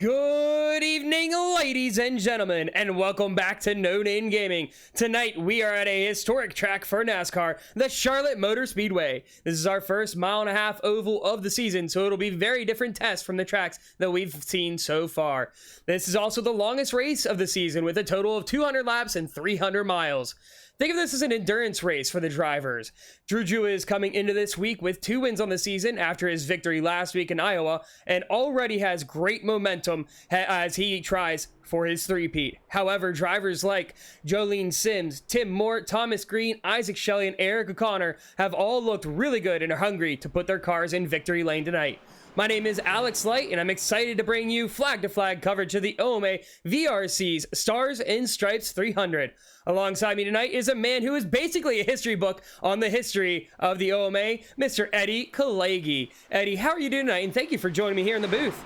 Good evening, ladies and gentlemen, and welcome back to No Name Gaming. Tonight, we are at a historic track for NASCAR, the Charlotte Motor Speedway. This is our first mile-and-a-half oval of the season, so it'll be very different tests from the tracks that we've seen so far. This is also the longest race of the season, with a total of 200 laps and 300 miles. Think of this as an endurance race for the drivers. Drew Jua is coming into this week with 2 wins on the season after his victory last week in Iowa, and already has great momentum as he tries for his three-peat. However, drivers like Jolene Sims, Tim Mort, Thomas Green, Isaac Shelley, and Eric O'Connor have all looked really good and are hungry to put their cars in victory lane tonight. My name is Alex Light, and I'm excited to bring you flag-to-flag coverage of the OMA VRC's Stars and Stripes 300. Alongside me tonight is a man who is basically a history book on the history of the OMA, Mr. Eddie Kalagi. Eddie, how are you doing tonight? And thank you for joining me here in the booth.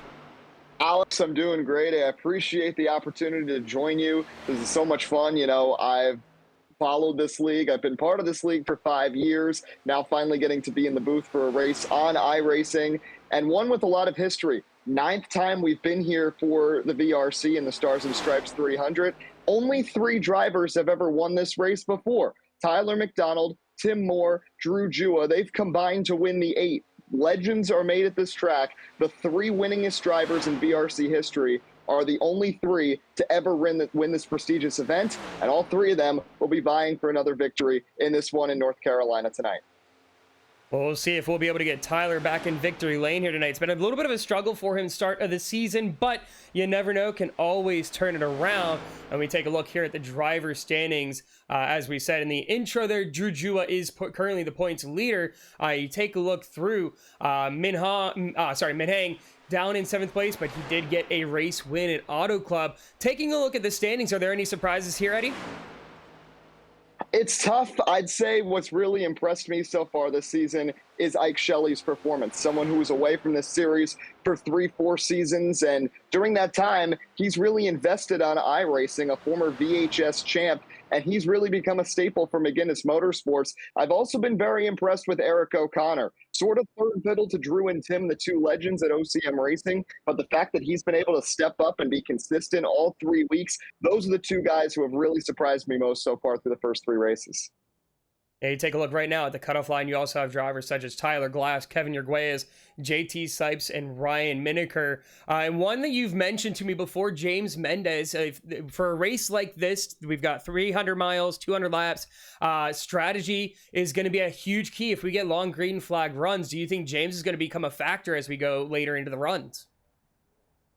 Alex, I'm doing great. I appreciate the opportunity to join you. This is so much fun. You know, I've followed this league. I've been part of this league for 5 years. Now finally getting to be in the booth for a race on iRacing, and one with a lot of history. 9th time we've been here for the VRC and the Stars and Stripes 300. Only 3 drivers have ever won this race before. Tyler McDonald, Tim Moore, Drew Jua. They've combined to win the 8. Legends are made at this track. The 3 winningest drivers in VRC history are the only 3 to ever win this prestigious event, and all 3 of them will be vying for another victory in this one in North Carolina tonight. Well, we'll see if we'll be able to get Tyler back in victory lane here tonight. It's been a little bit of a struggle for him start of the season, but you never know, can always turn it around. And we take a look here at the driver standings. As we said in the intro there, Drew Jua is currently the points leader. You take a look through Min Hang down in 7th place, but he did get a race win at Auto Club. Taking a look at the standings, are there any surprises here, Eddie? It's tough. I'd say what's really impressed me so far this season is Ike Shelley's performance, someone who was away from this series for 3-4 seasons, and during that time, he's really invested on iRacing, a former VHS champ, and he's really become a staple for McGuinness Motorsports. I've also been very impressed with Eric O'Connor, sort of third fiddle to Drew and Tim, the 2 legends at OCM Racing, but the fact that he's been able to step up and be consistent all 3 weeks, those are the 2 guys who have really surprised me most so far through the first 3 races. Yeah, you take a look right now at the cutoff line. You also have drivers such as Tyler Glass, Kevin Yerguez, JT Sipes, and Ryan Miniker. And one that you've mentioned to me before, James Mendez. For a race like this, we've got 300 miles, 200 laps. Strategy is going to be a huge key if we get long green flag runs. Do you think James is going to become a factor as we go later into the runs?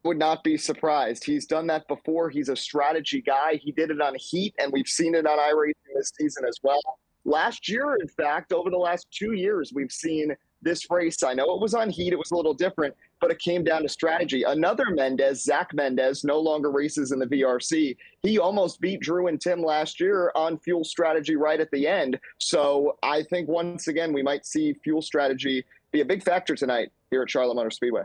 Would not be surprised. He's done that before. He's a strategy guy. He did it on heat, and we've seen it on iRacing this season as well. Last year, in fact, over the last 2 years, we've seen this race. I know it was on heat. It was a little different, but it came down to strategy. Another Mendez, Zach Mendez, no longer races in the VRC. He almost beat Drew and Tim last year on fuel strategy right at the end. So I think once again, we might see fuel strategy be a big factor tonight here at Charlotte Motor Speedway.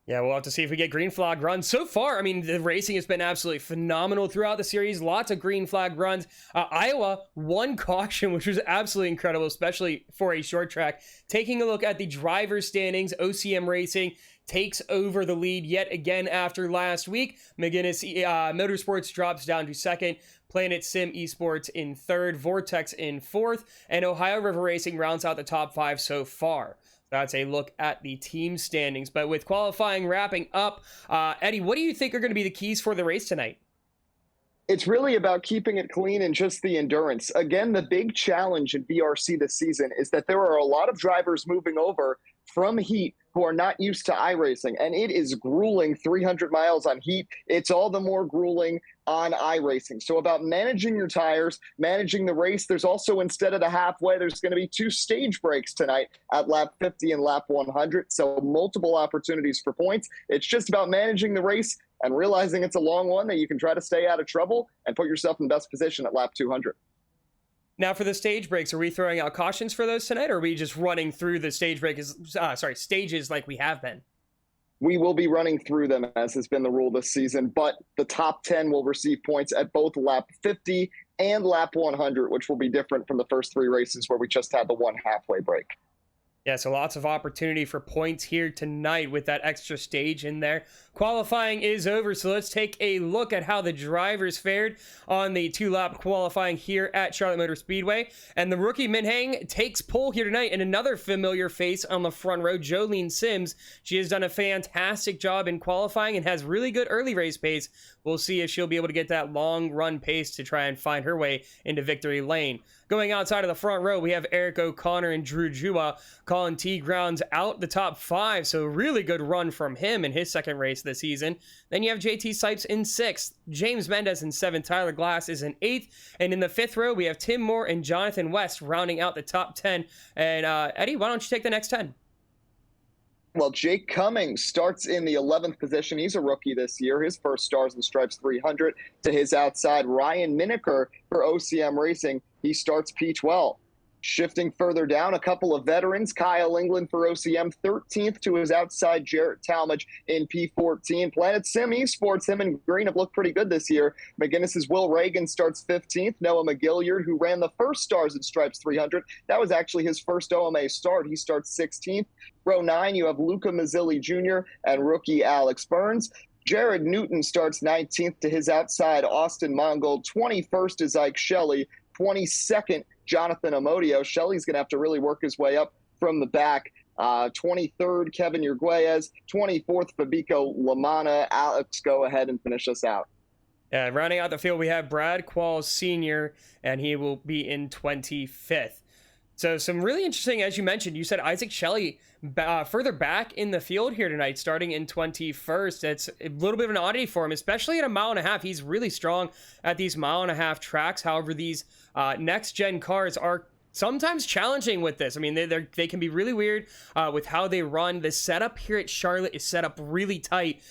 Yeah, we'll have to see if we get green flag runs. So far, I mean, the racing has been absolutely phenomenal throughout the series. Lots of green flag runs. Iowa, 1 caution, which was absolutely incredible, especially for a short track. Taking a look at the driver's standings, OCM Racing takes over the lead yet again after last week. McGuinness Motorsports drops down to 2nd. Planet Sim Esports in 3rd. Vortex in 4th. And Ohio River Racing rounds out the top 5 so far. That's a look at the team standings. But with qualifying wrapping up, Eddie, what do you think are going to be the keys for the race tonight? It's really about keeping it clean and just the endurance. Again, the big challenge in VRC this season is that there are a lot of drivers moving over from heat who are not used to iRacing, and it is grueling 300 miles on heat. It's all the more grueling on iRacing. So about managing your tires, managing the race. There's also, instead of the halfway, there's going to be 2 stage breaks tonight at lap 50 and lap 100. So multiple opportunities for points. It's just about managing the race and realizing it's a long one that you can try to stay out of trouble and put yourself in best position at lap 200. Now, for the stage breaks, are we throwing out cautions for those tonight, or are we just running through the stages like we have been? We will be running through them, as has been the rule this season, but the top 10 will receive points at both lap 50 and lap 100, which will be different from the first 3 races where we just had the 1 halfway break. Yeah, so lots of opportunity for points here tonight with that extra stage in there. Qualifying is over, so let's take a look at how the drivers fared on the 2-lap qualifying here at Charlotte Motor Speedway. And the rookie Min Heng takes pole here tonight, and another familiar face on the front row, Jolene Sims. She has done a fantastic job in qualifying and has really good early race pace. We'll see if she'll be able to get that long run pace to try and find her way into victory lane. Going outside of the front row, we have Eric O'Connor and Drew Jua. Colin T grounds out the top 5, so really good run from him in his second race this season. Then you have JT Sipes in 6th, James Mendez in 7th, Tyler Glass is in 8th, and in the 5th row, we have Tim Moore and Jonathan West rounding out the top 10. And Eddie, why don't you take the next 10? Well, Jake Cummings starts in the 11th position. He's a rookie this year. His first Stars and Stripes 300. To his outside, Ryan Miniker for OCM Racing. He starts P12. Shifting further down, a couple of veterans. Kyle England for OCM, 13th. To his outside, Jarrett Talmadge in P14. Planet Sim Esports, him and Green have looked pretty good this year. McGinnis's Will Reagan starts 15th. Noah McGilliard, who ran the first Stars and Stripes 300. That was actually his first OMA start. He starts 16th. Row 9, you have Luca Mazzilli Jr. and rookie Alex Burns. Jared Newton starts 19th. To his outside, Austin Mongold. 21st is Ike Shelley. 22nd, Jonathan Amodio. Shelley's going to have to really work his way up from the back. 23rd, Kevin Urguez. 24th, Fabico Lamana. Alex, go ahead and finish us out. Yeah, rounding out the field, we have Brad Qualls Sr., and he will be in 25th. So some really interesting, as you mentioned, you said Isaac Shelley further back in the field here tonight, starting in 21st. It's a little bit of an oddity for him, especially at a 1.5 miles. He's really strong at these 1.5 mile tracks. However, these next-gen cars are sometimes challenging with this. I mean, they can be really weird with how they run. The setup here at Charlotte is set up really tight.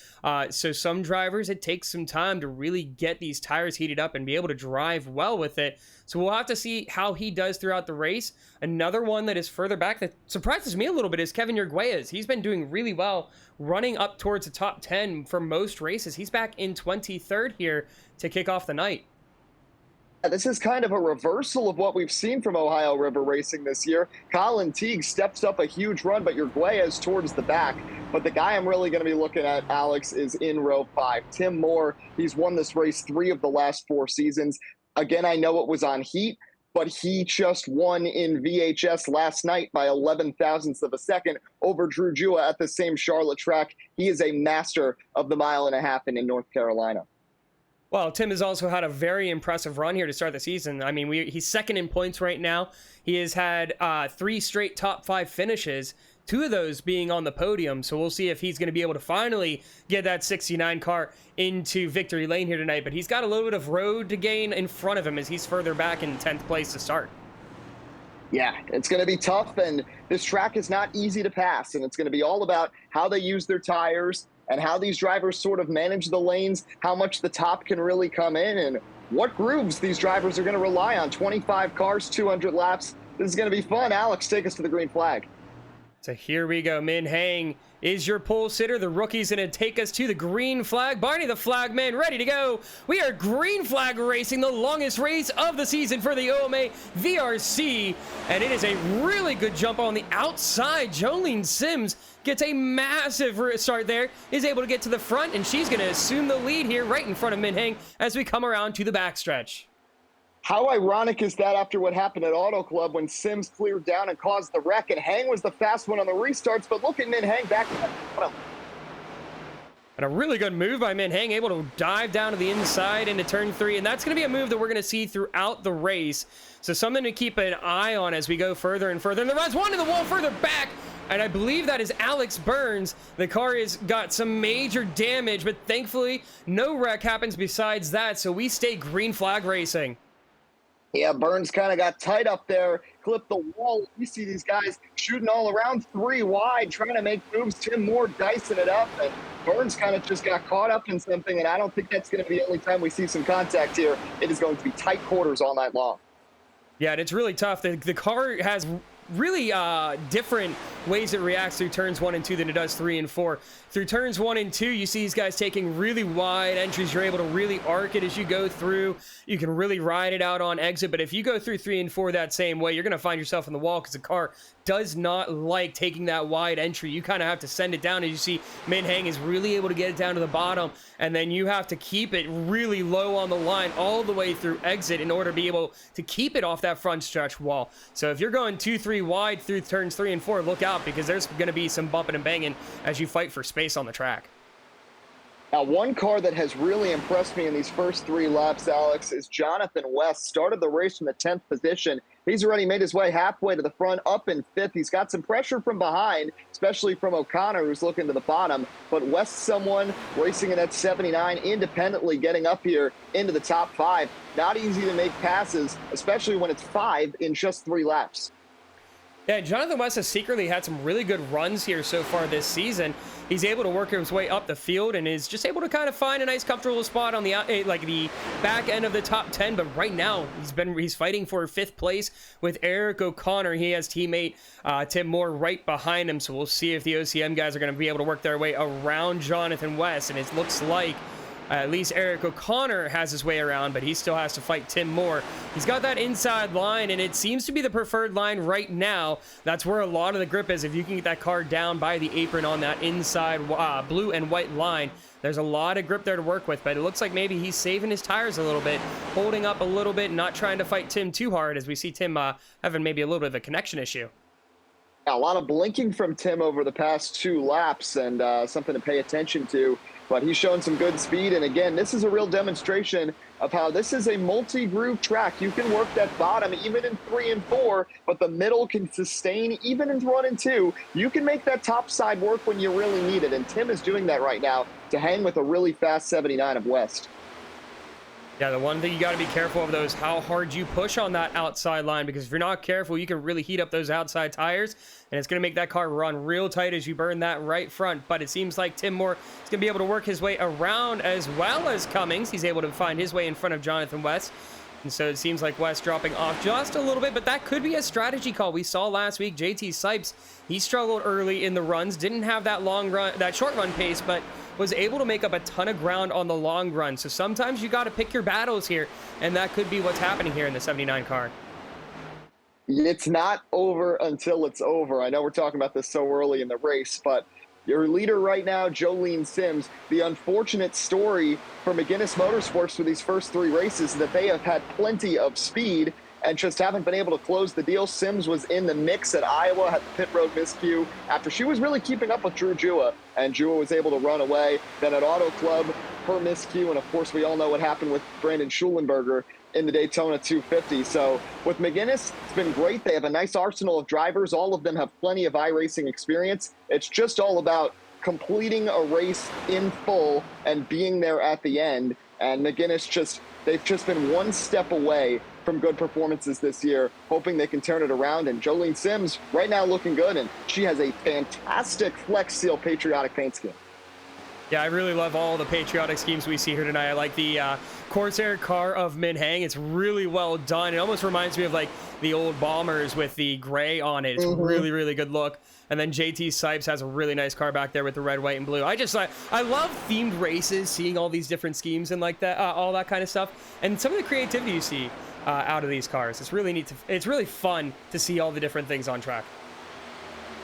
So some drivers, it takes some time to really get these tires heated up and be able to drive well with it. So we'll have to see how he does throughout the race. Another one that is further back that surprises me a little bit is Kevin Urguez. He's been doing really well, running up towards the top 10 for most races. He's back in 23rd here to kick off the night. This is kind of a reversal of what we've seen from Ohio River Racing this year. Colin Teague steps up a huge run, but Urguez towards the back. But the guy I'm really going to be looking at, Alex, is in row 5. Tim Moore, he's won this race 3 of the last 4 seasons. Again, I know it was on heat, but he just won in VHS last night by 11 thousandths of a second over Drew Jua at the same Charlotte track. He is a master of the 1.5 mile in North Carolina. Well, Tim has also had a very impressive run here to start the season. I mean, he's second in points right now. He has had 3 straight top 5 finishes, 2 of those being on the podium. So we'll see if he's going to be able to finally get that 69 car into victory lane here tonight. But he's got a little bit of road to gain in front of him as he's further back in 10th place to start. Yeah, it's going to be tough, and this track is not easy to pass, and it's going to be all about how they use their tires and how these drivers sort of manage the lanes, how much the top can really come in, and what grooves these drivers are going to rely on. 25 cars, 200 laps. This is going to be fun. Alex, take us to the green flag. So here we go. Min Heng is your pole sitter. The rookie's going to take us to the green flag. Barney, the flag man, ready to go. We are green flag racing, the longest race of the season for the OMA VRC. And it is a really good jump on the outside. Jolene Sims gets a massive start there, is able to get to the front, and she's going to assume the lead here right in front of Min Heng as we come around to the backstretch. How ironic is that after what happened at Auto Club when Sims cleared down and caused the wreck, and Heng was the fast one on the restarts, but look at Min Heng back to the bottom. And a really good move by Min Heng, able to dive down to the inside into turn 3, and that's going to be a move that we're going to see throughout the race. So something to keep an eye on as we go further and further. And there runs one to the wall further back, and I believe that is Alex Burns. The car has got some major damage, but thankfully no wreck happens besides that, so we stay green flag racing. Yeah, Burns kind of got tight up there, clipped the wall. You see these guys shooting all around 3 wide, trying to make moves. Tim Moore dicing it up, and Burns kind of just got caught up in something, and I don't think that's going to be the only time we see some contact here. It is going to be tight quarters all night long. Yeah, and it's really tough. The car has really different ways it reacts through turns 1 and 2 than it does 3 and 4. Through turns 1 and 2, you see these guys taking really wide entries. You're able to really arc it as you go through. You can really ride it out on exit, but if you go through 3 and 4 that same way, you're going to find yourself in the wall because the car does not like taking that wide entry. You kind of have to send it down. As you see, Min Hang is really able to get it down to the bottom, and then you have to keep it really low on the line all the way through exit in order to be able to keep it off that front stretch wall. So if you're going 2-3 wide through turns 3 and 4, look out, because there's going to be some bumping and banging as you fight for space on the track. Now, one car that has really impressed me in these first 3 laps, Alex, is Jonathan West. Started the race from the 10th position. He's already made his way halfway to the front, up in 5th. He's got some pressure from behind, especially from O'Connor, who's looking to the bottom. But West, someone racing in at 79, independently getting up here into the top 5. Not easy to make passes, especially when it's 5 in just 3 laps. Yeah, Jonathan West has secretly had some really good runs here so far this season. He's able to work his way up the field and is just able to kind of find a nice comfortable spot on the like the back end of the top 10. But right now he's fighting for 5th place with Eric O'Connor. He has teammate Tim Moore right behind him. So we'll see if the OCM guys are going to be able to work their way around Jonathan West. And it looks like at least Eric O'Connor has his way around, but he still has to fight Tim Moore. He's got that inside line, and it seems to be the preferred line right now. That's where a lot of the grip is. If you can get that car down by the apron on that inside blue and white line, there's a lot of grip there to work with, but it looks like maybe he's saving his tires a little bit, holding up a little bit, not trying to fight Tim too hard, as we see Tim having maybe a little bit of a connection issue. A lot of blinking from Tim over the past 2 laps, and something to pay attention to. But he's shown some good speed, and again, this is a real demonstration of how this is a multi-groove track. You can work that bottom even in 3 and 4, but the middle can sustain even in 1 and 2. You can make that top side work when you really need it, and Tim is doing that right now to hang with a really fast 79 of West. Yeah, the one thing you got to be careful of, though, is how hard you push on that outside line, because if you're not careful, you can really heat up those outside tires, and it's going to make that car run real tight as you burn that right front. But it seems like Tim Moore is going to be able to work his way around as well as Cummings. He's able to find his way in front of Jonathan West. And so it seems like West dropping off just a little bit, but that could be a strategy call. We saw last week JT Sipes, he struggled early in the runs, didn't have that short run pace, but was able to make up a ton of ground on the long run. So sometimes you got to pick your battles here, and that could be what's happening here in the 79 car. It's not over until it's over. I know we're talking about this so early in the race, but your leader right now, Jolene Sims, the unfortunate story for McGuinness Motorsports for these first 3 races, that they have had plenty of speed and just haven't been able to close the deal. Sims was in the mix at Iowa, had the pit road miscue after she was really keeping up with Drew Jua, and Jua was able to run away. Then at Auto Club, her miscue, and of course we all know what happened with Brandon Schulenberger in the Daytona 250. So with McGuinness, it's been great. They have a nice arsenal of drivers. All of them have plenty of iRacing experience. It's just all about completing a race in full and being there at the end. And McGuinness they've just been one step away from good performances this year, hoping they can turn it around. And Jolene Sims right now looking good, and she has a fantastic Flex Seal patriotic paint scheme. Yeah, I really love all the patriotic schemes we see here tonight. I like the Corsair car of Min Hang. It's really well done. It almost reminds me of like the old Bombers with the gray on it. It's really, really good look. And then JT Sipes has a really nice car back there with the red, white, and blue. I love themed races, seeing all these different schemes and like that, all that kind of stuff. And some of the creativity you see out of these cars. It's really neat. It's really fun to see all the different things on track.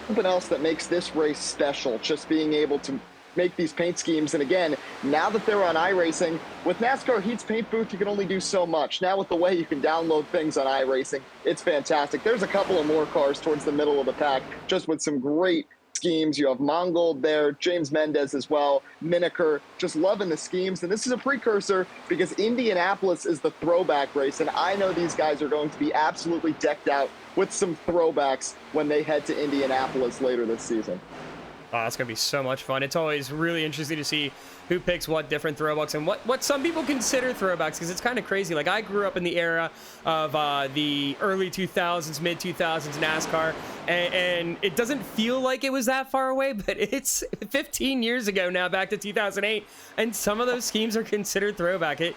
Something else that makes this race special, just being able to make these paint schemes. And again, now that they're on iRacing, with NASCAR Heat's paint booth, you can only do so much. Now with the way you can download things on iRacing, it's fantastic. There's a couple of more cars towards the middle of the pack, just with some great schemes. You have Mongold there, James Mendez as well, Miniker, just loving the schemes. And this is a precursor because Indianapolis is the throwback race, and I know these guys are going to be absolutely decked out with some throwbacks when they head to Indianapolis later this season. Oh, it's going to be so much fun. It's always really interesting to see who picks what different throwbacks and what some people consider throwbacks, because it's kind of crazy. Like, I grew up in the era of the early 2000s, mid 2000s NASCAR, and it doesn't feel like it was that far away, but it's 15 years ago now, back to 2008, and some of those schemes are considered throwback. It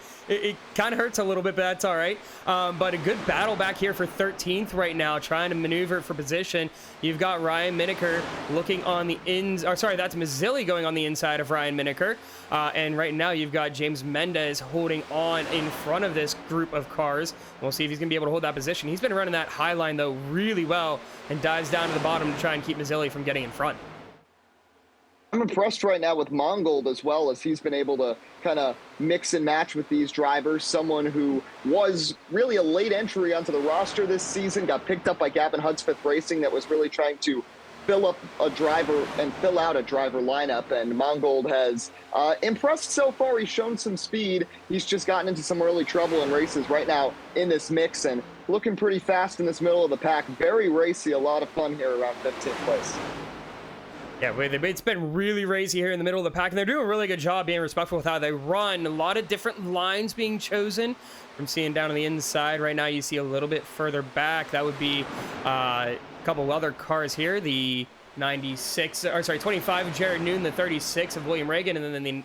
kind of hurts a little bit, but that's all right. But a good battle back here for 13th right now, trying to maneuver for position. You've got Ryan Miniker looking on the that's Mazzilli going on the inside of Ryan Miniker. And right now you've got James Mendez holding on in front of this group of cars. We'll see if he's going to be able to hold that position. He's been running that high line, though, really well and dives down to the bottom to try and keep Mazzilli from getting in front. I'm impressed right now with Mongold as well, as he's been able to kind of mix and match with these drivers. Someone who was really a late entry onto the roster this season, got picked up by Gavin Hudspeth Racing, that was really trying to fill up a driver and fill out a driver lineup. And Mongold has impressed so far. He's shown some speed. He's just gotten into some early trouble in races right now in this mix and looking pretty fast in this middle of the pack. Very racy, a lot of fun here around 15th place. Yeah, it's been really racy here in the middle of the pack, and they're doing a really good job being respectful with how they run. A lot of different lines being chosen. From seeing down on the inside right now, you see a little bit further back. That would be a couple of other cars here. The 25 of Jared Noon, the 36 of William Reagan, and then the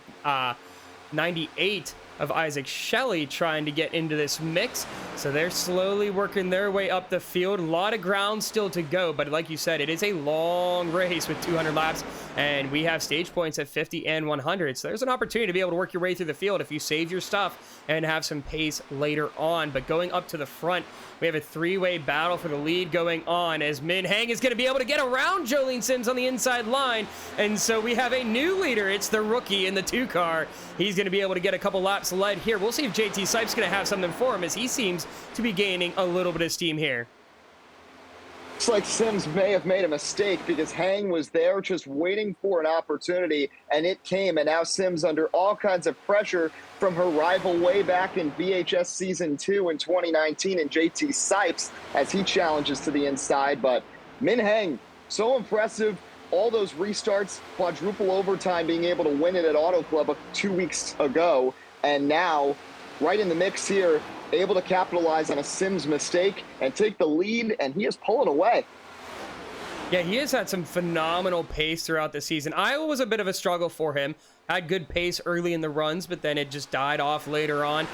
98 of Isaac Shelley trying to get into this mix. So they're slowly working their way up the field. A lot of ground still to go, but like you said, it is a long race with 200 laps, and we have stage points at 50 and 100. So there's an opportunity to be able to work your way through the field if you save your stuff and have some pace later on. But going up to the front, we have a three-way battle for the lead going on, as Min Heng is going to be able to get around Jolene Sims on the inside line. And so we have a new leader. It's the rookie in the 2 car. He's going to be able to get a couple laps led here. We'll see if JT Sipes going to have something for him, as he seems to be gaining a little bit of steam here. Looks like Sims may have made a mistake, because Hang was there just waiting for an opportunity, and it came. And now Sims under all kinds of pressure from her rival way back in VHS Season 2 in 2019, and JT Sipes, as he challenges to the inside. But Min Heng, so impressive. All those restarts, quadruple overtime, being able to win it at Auto Club 2 weeks ago. And now, right in the mix here, able to capitalize on a Sims mistake and take the lead, and he is pulling away. Yeah, he has had some phenomenal pace throughout the season. Iowa was a bit of a struggle for him. Had good pace early in the runs, but then it just died off later on.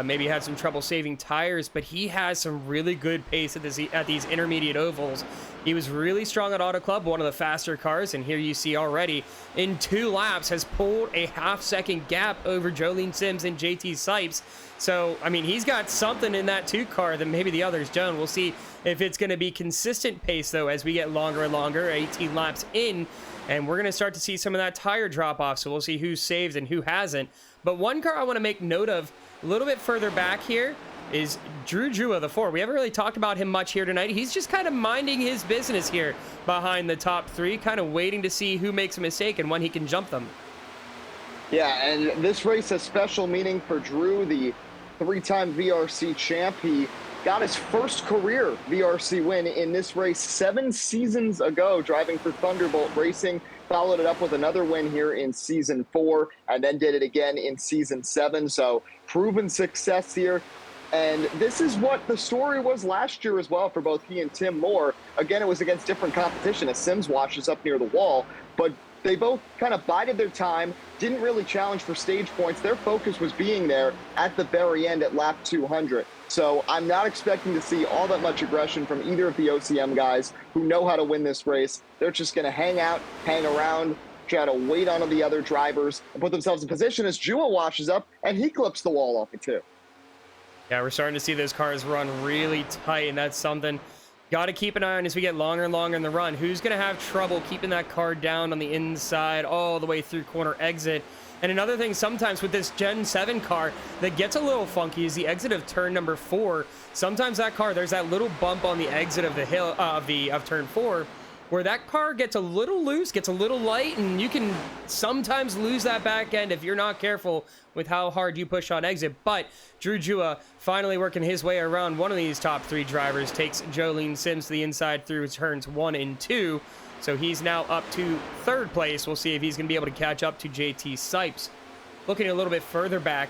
Maybe had some trouble saving tires, but he has some really good pace at these intermediate ovals. He was really strong at Auto Club, one of the faster cars, and here you see already in 2 laps has pulled a half-second gap over Jolene Sims and JT Sipes. So, I mean, he's got something in that 2 car that maybe the others don't. We'll see if it's going to be consistent pace, though, as we get longer and longer, 18 laps in, and we're going to start to see some of that tire drop off. So we'll see who saves and who hasn't. But one car I want to make note of a little bit further back here is Drew Jua, the 4. We haven't really talked about him much here tonight. He's just kind of minding his business here behind the top 3, kind of waiting to see who makes a mistake and when he can jump them. Yeah, and this race has special meaning for Drew, the 3-time VRC champ. He got his first career VRC win in this race 7 seasons ago, driving for Thunderbolt Racing. Followed it up with another win here in Season 4, and then did it again in Season 7. So proven success here. And this is what the story was last year as well for both he and Tim Moore. Again, it was against different competition as Sims washes up near the wall, but they both kind of bided their time, didn't really challenge for stage points. Their focus was being there at the very end at lap 200. So I'm not expecting to see all that much aggression from either of the OCM guys who know how to win this race. They're just going to hang out, hang around, try to wait on the other drivers, and put themselves in position as Jua washes up, and he clips the wall off it too. Yeah, we're starting to see those cars run really tight, and that's something got to keep an eye on as we get longer and longer in the run. Who's going to have trouble keeping that car down on the inside all the way through corner exit? And another thing sometimes with this Gen 7 car that gets a little funky is the exit of turn number 4. Sometimes that car, there's that little bump on the exit of the hill of turn 4 where that car gets a little loose, gets a little light, and you can sometimes lose that back end if you're not careful with how hard you push on exit. But Drew Jua finally working his way around one of these top 3 drivers, takes Jolene Sims to the inside through turns 1 and 2. So he's now up to 3rd place. We'll see if he's going to be able to catch up to JT Sipes. Looking a little bit further back,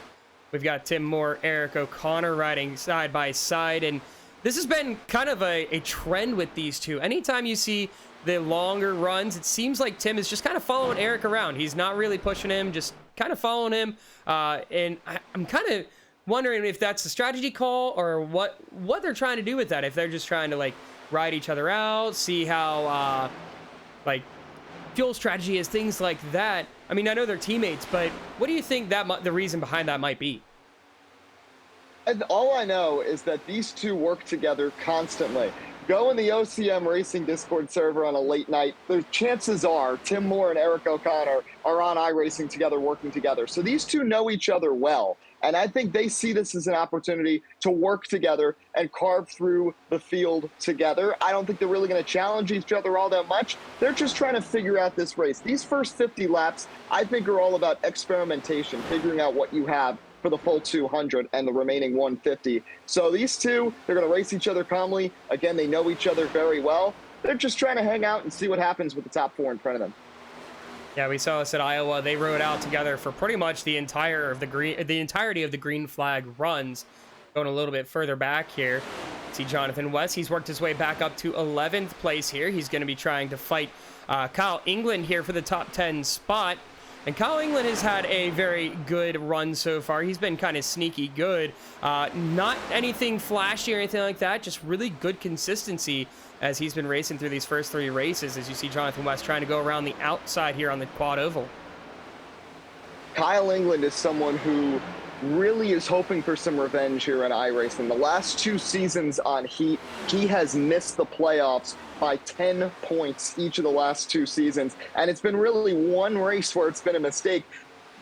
we've got Tim Moore, Eric O'Connor riding side by side, and this has been kind of a trend with these two. Anytime you see the longer runs, it seems like Tim is just kind of following Eric around. He's not really pushing him, just kind of following him. And I'm kind of wondering if that's a strategy call or what they're trying to do with that. If they're just trying to like ride each other out, see how fuel strategy is, things like that. I mean, I know they're teammates, but what do you think that the reason behind that might be? And all I know is that these two work together constantly. Go in the OCM Racing Discord server on a late night. The chances are Tim Moore and Eric O'Connor are on iRacing together, working together. So these two know each other well. And I think they see this as an opportunity to work together and carve through the field together. I don't think they're really going to challenge each other all that much. They're just trying to figure out this race. These first 50 laps, I think, are all about experimentation, figuring out what you have for the full 200 and the remaining 150. So these two, they're going to race each other calmly. Again, they know each other very well. They're just trying to hang out and see what happens with the top four in front of them. Yeah, we saw this at Iowa. They rode out together for pretty much the entirety of the green flag runs. Going a little bit further back here, see Jonathan West. He's worked his way back up to 11th place here. He's going to be trying to fight Kyle England here for the top 10 spot. And Kyle England has had a very good run so far. He's been kind of sneaky good. Not anything flashy or anything like that, just really good consistency as he's been racing through these first three races, as you see Jonathan West trying to go around the outside here on the quad oval. Kyle England is someone who really is hoping for some revenge here in iRacing. The last two seasons on Heat, he has missed the playoffs by 10 points each of the last two seasons. And it's been really one race where it's been a mistake.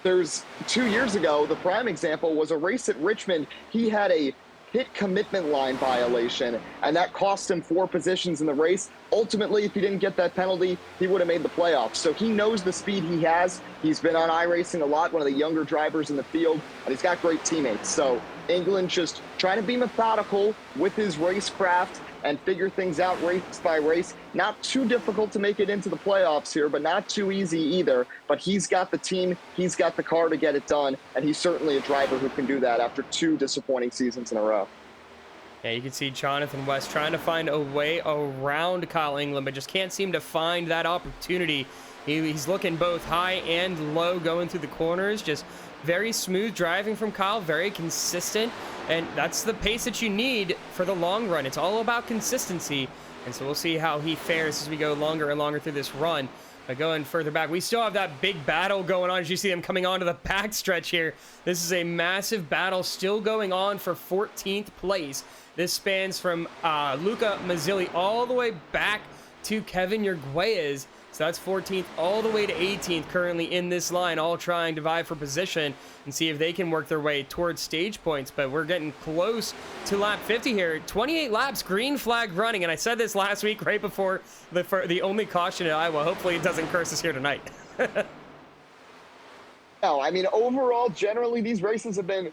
There's 2 years ago, the prime example was a race at Richmond. He had a pit commitment line violation, and that cost him 4 positions in the race. Ultimately, if he didn't get that penalty, he would have made the playoffs. So he knows the speed he has. He's been on iRacing a lot, one of the younger drivers in the field, and he's got great teammates. So England just trying to be methodical with his racecraft and figure things out race by race. Not too difficult to make it into the playoffs here, but not too easy either. But he's got the team, he's got the car to get it done, and he's certainly a driver who can do that after 2 disappointing seasons in a row. Yeah, you can see Jonathan West trying to find a way around Kyle England, but just can't seem to find that opportunity. He's looking both high and low going through the corners. Just very smooth driving from Kyle, very consistent. And that's the pace that you need for the long run. It's all about consistency. And so we'll see how he fares as we go longer and longer through this run. But going further back, we still have that big battle going on as you see them coming onto the back stretch here. This is a massive battle still going on for 14th place. This spans from Luca Mazzilli all the way back to Kevin Yerguez. So that's 14th all the way to 18th currently in this line, all trying to vie for position and see if they can work their way towards stage points. But we're getting close to lap 50 here. 28 laps, green flag running. And I said this last week right before the only caution at Iowa. Hopefully it doesn't curse us here tonight. No, I mean, overall, generally, these races have been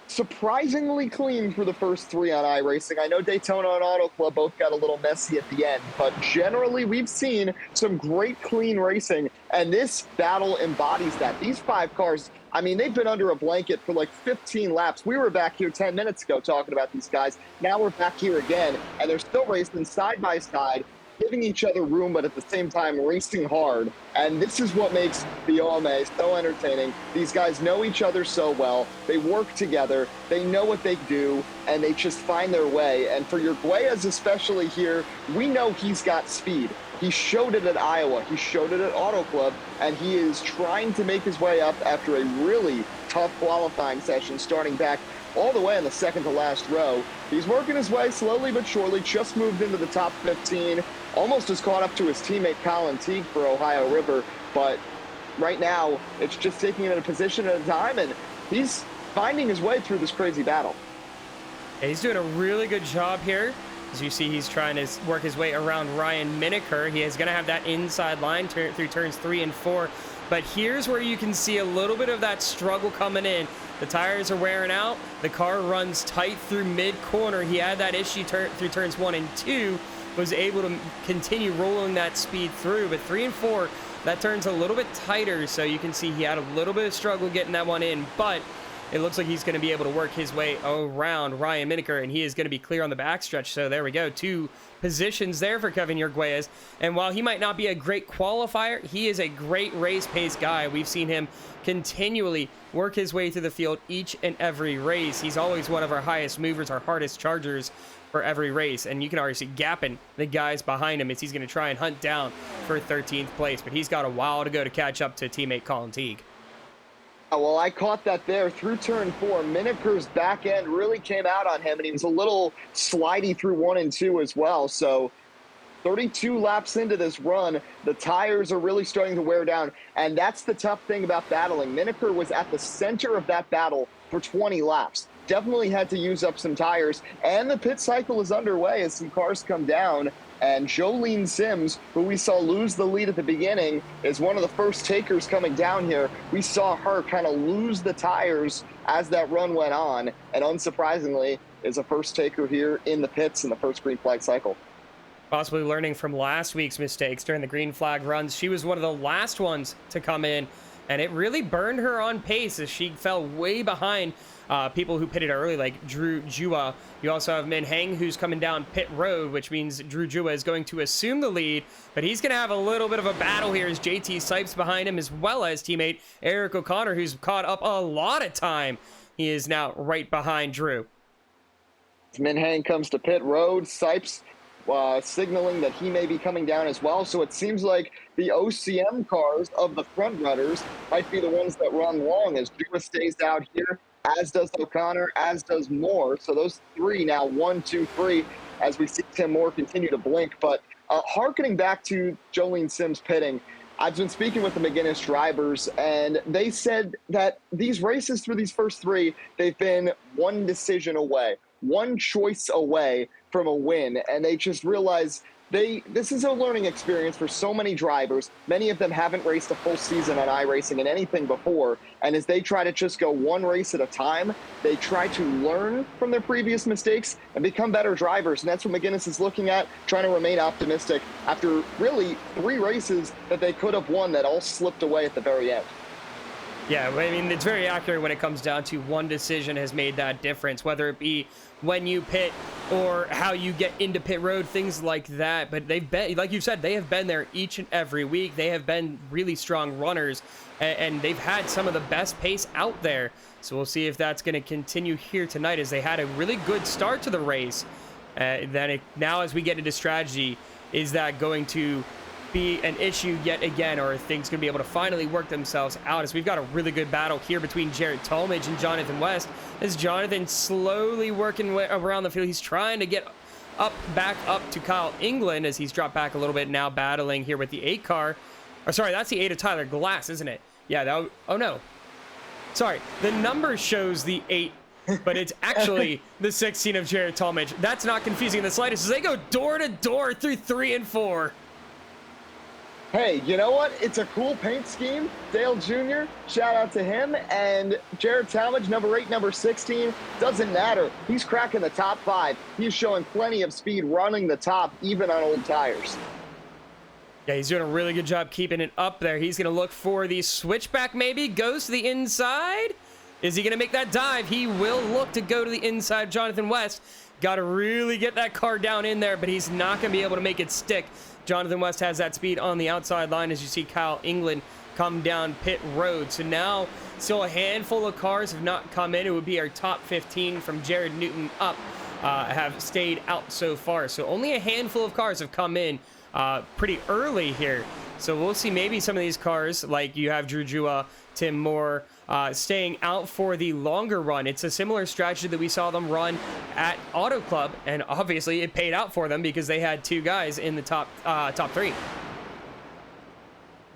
surprisingly clean for the first 3 on iRacing. I know Daytona and Auto Club both got a little messy at the end, but generally we've seen some great clean racing, and this battle embodies that. These 5 cars, I mean, they've been under a blanket for like 15 laps. We were back here 10 minutes ago talking about these guys. Now we're back here again, and they're still racing side by side, giving each other room, but at the same time racing hard. And this is what makes the OMA so entertaining. These guys know each other so well. They work together. They know what they do, and they just find their way. And for Yerguez especially here, we know he's got speed. He showed it at Iowa. He showed it at Auto Club, and he is trying to make his way up after a really tough qualifying session, starting back all the way in the second to last row. He's working his way slowly but surely, just moved into the top 15, almost has caught up to his teammate Colin Teague for Ohio River, but right now it's just taking it a position at a time, and he's finding his way through this crazy battle. Yeah, he's doing a really good job here. As you see, he's trying to work his way around Ryan Miniker. He is going to have that inside line through turns 3 and 4. But here's where you can see a little bit of that struggle coming in. The tires are wearing out. The car runs tight through mid-corner. He had that issue through turns 1 and 2. Was able to continue rolling that speed through. But 3 and 4, that turns a little bit tighter. So you can see he had a little bit of struggle getting that one in. But it looks like he's going to be able to work his way around Ryan Miniker, and he is going to be clear on the backstretch. So there we go. 2 positions there for Kevin Yerguez. And while he might not be a great qualifier, he is a great race pace guy. We've seen him continually work his way through the field each and every race. He's always one of our highest movers, our hardest chargers. for every race, and you can already see gapping the guys behind him as he's going to try and hunt down for 13th place, but he's got a while to go to catch up to teammate Colin Teague. Well, I caught that there through turn 4. Miniker's back end really came out on him, and he was a little slidey through 1 and 2 as well. So 32 laps into this run, the tires are really starting to wear down, and that's the tough thing about battling. Miniker was at the center of that battle for 20 laps. Definitely had to use up some tires, and the pit cycle is underway as some cars come down. And Jolene Sims, who we saw lose the lead at the beginning, is one of the first takers coming down here. We saw her kind of lose the tires as that run went on, and unsurprisingly, is a first taker here in the pits in the first green flag cycle. Possibly learning from last week's mistakes during the green flag runs. She was one of the last ones to come in, and it really burned her on pace as she fell way behind people who pitted early, like Drew Jua. You also have Min Heng, who's coming down pit road, which means Drew Jua is going to assume the lead, but he's going to have a little bit of a battle here as JT Sipes behind him, as well as teammate Eric O'Connor, who's caught up a lot of time. He is now right behind Drew. Min Heng comes to pit road. Sipes signaling that he may be coming down as well. So it seems like the OCM cars of the front runners might be the ones that run long, as Jua stays out here, as does O'Connor, as does Moore. So those three now, 1, 2, 3, as we see Tim Moore continue to blink. But hearkening back to Jolene Sims pitting, I've been speaking with the McGuinness drivers, and they said that these races through these first 3, they've been one decision away, one choice away from a win, and they just realized this is a learning experience for so many drivers. Many of them haven't raced a full season on iRacing and anything before, and as they try to just go one race at a time, they try to learn from their previous mistakes and become better drivers, and that's what McGuinness is looking at, trying to remain optimistic after really 3 races that they could have won that all slipped away at the very end. Yeah, I mean, it's very accurate when it comes down to one decision has made that difference, whether it be when you pit or how you get into pit road, things like that. But they've been, like you said, they have been there each and every week. They have been really strong runners, and they've had some of the best pace out there. So we'll see if that's going to continue here tonight, as they had a really good start to the race. Now as we get into strategy, is that going to be an issue yet again, or are things going to be able to finally work themselves out, as we've got a really good battle here between Jared Talmadge and Jonathan West, as Jonathan slowly working around the field. He's trying to get back up to Kyle England, as he's dropped back a little bit, now battling here with the 8 car. Or sorry, that's the 8 of Tyler Glass, isn't it? Yeah, oh no. Sorry, the number shows the 8, but it's actually the 16 of Jared Talmadge. That's not confusing in the slightest, as they go door to door through 3 and 4. Hey, you know what? It's a cool paint scheme. Dale Jr., shout out to him. And Jared Talmadge, number 8, number 16, doesn't matter. He's cracking the top 5. He's showing plenty of speed running the top, even on old tires. Yeah, he's doing a really good job keeping it up there. He's going to look for the switchback, maybe. Goes to the inside. Is he going to make that dive? He will look to go to the inside. Jonathan West got to really get that car down in there, but he's not going to be able to make it stick. Jonathan West has that speed on the outside line, as you see Kyle England come down pit road. So now still a handful of cars have not come in. It would be our top 15 from Jared Newton up have stayed out so far. So only a handful of cars have come in pretty early here. So we'll see maybe some of these cars, like you have Drew Jua, Tim Moore, staying out for the longer run. It's a similar strategy that we saw them run at Auto Club, and obviously it paid out for them because they had 2 guys in the top 3.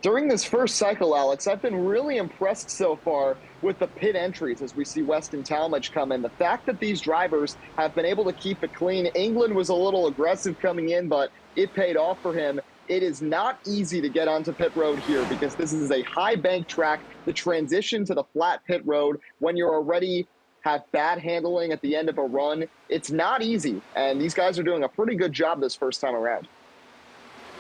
During this first cycle, Alex, I've been really impressed so far with the pit entries as we see West and Talmadge come in. The fact that these drivers have been able to keep it clean. England was a little aggressive coming in, but it paid off for him. It is not easy to get onto pit road here because this is a high bank track. The transition to the flat pit road when you're already have bad handling at the end of a run, it's not easy. And these guys are doing a pretty good job this first time around.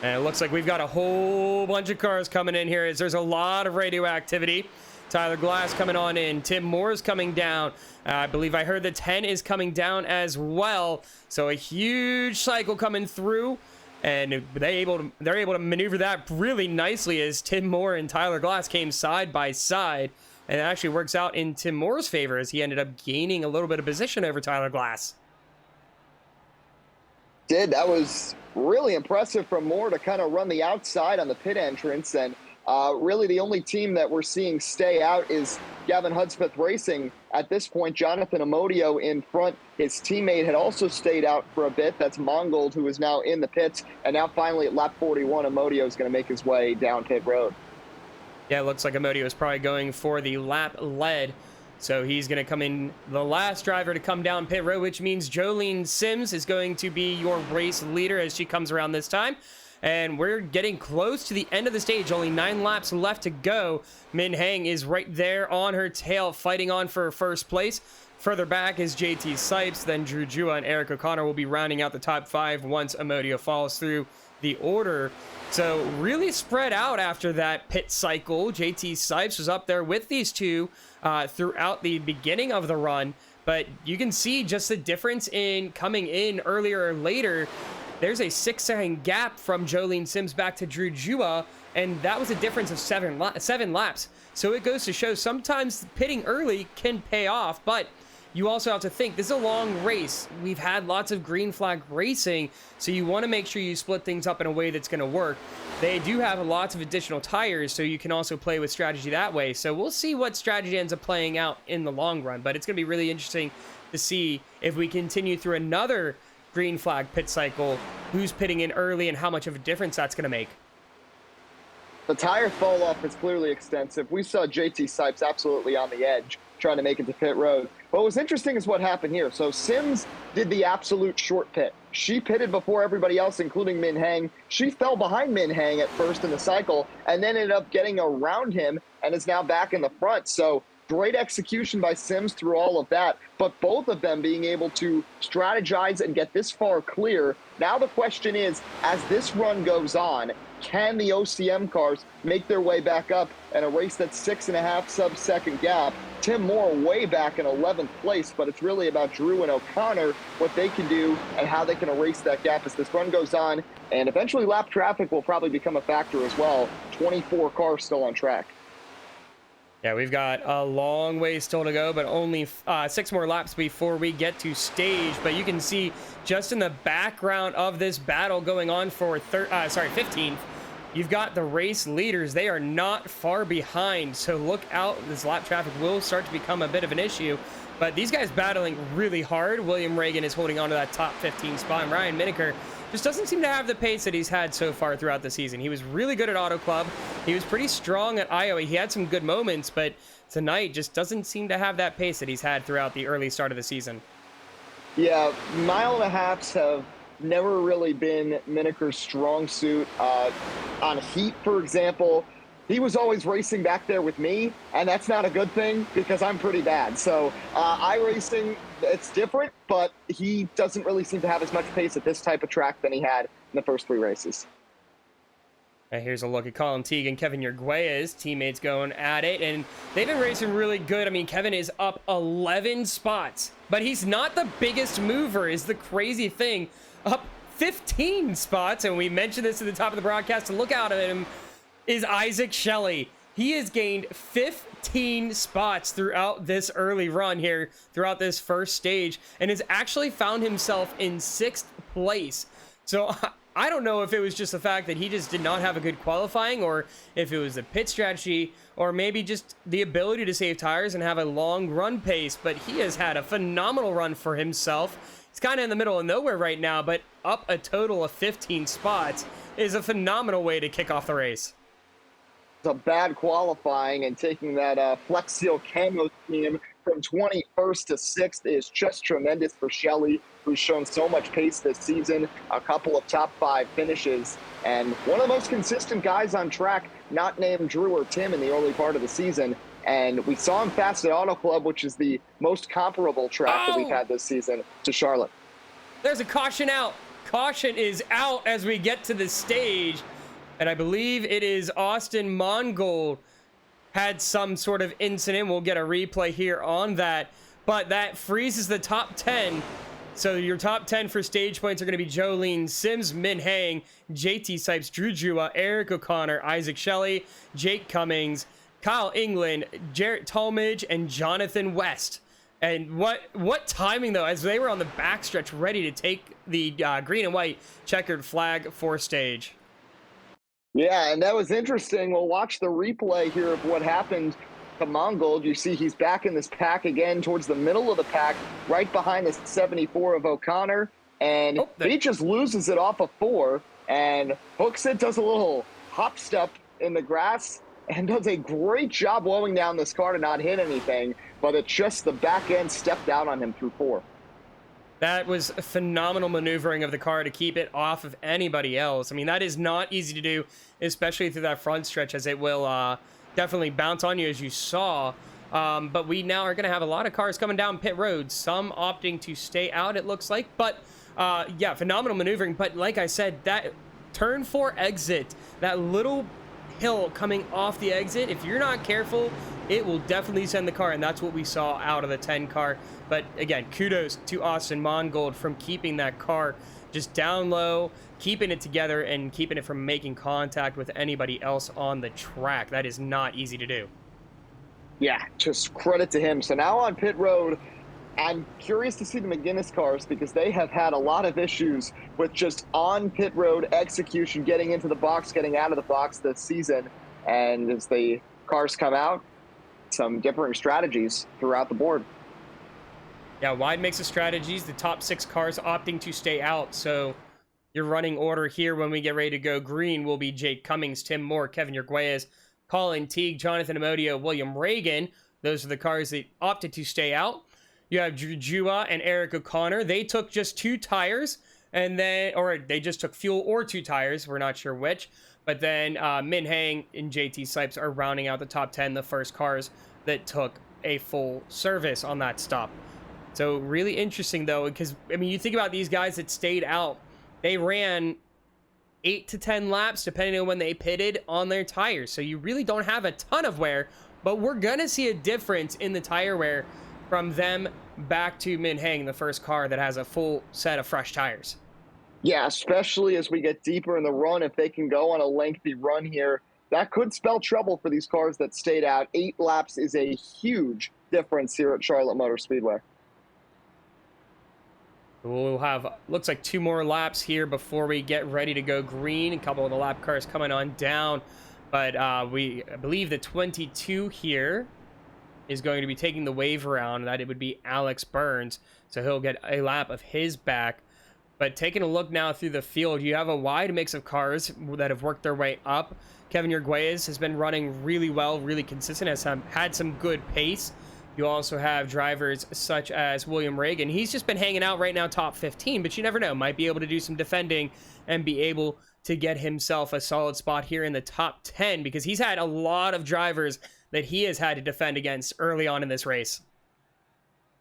And it looks like we've got a whole bunch of cars coming in here, as there's a lot of radioactivity. Tyler Glass coming on in. Tim Moore's coming down. I believe I heard the 10 is coming down as well. So a huge cycle coming through. And they're able to maneuver that really nicely, as Tim Moore and Tyler Glass came side by side. And it actually works out in Tim Moore's favor, as he ended up gaining a little bit of position over Tyler Glass. That was really impressive from Moore to kind of run the outside on the pit entrance. And really the only team that we're seeing stay out is Gavin Hudspeth Racing. At this point, Jonathan Amodio in front. His teammate had also stayed out for a bit. That's Mongold, who is now in the pits. And now finally at lap 41, Amodio is going to make his way down pit road. Yeah, it looks like Amodio is probably going for the lap lead. So he's going to come in the last driver to come down pit road, which means Jolene Sims is going to be your race leader as she comes around this time. And we're getting close to the end of the stage. Only 9 laps left to go. Min Heng is right there on her tail, fighting on for first place. Further back is JT Sipes. Then Drew Jua and Eric O'Connor will be rounding out the top 5 once Amodio follows through the order. So really spread out after that pit cycle. JT Sipes was up there with these two throughout the beginning of the run. But you can see just the difference in coming in earlier or later. There's a 6-second gap from Jolene Sims back to Drew Jua, and that was a difference of 7 laps. So it goes to show sometimes pitting early can pay off, but you also have to think this is a long race. We've had lots of green flag racing, so you want to make sure you split things up in a way that's going to work. They do have lots of additional tires, so you can also play with strategy that way. So we'll see what strategy ends up playing out in the long run, but it's going to be really interesting to see if we continue through another green flag pit cycle, who's pitting in early and how much of a difference that's going to make. The tire fall off is clearly extensive. We saw JT Sipes absolutely on the edge trying to make it to pit road. What was interesting is what happened here. So Sims did the absolute short pit. She pitted before everybody else, including Min Heng. She fell behind Min Heng at first in the cycle and then ended up getting around him and is now back in the front. So great execution by Sims through all of that, but both of them being able to strategize and get this far clear. Now the question is, as this run goes on, can the OCM cars make their way back up in a race that's 6.5 sub-second gap? Tim Moore way back in 11th place, but it's really about Drew and O'Connor, what they can do and how they can erase that gap as this run goes on. And eventually lap traffic will probably become a factor as well. 24 cars still on track. Yeah, we've got a long way still to go, but only 6 more laps before we get to stage. But you can see just in the background of this battle going on for 15th, you've got the race leaders. They are not far behind, so look out. This lap traffic will start to become a bit of an issue. But these guys battling really hard. William Reagan is holding on to that top 15 spot, and Ryan Miniker just doesn't seem to have the pace that he's had so far throughout the season. He was really good at Auto Club. He was pretty strong at Iowa. He had some good moments, but tonight just doesn't seem to have that pace that he's had throughout the early start of the season. Yeah, 1.5 miles have never really been Miniker's strong suit. On heat, for example, he was always racing back there with me, and that's not a good thing because I'm pretty bad. So iRacing, it's different, but he doesn't really seem to have as much pace at this type of track than he had in the first 3 races. And here's a look at Colin Teague and Kevin Yerguea's teammates going at it, and they've been racing really good. I mean, Kevin is up 11 spots, but he's not the biggest mover is the crazy thing. Up 15 spots, and we mentioned this at the top of the broadcast, to look out at him, is Isaac Shelley. He has gained 15 spots throughout this early run here, throughout this first stage, and has actually found himself in 6th place. So I don't know if it was just the fact that he just did not have a good qualifying, or if it was the pit strategy, or maybe just the ability to save tires and have a long run pace, but he has had a phenomenal run for himself. He's kind of in the middle of nowhere right now, but up a total of 15 spots is a phenomenal way to kick off the race. A bad qualifying, and taking that Flex Seal Camo team from 21st to 6th is just tremendous for Shelley, who's shown so much pace this season, a couple of top 5 finishes, and one of the most consistent guys on track, not named Drew or Tim in the early part of the season. And we saw him fast at Auto Club, which is the most comparable track that we've had this season to Charlotte. There's a caution out. Caution is out as we get to the stage. And I believe it is Austin Mongold had some sort of incident. We'll get a replay here on that. But that freezes the top 10. So your top 10 for stage points are going to be Jolene Sims, Min Heng, JT Sipes, Drew Jua, Eric O'Connor, Isaac Shelley, Jake Cummings, Kyle England, Jarrett Talmadge, and Jonathan West. And what timing, though, as they were on the backstretch ready to take the green and white checkered flag for stage. Yeah, and that was interesting. We'll watch the replay here of what happened to Mongold. You see he's back in this pack again towards the middle of the pack, right behind the 74 of O'Connor. And he just loses it off of 4 and hooks it, does a little hop step in the grass, and does a great job blowing down this car to not hit anything, but it's just the back end stepped out on him through 4. That was a phenomenal maneuvering of the car to keep it off of anybody else. I mean, that is not easy to do, especially through that front stretch, as it will definitely bounce on you, as you saw. But we now are going to have a lot of cars coming down pit road, some opting to stay out, it looks like. But, yeah, phenomenal maneuvering. But like I said, that turn 4 exit, that little hill coming off the exit, if you're not careful, it will definitely send the car, and that's what we saw out of the 10 car. But again, kudos to Austin Mongold from keeping that car just down low, keeping it together, and keeping it from making contact with anybody else on the track. That is not easy to do. Yeah, just credit to him. So now on pit road, I'm curious to see the McGuinness cars, because they have had a lot of issues with just on pit road execution, getting into the box, getting out of the box this season. And as the cars come out, some differing strategies throughout the board. Yeah, wide mix of strategies. The top 6 cars opting to stay out. So your running order here when we get ready to go green will be Jake Cummings, Tim Moore, Kevin Yerguez, Colin Teague, Jonathan Amodio, William Reagan. Those are the cars that opted to stay out. You have Drew Jua and Eric O'Connor. They took just 2 tires, and then, or they just took fuel or 2 tires. We're not sure which. But then Min Hang and JT Sipes are rounding out the top 10, the first cars that took a full service on that stop. So really interesting, though, because, I mean, you think about these guys that stayed out. They ran 8 to 10 laps, depending on when they pitted, on their tires. So you really don't have a ton of wear, but we're going to see a difference in the tire wear from them back to Min Hang, the first car that has a full set of fresh tires. Yeah, especially as we get deeper in the run, if they can go on a lengthy run here, that could spell trouble for these cars that stayed out. 8 laps is a huge difference here at Charlotte Motor Speedway. We'll have, looks like 2 more laps here before we get ready to go green. A couple of the lap cars coming on down. But I believe the 22 here is going to be taking the wave around. That it would be Alex Burns. So he'll get a lap of his back. But taking a look now through the field, you have a wide mix of cars that have worked their way up. Kevin Yerguez has been running really well, really consistent, has had some good pace. You also have drivers such as William Reagan. He's just been hanging out right now, top 15, but you never know. Might be able to do some defending and be able to get himself a solid spot here in the top 10, because he's had a lot of drivers that he has had to defend against early on in this race.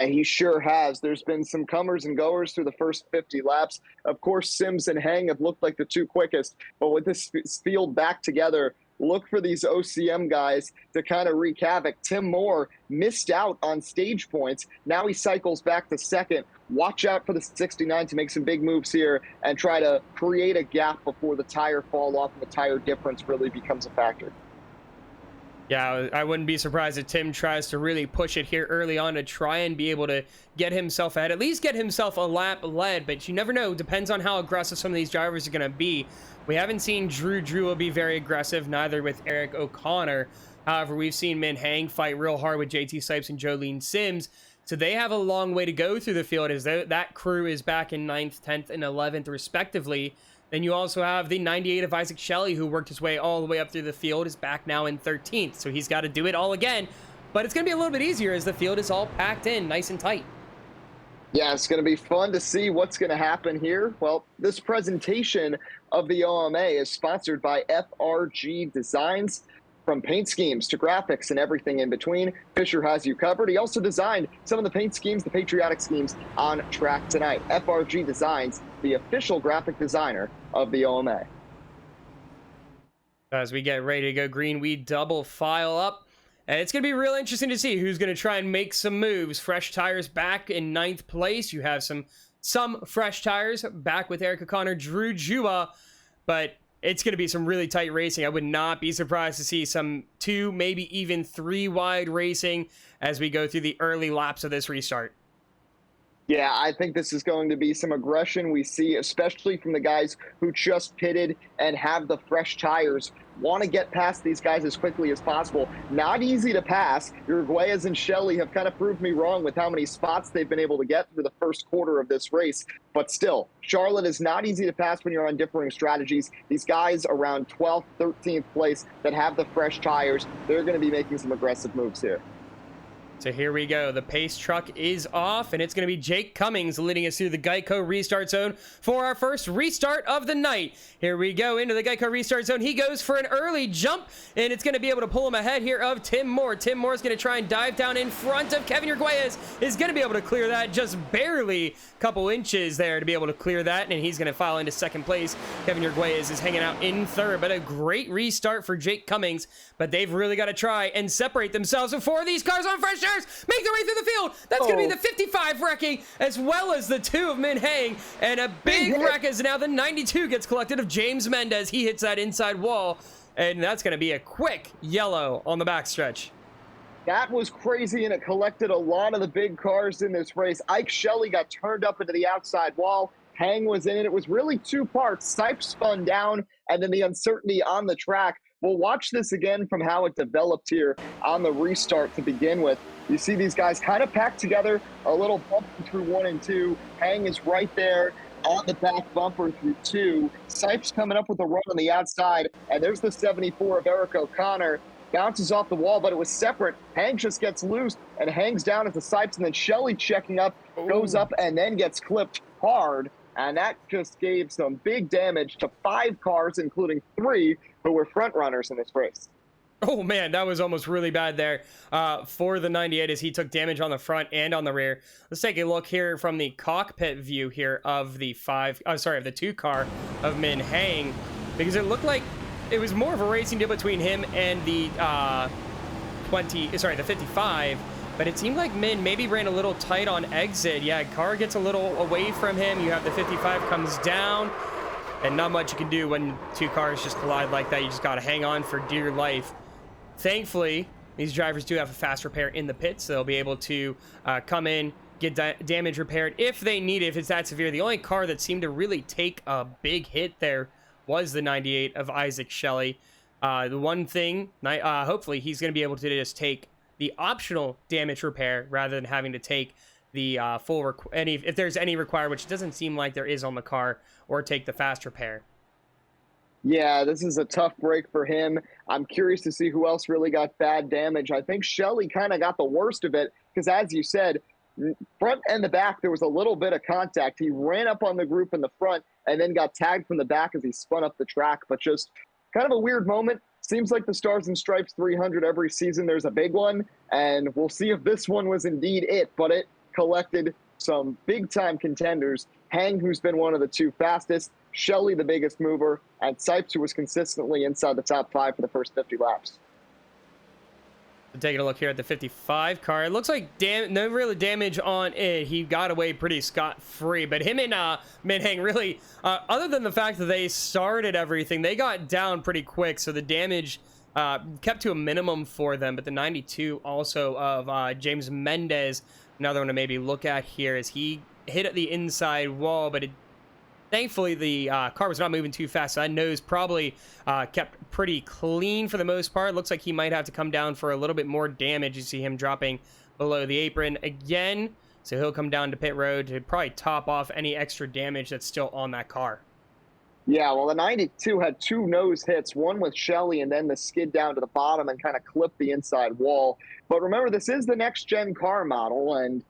And he sure has. There's been some comers and goers through the first 50 laps. Of course, Sims and Hang have looked like the 2 quickest, but with this field back together, look for these OCM guys to kind of wreak havoc. Tim Moore missed out on stage points. Now he cycles back to 2nd. Watch out for the 69 to make some big moves here and try to create a gap before the tire fall off and the tire difference really becomes a factor. Yeah, I wouldn't be surprised if Tim tries to really push it here early on to try and be able to get himself ahead, at least get himself a lap led, but you never know. Depends on how aggressive some of these drivers are going to be. We haven't seen Drew Jua be very aggressive, neither with Eric O'Connor. However, we've seen Min Hang fight real hard with JT Sipes and Jolene Sims, so they have a long way to go through the field as that crew is back in 9th, 10th, and 11th, respectively. Then you also have the 98 of Isaac Shelley, who worked his way all the way up through the field, is back now in 13th. So he's got to do it all again. But it's going to be a little bit easier as the field is all packed in, nice and tight. Yeah, it's going to be fun to see what's going to happen here. Well, this presentation of the OMA is sponsored by FRG Designs. From paint schemes to graphics and everything in between, Fisher has you covered. He also designed some of the paint schemes, the patriotic schemes, on track tonight. FRG Designs, the official graphic designer of the OMA. As we get ready to go green, we double file up. And it's going to be real interesting to see who's going to try and make some moves. Fresh tires back in 9th place. You have some fresh tires back with Eric O'Connor, Drew Jua. But it's going to be some really tight racing. I would not be surprised to see some 2, maybe even 3 wide racing as we go through the early laps of this restart. Yeah, I think this is going to be some aggression we see, especially from the guys who just pitted and have the fresh tires. Want to get past these guys as quickly as possible. Not easy to pass. Arguelles and Shelley have kind of proved me wrong with how many spots they've been able to get through the first quarter of this race. But still, Charlotte is not easy to pass when you're on differing strategies. These guys around 12th, 13th place that have the fresh tires, they're going to be making some aggressive moves here. So here we go. The pace truck is off, and it's going to be Jake Cummings leading us through the Geico restart zone for our first restart of the night. Here we go into the Geico restart zone. He goes for an early jump, and it's going to be able to pull him ahead here of Tim Moore. Tim Moore is going to try and dive down in front of Kevin Arguelles. Is going to be able to clear that just barely, a couple inches there to be able to clear that, and he's going to file into second place. Kevin Arguelles is hanging out in third, but a great restart for Jake Cummings, but they've really got to try and separate themselves before these cars on fresh tires make their way through the field. That's going to be the 55 wrecking, as well as the 2 of Min Hang, and a big wreck as now the 92 gets collected of James Mendez. He hits that inside wall, and that's going to be a quick yellow on the backstretch. That was crazy, and it collected a lot of the big cars in this race. Ike Shelley got turned up into the outside wall. Hang was in it. It was really 2 parts. Sipes spun down, and then the uncertainty on the track. We'll watch this again from how it developed here on the restart to begin with. You see these guys kind of packed together, a little bump through 1 and 2. Hang is right there on the back bumper through 2. Sipes coming up with a run on the outside, and there's the 74 of Eric O'Connor. Bounces off the wall, but it was separate. Hang just gets loose and hangs down at the Sipes, and then Shelley checking up, goes up, and then gets clipped hard. And that just gave some big damage to 5 cars, including 3 who were front runners in this race. Oh man, that was almost really bad there for the 98 as he took damage on the front and on the rear. Let's take a look here from the cockpit view here of the 2 car of Min Hang, because it looked like it was more of a racing deal between him and the 55. But it seemed like Min maybe ran a little tight on exit. Yeah, car gets a little away from him. You have the 55 comes down, and not much you can do when 2 cars just collide like that. You just got to hang on for dear life. Thankfully, these drivers do have a fast repair in the pits, so they'll be able to come in, get damage repaired if they need it, if it's that severe. The only car that seemed to really take a big hit there was the 98 of Isaac Shelley. The one thing, hopefully, he's going to be able to just take the optional damage repair rather than having to take the full if there's any required, which doesn't seem like there is on the car, or take the fast repair. Yeah, this is a tough break for him. I'm curious to see who else really got bad damage. I think Shelley kind of got the worst of it because, as you said, front and the back, there was a little bit of contact. He ran up on the group in the front and then got tagged from the back as he spun up the track, but just kind of a weird moment. Seems like the Stars and Stripes 300 every season, there's a big one, and we'll see if this one was indeed it, but it collected some big-time contenders. Hang, who's been one of the 2 fastest, Shelley, the biggest mover, and Sipes, who was consistently inside the top 5 for the first 50 laps. Taking a look here at the 55 car, it looks like no really damage on it. He got away pretty scot-free, but him and Min Hang really, other than the fact that they started everything, they got down pretty quick, so the damage kept to a minimum for them. But the 92 also of James Mendez, another one to maybe look at here, as he hit at the inside wall, but thankfully the car was not moving too fast, so that nose probably kept pretty clean for the most part. Looks like he might have to come down for a little bit more damage. You see him dropping below the apron again, so he'll come down to pit road to probably top off any extra damage that's still on that car. Yeah, well, the 92 had 2 nose hits, one with Shelley and then the skid down to the bottom and kind of clipped the inside wall. But remember, this is the next-gen car model, and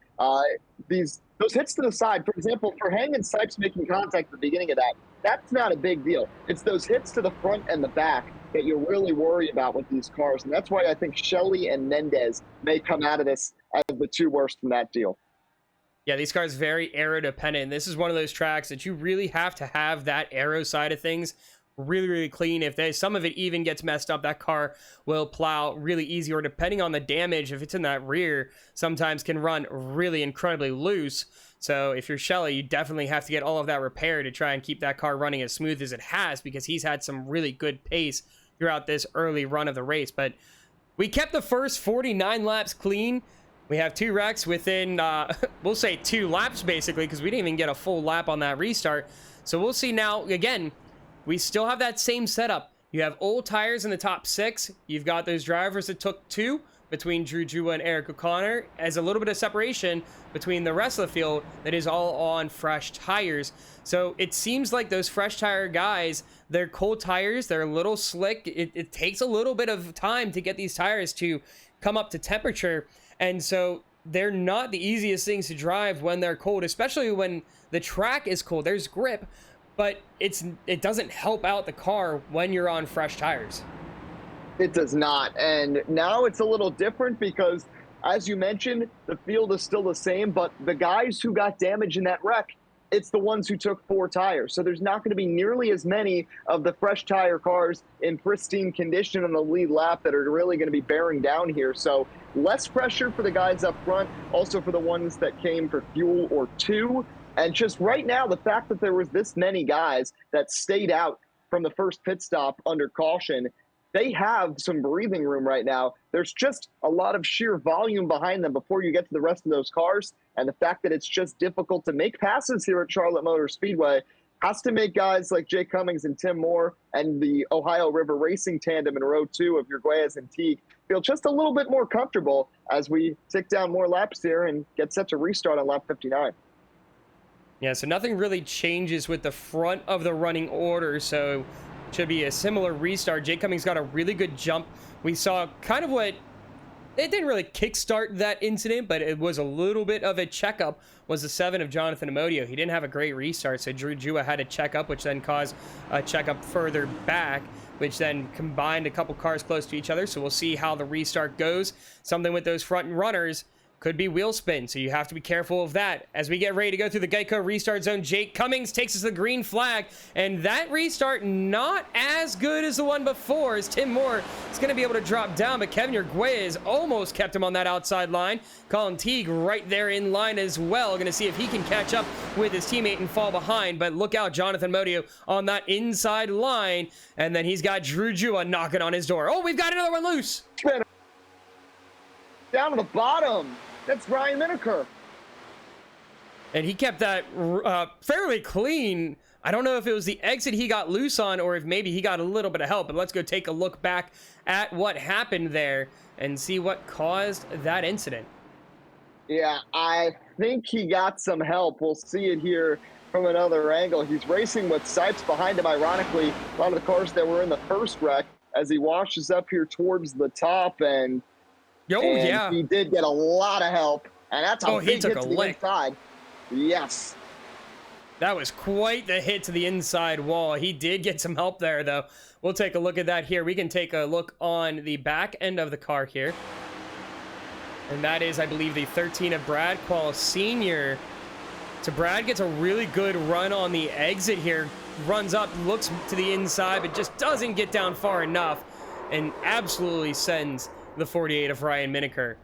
those hits to the side, for example, for Hang and Sipes making contact at the beginning of that, that's not a big deal. It's those hits to the front and the back that you really worry about with these cars, and that's why I think Shelley and Mendez may come out of this as the 2 worst from that deal. Yeah, these cars very aero dependent. This is one of those tracks that you really have to have that aero side of things really, really clean. If there's some of it even gets messed up, that car will plow really easy, or depending on the damage, if it's in that rear, sometimes can run really incredibly loose. So if you're Shelly, you definitely have to get all of that repaired to try and keep that car running as smooth as it has, because he's had some really good pace throughout this early run of the race. But we kept the first 49 laps clean. We have 2 wrecks within, we'll say 2 laps basically, because we didn't even get a full lap on that restart. So we'll see now. Again, we still have that same setup. You have old tires in the top 6. You've got those drivers that took 2 between Drew Jua and Eric O'Connor, as a little bit of separation between the rest of the field that is all on fresh tires. So it seems like those fresh tire guys, they're cold tires, they're a little slick. It takes a little bit of time to get these tires to come up to temperature. And so they're not the easiest things to drive when they're cold, especially when the track is cold. There's grip, but it doesn't help out the car when you're on fresh tires. It does not. And now it's a little different because, as you mentioned, the field is still the same, but the guys who got damaged in that wreck, it's the ones who took 4 tires. So there's not going to be nearly as many of the fresh tire cars in pristine condition on the lead lap that are really going to be bearing down here. So less pressure for the guys up front, also for the ones that came for fuel or 2. And just right now, the fact that there was this many guys that stayed out from the first pit stop under caution, they have some breathing room right now. There's just a lot of sheer volume behind them before you get to the rest of those cars. And the fact that it's just difficult to make passes here at Charlotte Motor Speedway has to make guys like Jake Cummings and Tim Moore and the Ohio River Racing tandem in row 2 of Urguez and Teague feel just a little bit more comfortable as we tick down more laps here and get set to restart on lap 59. Yeah, so nothing really changes with the front of the running order, so should be a similar restart. Jake Cummings got a really good jump. We saw kind of what, it didn't really kickstart that incident, but it was a little bit of a checkup, was the 7 of Jonathan Amodio. He didn't have a great restart, so Drew Jua had a checkup, which then caused a checkup further back, which then combined a couple cars close to each other. So we'll see how the restart goes. Something with those front runners could be wheel spin, so you have to be careful of that. As we get ready to go through the Geico restart zone, Jake Cummings takes us the green flag, and that restart not as good as the one before, as Tim Moore is going to be able to drop down, but Kevin Urguez almost kept him on that outside line. Colin Teague right there in line as well, going to see if he can catch up with his teammate and fall behind, but look out, Jonathan Modio on that inside line, and then he's got Drew Jua knocking on his door. Oh, we've got another one loose. Down to the bottom. That's Ryan Miniker. And he kept that fairly clean. I don't know if it was the exit he got loose on or if maybe he got a little bit of help. But let's go take a look back at what happened there and see what caused that incident. Yeah, I think he got some help. We'll see it here from another angle. He's racing with Sipes behind him, ironically. A lot of the cars that were in the first wreck as he washes up here towards the top, and yeah, he did get a lot of help, and that's how he took hit a to the lick. inside. Yes. That was quite the hit to the inside wall. He did get some help there, though. We'll take a look at that here. We can take a look on the back end of the car here. And that is, I believe, the 13 of Brad Quall Sr. So Brad gets a really good run on the exit here. Runs up, looks to the inside, but just doesn't get down far enough. And absolutely sends the 48 of Ryan Miniker.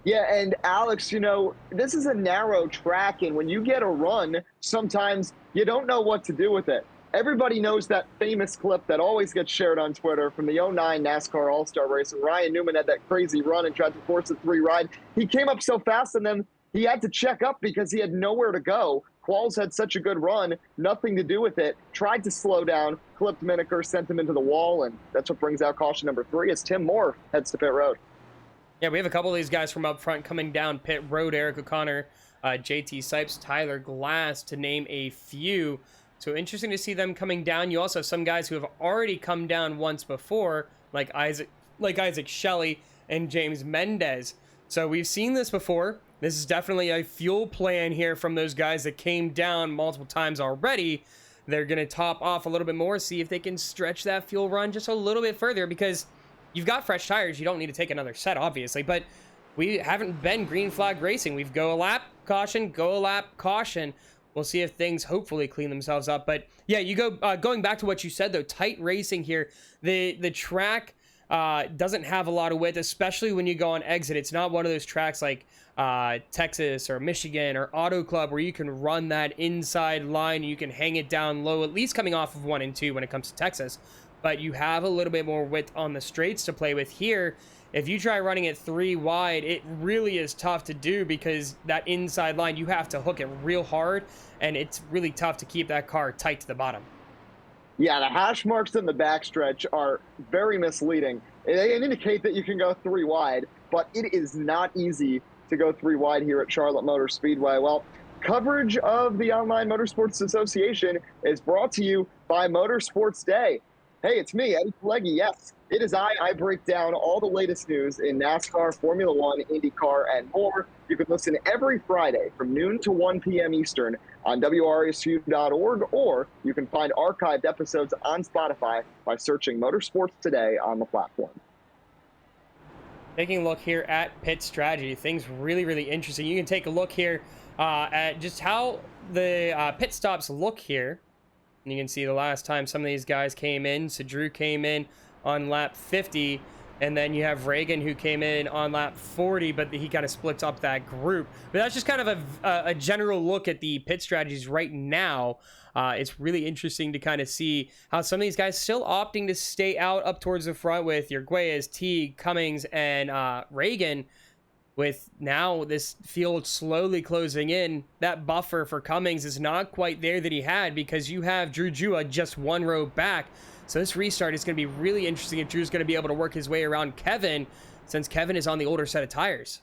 Yeah, and Alex, you know, this is a narrow track, and when you get a run, sometimes you don't know what to do with it. Everybody knows that famous clip that always gets shared on Twitter from the 09 NASCAR All-Star race, and Ryan Newman had that crazy run and tried to force a 3 ride. He came up so fast, and then he had to check up because he had nowhere to go. Qualls had such a good run, nothing to do with it, tried to slow down, clipped Miniker, sent him into the wall, and that's what brings out caution number 3 as Tim Moore heads to pit road. Yeah, we have a couple of these guys from up front coming down pit road. Eric O'Connor, JT Sipes, Tyler Glass, to name a few. So interesting to see them coming down. You also have some guys who have already come down once before, like Isaac Shelley and James Mendez. So we've seen this before. This is definitely a fuel plan here from those guys that came down multiple times already. They're going to top off a little bit more, see if they can stretch that fuel run just a little bit further, because you've got fresh tires. You don't need to take another set, obviously, but we haven't been green flag racing. We've go a lap, caution, go a lap, caution. we'll see if things hopefully clean themselves up. But yeah, you go going back to what you said though, tight racing here. The track doesn't have a lot of width, especially when you go on exit. It's not one of those tracks like Texas or Michigan or Auto Club where you can run that inside line and you can hang it down low, at least coming off of 1 and 2 when it comes to Texas. But you have a little bit more width on the straights to play with here. If you try running it 3 wide, it really is tough to do because that inside line, you have to hook it real hard, and it's really tough to keep that car tight to the bottom. Yeah, the hash marks in the backstretch are very misleading. They indicate that you can go 3 wide, but it is not easy to go 3 wide here at Charlotte Motor Speedway. Well, coverage of the Online Motorsports Association is brought to you by Motorsports Day. Hey, it's me, Eddie Pileggi. Yes, it is I. I break down all the latest news in NASCAR, Formula One, IndyCar, and more. You can listen every Friday from noon to 1 p.m. Eastern on WRSU.org, or you can find archived episodes on Spotify by searching Motorsports Today on the platform. Taking a look here at pit strategy, things really interesting. You can take a look here at just how the pit stops look here. And you can see the last time some of these guys came in. So Drew came in on lap 50, and then you have Reagan who came in on lap 40, but he kind of splits up that group. But that's just kind of a general look at the pit strategies right now. It's really interesting to kind of see how some of these guys still opting to stay out up towards the front with Arguelles, Teague, Cummings, and Reagan. With now this field slowly closing in, that buffer for Cummings is not quite there that he had because you have Drew Jua just 1 row back. So this restart is going to be really interesting if Drew's going to be able to work his way around Kevin, since Kevin is on the older set of tires.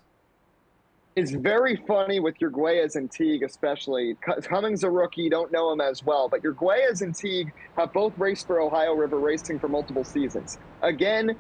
It's very funny with Arguelles and Teague, especially. Cummings a rookie, don't know him as well, but Arguelles and Teague have both raced for Ohio River Racing for multiple seasons. Again,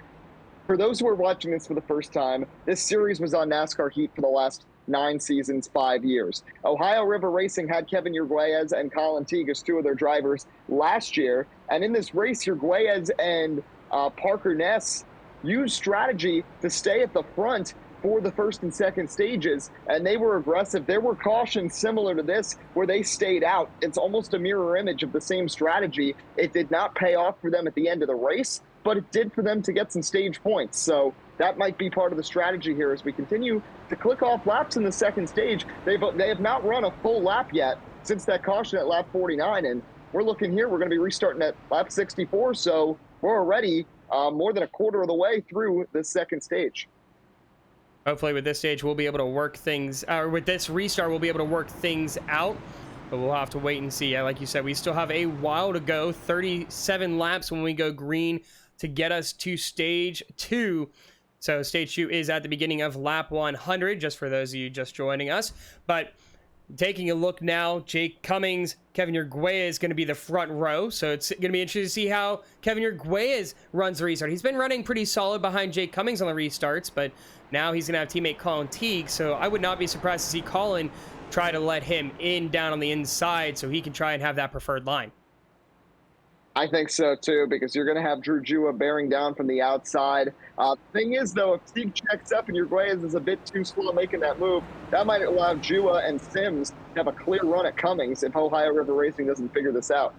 for those who are watching this for the first time, this series was on NASCAR Heat for the last 9 seasons, 5 years. Ohio River Racing had Kevin Arguelles and Colin Teague as 2 of their drivers last year. And in this race, Arguelles and Parker Ness used strategy to stay at the front for the first and second stages, and they were aggressive. There were cautions similar to this where they stayed out. It's almost a mirror image of the same strategy. It did not pay off for them at the end of the race, but it did for them to get some stage points. So that might be part of the strategy here as we continue to click off laps in the second stage. They have not run a full lap yet since that caution at lap 49, and we're looking here, we're going to be restarting at lap 64, so we're already more than a quarter of the way through this second stage. Hopefully with this stage, we'll be able to work things, or with this restart, we'll be able to work things out. But we'll have to wait and see. Yeah, like you said, we still have a while to go. 37 laps when we go green to get us to stage 2. So stage 2 is at the beginning of lap 100, just for those of you just joining us. But taking a look now, Jake Cummings, Kevin Arguelles is going to be the front row. So it's going to be interesting to see how Kevin Arguelles runs the restart. He's been running pretty solid behind Jake Cummings on the restarts, but now he's going to have teammate Colin Teague. So I would not be surprised to see Colin try to let him in down on the inside so he can try and have that preferred line. I think so too, because you're going to have Drew Jua bearing down from the outside. Thing is, though, if Teague checks up and Arguelles is a bit too slow making that move, that might allow Jua and Sims to have a clear run at Cummings if Ohio River Racing doesn't figure this out.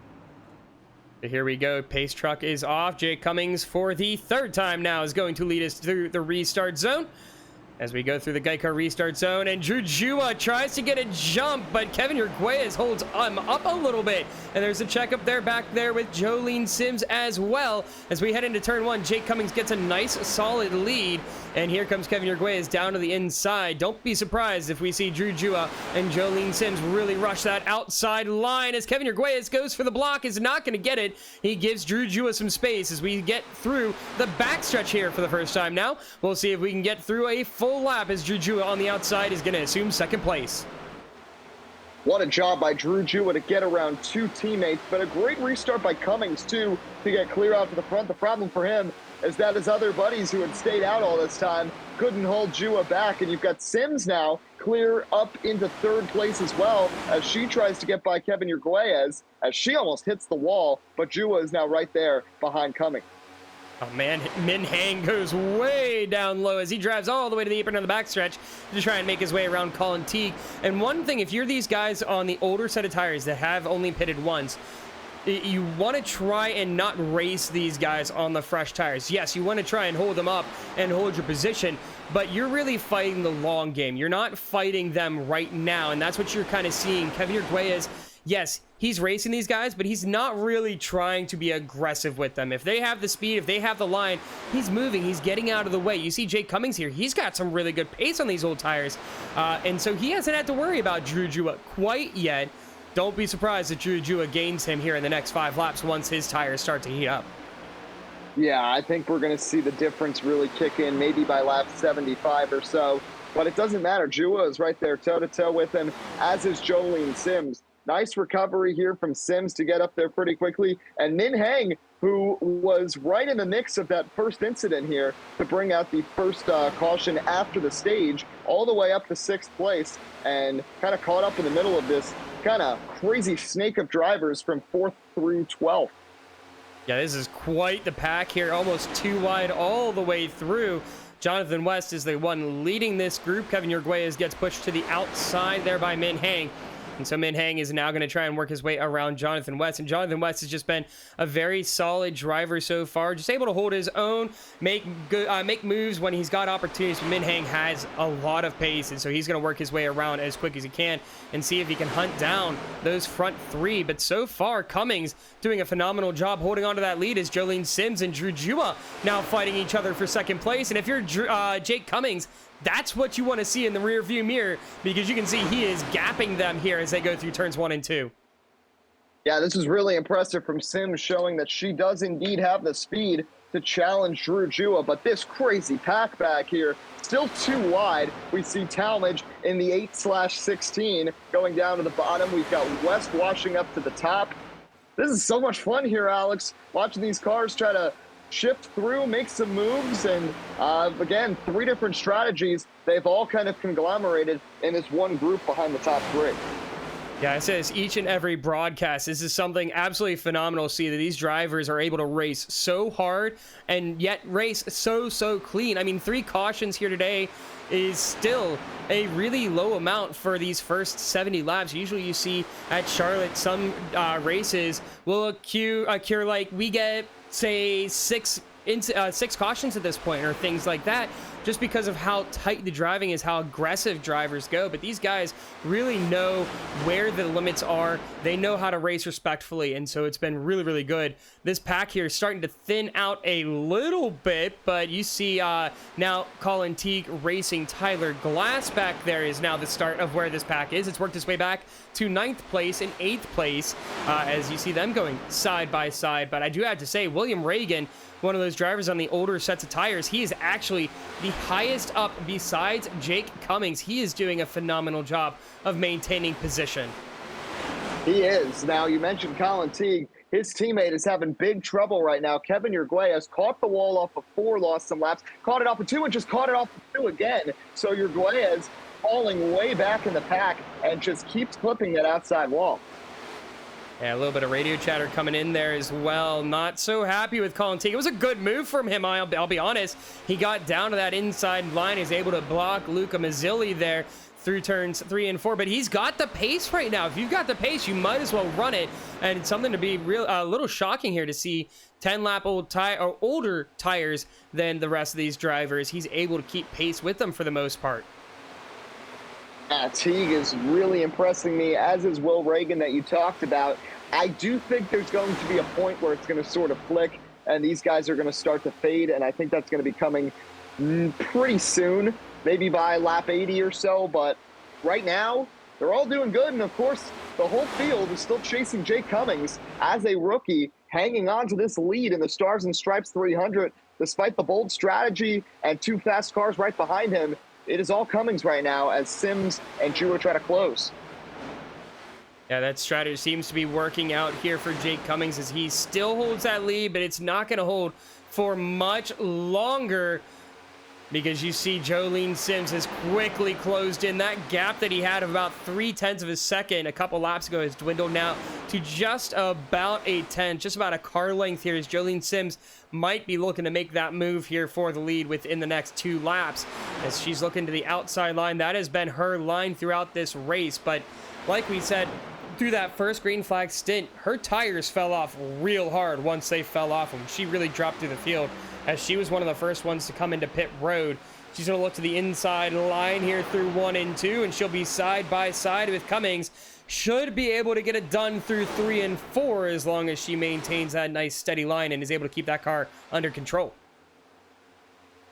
Here we go. Pace truck is off. Jake Cummings, for the 3rd time now, is going to lead us through the restart zone. As we go through the Geico restart zone, and Drew Jua tries to get a jump, but Kevin Arguelles holds him up a little bit. And there's a checkup there back there with Jolene Sims as well. As we head into turn 1, Jake Cummings gets a nice solid lead. And here comes Kevin Arguelles down to the inside. Don't be surprised if we see Drew Jua and Jolene Sims really rush that outside line. As Kevin Arguelles goes for the block, is not going to get it. He gives Drew Jua some space as we get through the backstretch here for the first time now. We'll see if we can get through a full lap as Drew Jua on the outside is going to assume 2nd place. What a job by Drew Jua to get around 2 teammates, but a great restart by Cummings too to get clear out to the front. The problem for him is that his other buddies who had stayed out all this time couldn't hold Jua back, and you've got Sims now clear up into 3rd place as well as she tries to get by Kevin Arguelles as she almost hits the wall, but Jua is now right there behind Cummings. Oh man, Min Hang goes way down low as he drives all the way to the apron on the backstretch to try and make his way around Colin Teague. And one thing, if you're these guys on the older set of tires that have only pitted once, you want to try and not race these guys on the fresh tires. Yes, you want to try and hold them up and hold your position, but you're really fighting the long game. You're not fighting them right now, and that's what you're kind of seeing. Kevin Arguelles, yes, he's racing these guys, but he's not really trying to be aggressive with them. If they have the speed, if they have the line, he's moving, he's getting out of the way. You see Jake Cummings here, he's got some really good pace on these old tires, and so he hasn't had to worry about Drew Jua quite yet. Don't be surprised if Drew Jua gains him here in the next 5 laps once his tires start to heat up. Yeah, I think we're going to see the difference really kick in maybe by lap 75 or so. But it doesn't matter. Jua is right there toe-to-toe with him, as is Jolene Sims. Nice recovery here from Sims to get up there pretty quickly. And Min Hang, who was right in the mix of that first incident here to bring out the first caution after the stage, all the way up to 6th place, and kind of caught up in the middle of this kind of crazy snake of drivers from 4th through 12th. Yeah, this is quite the pack here, almost 2 wide all the way through. Jonathan West is the one leading this group. Kevin Arguelles gets pushed to the outside there by Min Hang. And so Min Hang is now going to try and work his way around Jonathan West. And Jonathan West has just been a very solid driver so far. Just able to hold his own, make moves when he's got opportunities. But Min Hang has a lot of pace, and so he's going to work his way around as quick as he can and see if he can hunt down those front 3. But so far, Cummings doing a phenomenal job holding on to that lead as Jolene Sims and Drew Jua now fighting each other for 2nd place. And if you're Jake Cummings, that's what you want to see in the rear view mirror, because you can see he is gapping them here as they go through turns 1 and 2. Yeah, this is really impressive from Sims, showing that she does indeed have the speed to challenge Drew Jua. But this crazy pack back here, still too wide. We see Talmadge in the 8/16 going down to the bottom. We've got West washing up to the top. This is so much fun here, Alex, watching these cars try to shift through, make some moves, and again, 3 different strategies. They've all kind of conglomerated in this one group behind the top 3. Yeah, it says each and every broadcast. This is something absolutely phenomenal to see, that these drivers are able to race so hard and yet race so clean. I mean, 3 cautions here today is still a really low amount for these first 70 laps. Usually you see at Charlotte, some races will occur like we get, say, 6 cautions at this point or things like that, just because of how tight the driving is, how aggressive drivers go. But these guys really know where the limits are. They know how to race respectfully, and so it's been really good. This pack here is starting to thin out a little bit, but you see now Colin Teague racing Tyler Glass back there is now the start of where this pack is. It's worked its way back to 9th place and 8th place as you see them going side by side. But I do have to say, William Reagan, one of those drivers on the older sets of tires, he is actually the highest up besides Jake Cummings. He is doing a phenomenal job of maintaining position. He is. Now, you mentioned Colin Teague. His teammate is having big trouble right now. Kevin Arguelles caught the wall off of 4, lost some laps, caught it off of 2, and just caught it off of 2 again. So Arguelles falling way back in the pack and just keeps clipping that outside wall. Yeah, a little bit of radio chatter coming in there as well. Not so happy with Colin Teague. It was a good move from him, I'll be honest. He got down to that inside line. He's able to block Luca Mazzilli there through turns 3 and 4. But he's got the pace right now. If you've got the pace, you might as well run it. And it's something to be a little shocking here to see 10-lap older tires than the rest of these drivers. He's able to keep pace with them for the most part. Teague is really impressing me, as is Will Reagan that you talked about. I do think there's going to be a point where it's going to sort of flick and these guys are going to start to fade, and I think that's going to be coming pretty soon, maybe by lap 80 or so. But right now, they're all doing good, and of course, the whole field is still chasing Jake Cummings as a rookie, hanging on to this lead in the Stars and Stripes 300, despite the bold strategy and 2 fast cars right behind him. It is all Cummings right now as Sims and Jua try to close. Yeah, that strategy seems to be working out here for Jake Cummings as he still holds that lead, but it's not going to hold for much longer. because you see Jolene Sims has quickly closed in. That gap that he had of about 0.3 of a second a couple laps ago has dwindled now to just about a tenth, just about a car length here, as Jolene Sims might be looking to make that move here for the lead within the next 2 laps, as she's looking to the outside line. That has been her line throughout this race, but like we said, through that first green flag stint, her tires fell off real hard once they fell off, and she really dropped through the field, as she was one of the first ones to come into pit road. She's going to look to the inside line here through 1 and 2, and she'll be side by side with Cummings. Should be able to get it done through 3 and 4 as long as she maintains that nice steady line and is able to keep that car under control.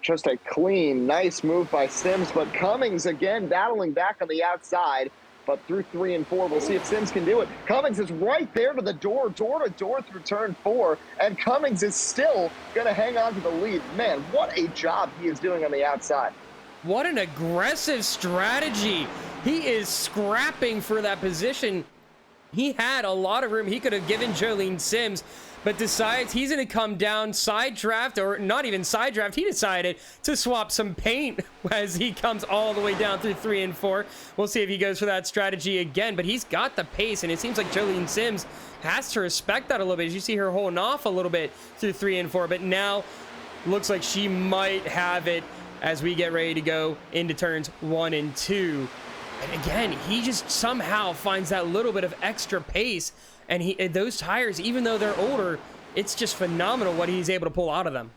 Just a clean, nice move by Sims, but Cummings again battling back on the outside. But through 3 and 4, we'll see if Sims can do it. Cummings is right there to the door to door through turn 4, and Cummings is still going to hang on to the lead. Man, what a job he is doing on the outside. What an aggressive strategy. He is scrapping for that position. He had a lot of room he could have given Jolene Sims, but decides he's going to come down side draft, or not even side draft. He decided to swap some paint as he comes all the way down through 3 and 4. We'll see if he goes for that strategy again, but he's got the pace, and it seems like Jolene Sims has to respect that a little bit, as you see her holding off a little bit through 3 and 4, but now looks like she might have it as we get ready to go into turns 1 and 2. And again, he just somehow finds that little bit of extra pace, and those tires, even though they're older, it's just phenomenal what he's able to pull out of them.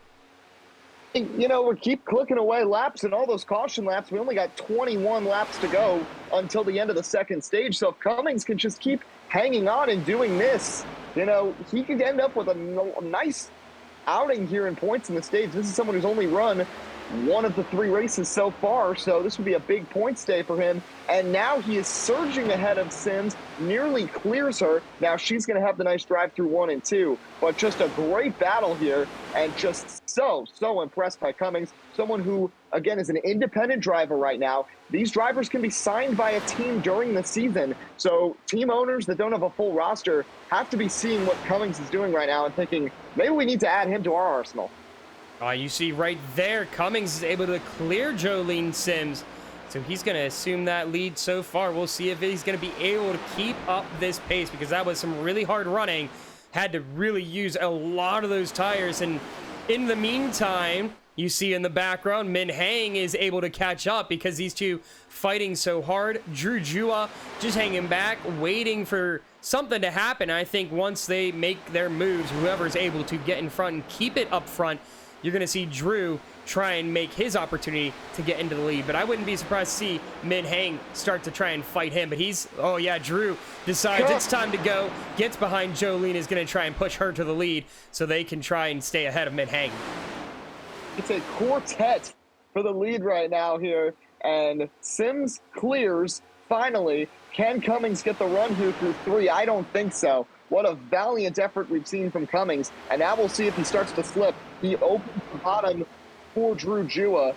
You know, we keep clicking away laps, and all those caution laps, we only got 21 laps to go until the end of the second stage. So if Cummings can just keep hanging on and doing this, you know, he could end up with a nice outing here in points in the stage. This is someone who's only run 1 of the 3 races so far, so this would be a big points day for him. And now he is surging ahead of Sims, nearly clears her. Now she's going to have the nice drive through 1 and 2, but just a great battle here, and just so impressed by Cummings, someone who, again, is an independent driver right now. These drivers can be signed by a team during the season, so team owners that don't have a full roster have to be seeing what Cummings is doing right now and thinking, maybe we need to add him to our arsenal. You see right there, Cummings is able to clear Jolene Sims. So he's going to assume that lead so far. We'll see if he's going to be able to keep up this pace, because that was some really hard running. Had to really use a lot of those tires. And in the meantime, you see in the background, Min Hang is able to catch up because these two fighting so hard. Drew Jua just hanging back, waiting for something to happen. I think once they make their moves, whoever's able to get in front and keep it up front, you're going to see Drew try and make his opportunity to get into the lead. But I wouldn't be surprised to see Min Hang start to try and fight him. But oh yeah, Drew decides it's time to go, gets behind Jolene, is going to try and push her to the lead so they can try and stay ahead of Min Hang. It's a quartet for the lead right now here, and Sims clears finally. Can Cummings get the run here through 3? I don't think so. What a valiant effort we've seen from Cummings, and now we'll see if he starts to slip. He opens the bottom for Drew Jua,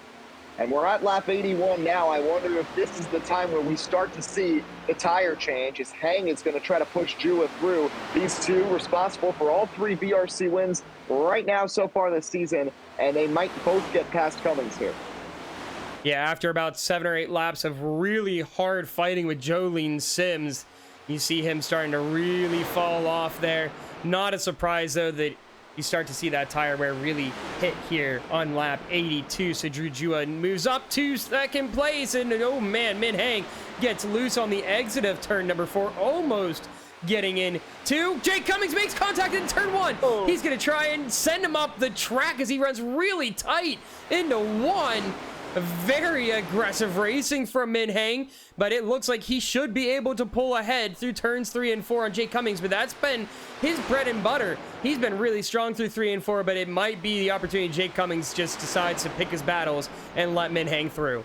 and we're at lap 81 now. I wonder if this is the time where we start to see the tire change, as Hang is going to try to push Jua through. These two responsible for all 3 VRC wins right now so far this season, and they might both get past Cummings here. Yeah, after about 7 or 8 laps of really hard fighting with Jolene Sims, you see him starting to really fall off there. Not a surprise, though, that you start to see that tire wear really hit here on lap 82. So Drew Jua moves up to 2nd place, and oh man, Min Hang gets loose on the exit of turn number 4, almost getting in. Jake Cummings makes contact in turn 1. Oh. He's going to try and send him up the track as he runs really tight into 1. Very aggressive racing from Min Hang, but it looks like he should be able to pull ahead through turns 3 and 4 on Jake Cummings, but that's been his bread and butter. He's been really strong through 3 and 4, but it might be the opportunity Jake Cummings just decides to pick his battles and let Min Hang through.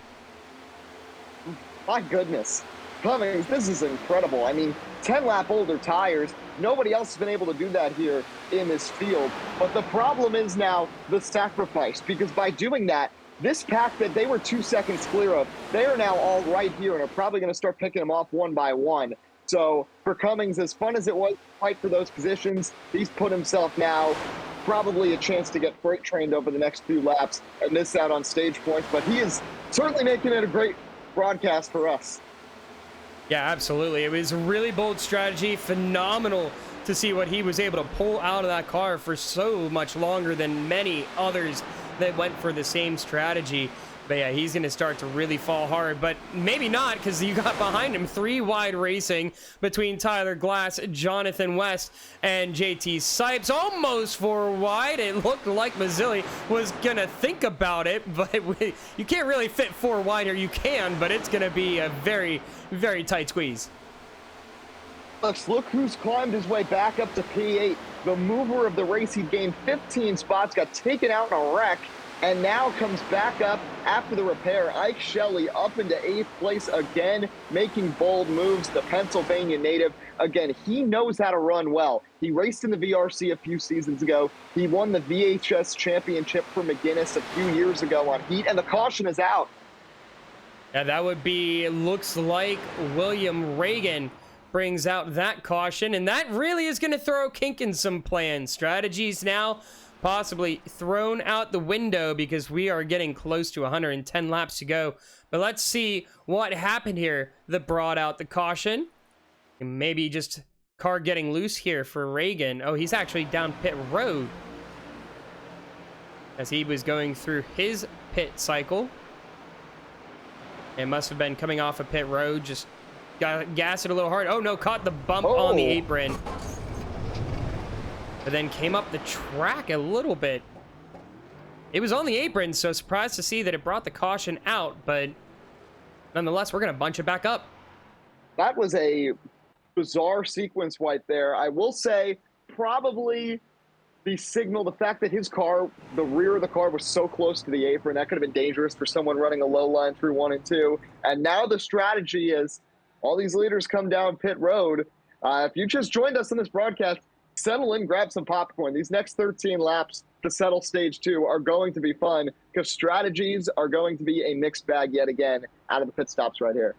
My goodness. Cummings, this is incredible. I mean, 10-lap older tires. Nobody else has been able to do that here in this field. But the problem is now the sacrifice, because by doing that, this pack that they were 2 seconds clear of, they are now all right here and are probably going to start picking them off one by one. So for Cummings, as fun as it was to fight for those positions, he's put himself now probably a chance to get freight trained over the next few laps and miss out on stage points. But he is certainly making it a great broadcast for us. Yeah, absolutely. It was a really bold strategy. Phenomenal to see what he was able to pull out of that car for so much longer than many others that went for the same strategy. But yeah, he's going to start to really fall hard, but maybe not, because you got behind him 3 wide racing between Tyler Glass, Jonathan West, and JT Sipes. Almost 4 wide. It looked like Mazzilli was going to think about it, but you can't really fit 4 wide here. You can, but it's going to be a very, very tight squeeze. Look who's climbed his way back up to P8. The mover of the race, he gained 15 spots, got taken out in a wreck, and now comes back up after the repair. Ike Shelley up into 8th place again, making bold moves. The Pennsylvania native, again, he knows how to run well. He raced in the VRC a few seasons ago. He won the VHS championship for McGuinness a few years ago on heat, and the caution is out. Yeah, that would be, it looks like William Reagan brings out that caution, and that really is going to throw a kink in some plans. Strategies now possibly thrown out the window because we are getting close to 110 laps to go. But let's see what happened here that brought out the caution. And maybe just car getting loose here for Reagan. Oh, he's actually down pit road as he was going through his pit cycle. It must have been coming off of pit road, just got gas it a little hard. Oh no, caught the bump on the apron. But then came up the track a little bit. It was on the apron, so surprised to see that it brought the caution out, but nonetheless, we're going to bunch it back up. That was a bizarre sequence right there. I will say, probably the signal, the fact that his car, the rear of the car was so close to the apron, that could have been dangerous for someone running a low line through 1 and 2. And now the strategy is all these leaders come down pit road. If you just joined us in this broadcast, settle in, grab some popcorn. These next 13 laps to settle stage 2 are going to be fun because strategies are going to be a mixed bag yet again out of the pit stops right here.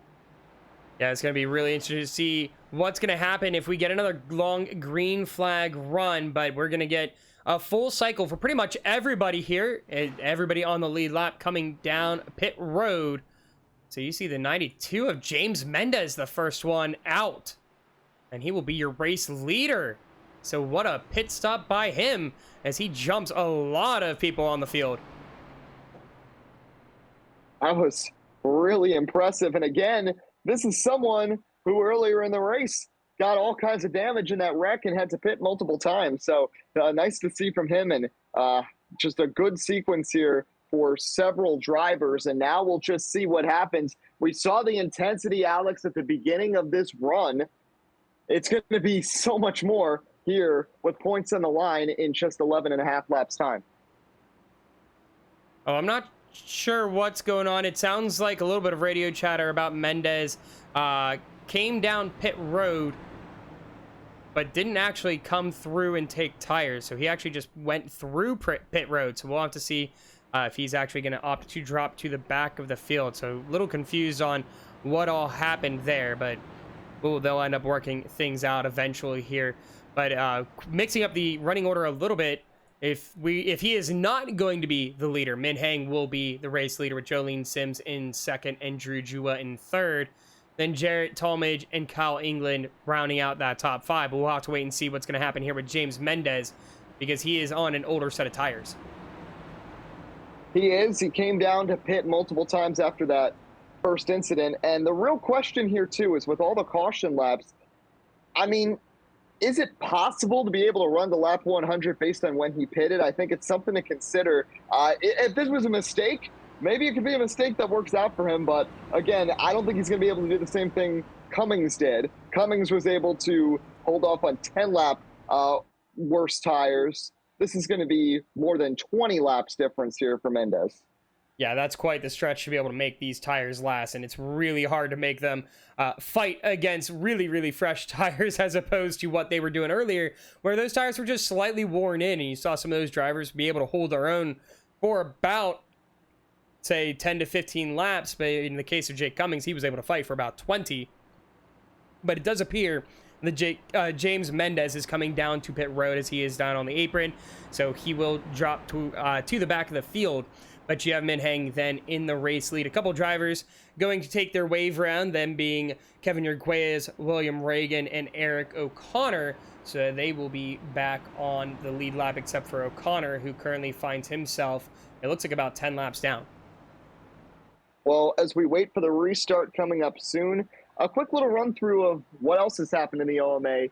Yeah, it's going to be really interesting to see what's going to happen if we get another long green flag run, but we're going to get a full cycle for pretty much everybody here, everybody on the lead lap coming down pit road. So you see the 92 of James Mendez, the first one out, and he will be your race leader. So what a pit stop by him as he jumps a lot of people on the field. That was really impressive. And again, this is someone who earlier in the race got all kinds of damage in that wreck and had to pit multiple times. So nice to see from him, and just a good sequence here for several drivers. And now we'll just see what happens. We saw the intensity, Alex, at the beginning of this run. It's going to be so much more here with points on the line in just 11 and a half laps time. Oh, I'm not sure what's going on. It sounds like a little bit of radio chatter about Mendez came down pit road, but didn't actually come through and take tires. So he actually just went through pit road. So we'll have to see if he's actually going to opt to drop to the back of the field. So a little confused on what all happened there, but they'll end up working things out eventually here. But mixing up the running order a little bit, if he is not going to be the leader, Min Hang will be the race leader with Jolene Sims in second and Drew Jua in third. Then Jarrett Talmadge and Kyle England rounding out that top 5. But we'll have to wait and see what's going to happen here with James Mendez because he is on an older set of tires. He is. He came down to pit multiple times after that first incident. And the real question here, too, is with all the caution laps, I mean, is it possible to be able to run the lap 100 based on when he pitted? I think it's something to consider. If this was a mistake, maybe it could be a mistake that works out for him. But again, I don't think he's going to be able to do the same thing Cummings did. Cummings was able to hold off on 10 lap worse tires. This is going to be more than 20 laps difference here for Mendez. Yeah, that's quite the stretch to be able to make these tires last, and it's really hard to make them fight against really, really fresh tires as opposed to what they were doing earlier, where those tires were just slightly worn in, and you saw some of those drivers be able to hold their own for about, say, 10 to 15 laps, but in the case of Jake Cummings, he was able to fight for about 20. But it does appear that James Mendez is coming down to pit road as he is down on the apron, so he will drop to the back of the field. But you have Minhang then in the race lead. A couple drivers going to take their wave round, them being Kevin Yerguez, William Reagan, and Eric O'Connor. So they will be back on the lead lap, except for O'Connor, who currently finds himself, it looks like, about 10 laps down. Well, as we wait for the restart coming up soon, a quick little run through of what else has happened in the OMA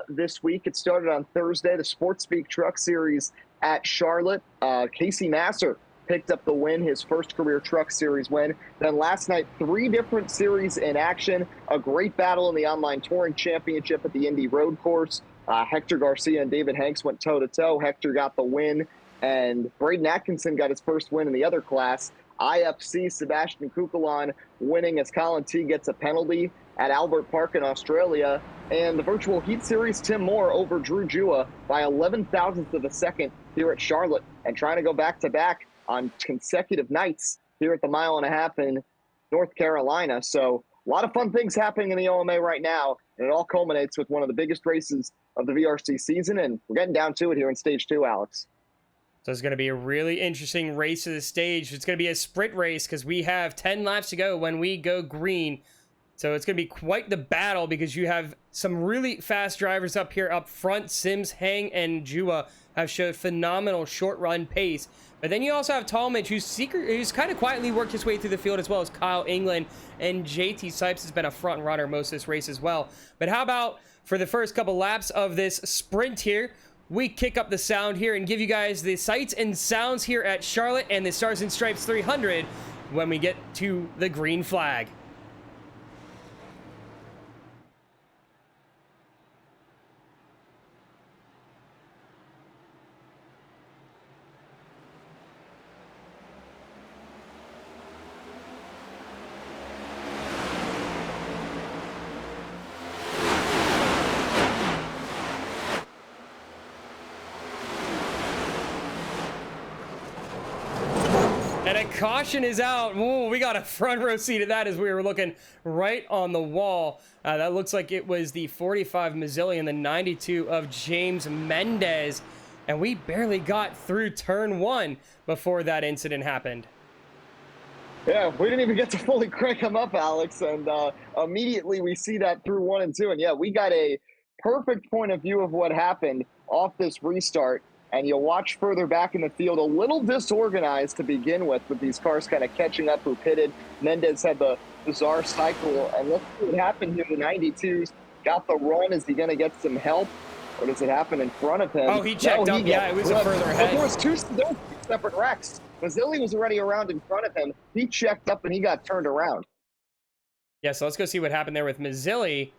this week. It started on Thursday, the Sports Speak Truck Series at Charlotte. Casey Nasser picked up the win, his first career Truck Series win. Then last night, 3 different series in action. A great battle in the Online Touring Championship at the Indy Road Course. Hector Garcia and David Hanks went toe-to-toe. Hector got the win, and Braden Atkinson got his first win in the other class. IFC, Sebastian Kukulon winning as Colin Teague gets a penalty at Albert Park in Australia. And the Virtual Heat Series, Tim Moore over Drew Jua by 11 thousandths of a second here at Charlotte, and trying to go back-to-back on consecutive nights here at the mile and a half in North Carolina. So a lot of fun things happening in the OMA right now, and it all culminates with one of the biggest races of the VRC season, and we're getting down to it here in Stage 2, Alex. So it's going to be a really interesting race of the stage. It's going to be a sprint race because we have 10 laps to go when we go green. So it's going to be quite the battle because you have some really fast drivers up here up front. Sims, Hang, and Jua have showed phenomenal short run pace. But then you also have Talmadge, who's kind of quietly worked his way through the field, as well as Kyle England, and JT Sipes has been a front runner most of this race as well. But how about for the first couple laps of this sprint here, we kick up the sound here and give you guys the sights and sounds here at Charlotte and the Stars and Stripes 300 when we get to the green flag. And a caution is out. Ooh, we got a front row seat of that as we were looking right on the wall. That looks like it was the 45 Mazzilli and the 92 of James Mendez. And we barely got through turn 1 before that incident happened. Yeah, we didn't even get to fully crank them up, Alex. And immediately we see that through 1 and 2. And yeah, we got a perfect point of view of what happened off this restart. And you'll watch further back in the field, a little disorganized to begin with these cars kind of catching up who pitted. Mendez had the bizarre cycle, and let's see what happened here. The 92s got the run. Is he going to get some help, or does it happen in front of him? Oh, he checked up. Yeah, it was a further ahead. There was two separate wrecks. Mazzilli was already around in front of him. He checked up, and he got turned around. Yeah, so let's go see what happened there with Mazzilli.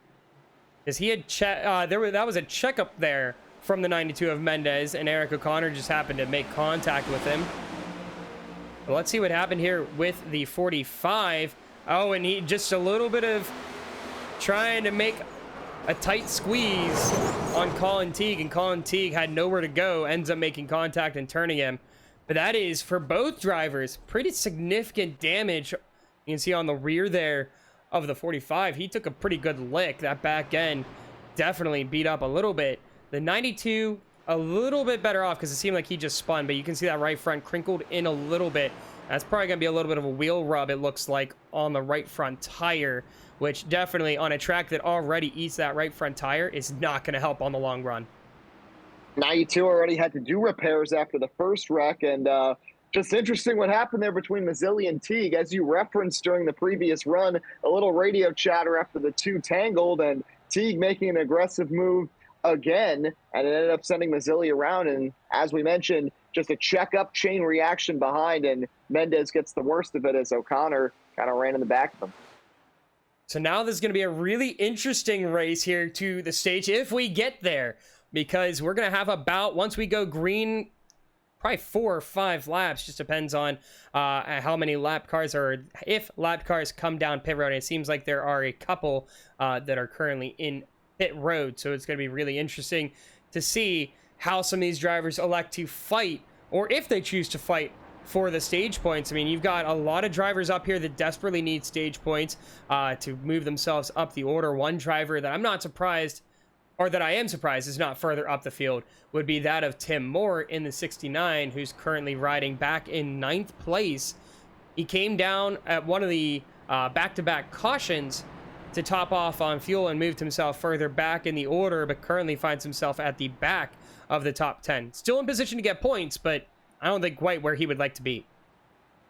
Because he had that was a checkup there from the 92 of Mendez, and Eric O'Connor just happened to make contact with him. But let's see what happened here with the 45. Oh, and he just a little bit of trying to make a tight squeeze on Colin Teague, and Colin Teague had nowhere to go, ends up making contact and turning him. But that is, for both drivers, pretty significant damage. You can see on the rear there of the 45, he took a pretty good lick. That back end definitely beat up a little bit. The 92, a little bit better off because it seemed like he just spun, but you can see that right front crinkled in a little bit. That's probably going to be a little bit of a wheel rub, it looks like, on the right front tire, which definitely on a track that already eats that right front tire is not going to help on the long run. 92 already had to do repairs after the first wreck, and just interesting what happened there between Mazzilli and Teague. As you referenced during the previous run, a little radio chatter after the two tangled, and Teague making an aggressive move again, and it ended up sending Mazzilli around. And as we mentioned, just a check-up chain reaction behind, and Mendez gets the worst of it as O'Connor kind of ran in the back of him. So now this is going to be a really interesting race here to the stage if we get there, because we're going to have about, once we go green, probably 4 or 5 laps. Just depends on how many lap cars are, if lap cars come down pit road. And it seems like there are a couple that are currently in pit road, so it's going to be really interesting to see how some of these drivers elect to fight, or if they choose to fight for the stage points. I mean, you've got a lot of drivers up here that desperately need stage points to move themselves up the order. One driver that I'm not surprised, or that I am surprised is not further up the field, would be that of Tim Moore in the 69, who's currently riding back in 9th place. He came down at one of the back-to-back cautions to top off on fuel and moved himself further back in the order, but currently finds himself at the back of the top 10. Still in position to get points, but I don't think quite where he would like to be.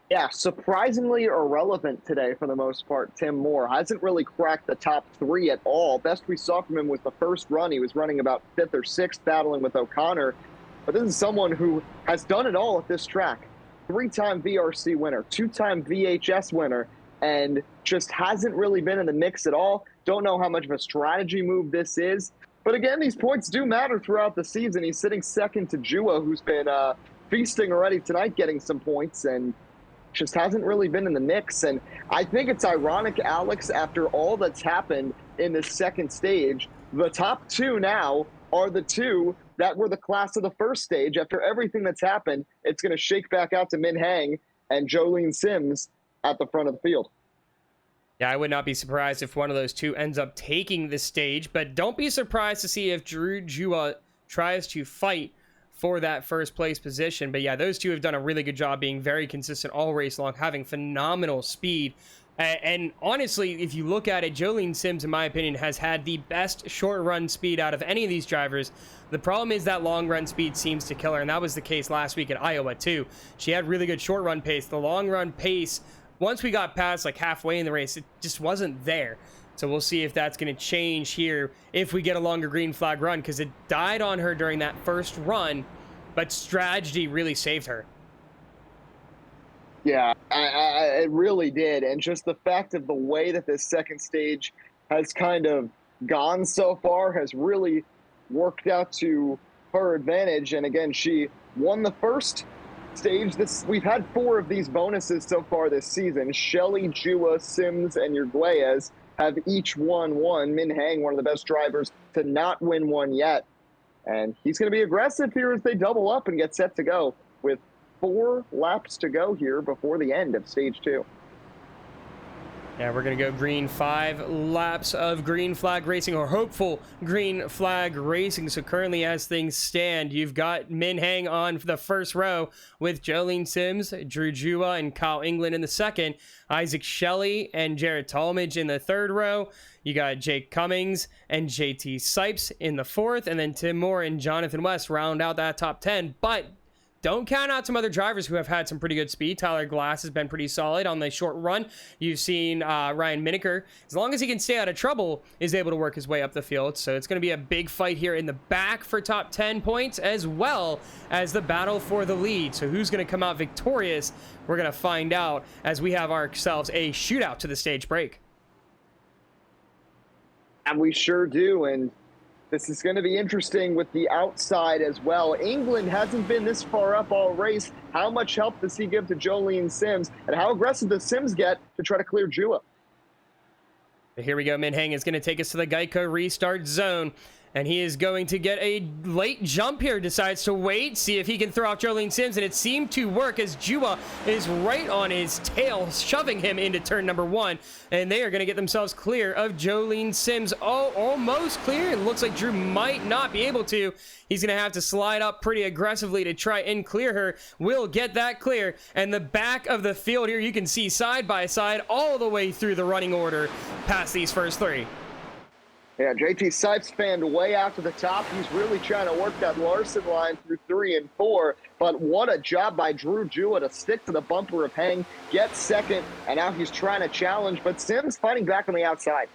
Yeah, surprisingly irrelevant today for the most part. Tim Moore hasn't really cracked the top 3 at all. Best we saw from him was the first run. He was running about 5th or 6th, battling with O'Connor. But this is someone who has done it all at this track. 3-time VRC winner, 2-time VHS winner, and just hasn't really been in the mix at all. Don't know how much of a strategy move this is. But again, these points do matter throughout the season. He's sitting second to Jua, who's been feasting already tonight, getting some points, and just hasn't really been in the mix. And I think it's ironic, Alex, after all that's happened in this second stage, the top 2 now are the 2 that were the class of the first stage. After everything that's happened, it's going to shake back out to Min Hang and Jolene Sims at the front of the field. Yeah, I would not be surprised if one of those 2 ends up taking the stage, but don't be surprised to see if Drew Jua tries to fight for that first place position. But yeah, those 2 have done a really good job being very consistent all race long, having phenomenal speed. And honestly, if you look at it, Jolene Sims, in my opinion, has had the best short run speed out of any of these drivers. The problem is that long run speed seems to kill her, and that was the case last week at Iowa too. She had really good short run pace. The long run pace, once we got past like halfway in the race, it just wasn't there. So we'll see if that's going to change here if we get a longer green flag run, because it died on her during that first run, but strategy really saved her. Yeah, it really did. And just the fact of the way that this second stage has kind of gone so far has really worked out to her advantage. And again, she won the first stage. We've had 4 of these bonuses so far this season. Shelley, Jua, Sims, and Urguez have each won one. Min Hang, one of the best drivers to not win one yet. And he's going to be aggressive here as they double up and get set to go with 4 laps to go here before the end of stage 2. Yeah, we're going to go green, 5 laps of green flag racing, or hopeful green flag racing. So currently, as things stand, you've got Min Hang on for the first row with Jolene Sims, Drew Jua, and Kyle England in the second. Isaac Shelley and Jared Talmadge in the third row. You got Jake Cummings and JT Sipes in the fourth. And then Tim Moore and Jonathan West round out that top 10. But don't count out some other drivers who have had some pretty good speed. Tyler Glass has been pretty solid on the short run. You've seen Ryan Miniker, as long as he can stay out of trouble, is able to work his way up the field. So it's going to be a big fight here in the back for top 10 points, as well as the battle for the lead. So who's going to come out victorious? We're going to find out as we have ourselves a shootout to the stage break. And we sure do. And this is going to be interesting with the outside as well. England hasn't been this far up all race. How much help does he give to Jolene Sims? And how aggressive does Sims get to try to clear Jua? Here we go. Min Hang is going to take us to the Geico restart zone. And he is going to get a late jump here. Decides to wait, see if he can throw out Jolene Sims. And it seemed to work as Jua is right on his tail, shoving him into turn number 1. And they are going to get themselves clear of Jolene Sims. Oh, almost clear. It looks like Drew might not be able to. He's going to have to slide up pretty aggressively to try and clear her. Will get that clear. And the back of the field here, you can see side by side all the way through the running order past these first 3. Yeah, JT Sipes fanned way out to the top. He's really trying to work that Larson line through 3 and 4. But what a job by Drew Jua to stick to the bumper of Hang, get second, and now he's trying to challenge. But Sims fighting back on the outside.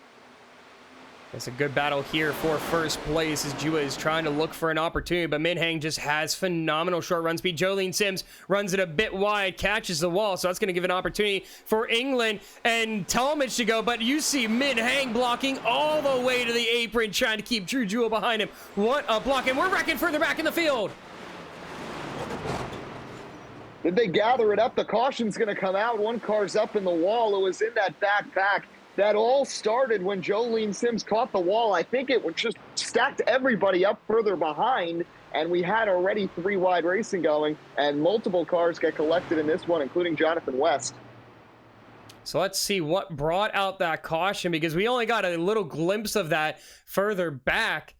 It's a good battle here for first place as Jua is trying to look for an opportunity, but Min Hang just has phenomenal short run speed. Jolene Sims runs it a bit wide, catches the wall, so that's going to give an opportunity for England and Talmadge to go, but you see Min Hang blocking all the way to the apron, trying to keep Drew Jua behind him. What a block, and we're wrecking further back in the field. Did they gather it up? The caution's going to come out. One car's up in the wall. It was in that backpack. that all started when Jolene Sims caught the wall. I think it just stacked everybody up further behind, and we had already 3 wide racing going, and multiple cars get collected in this one, including Jonathan West. So let's see what brought out that caution, because we only got a little glimpse of that further back.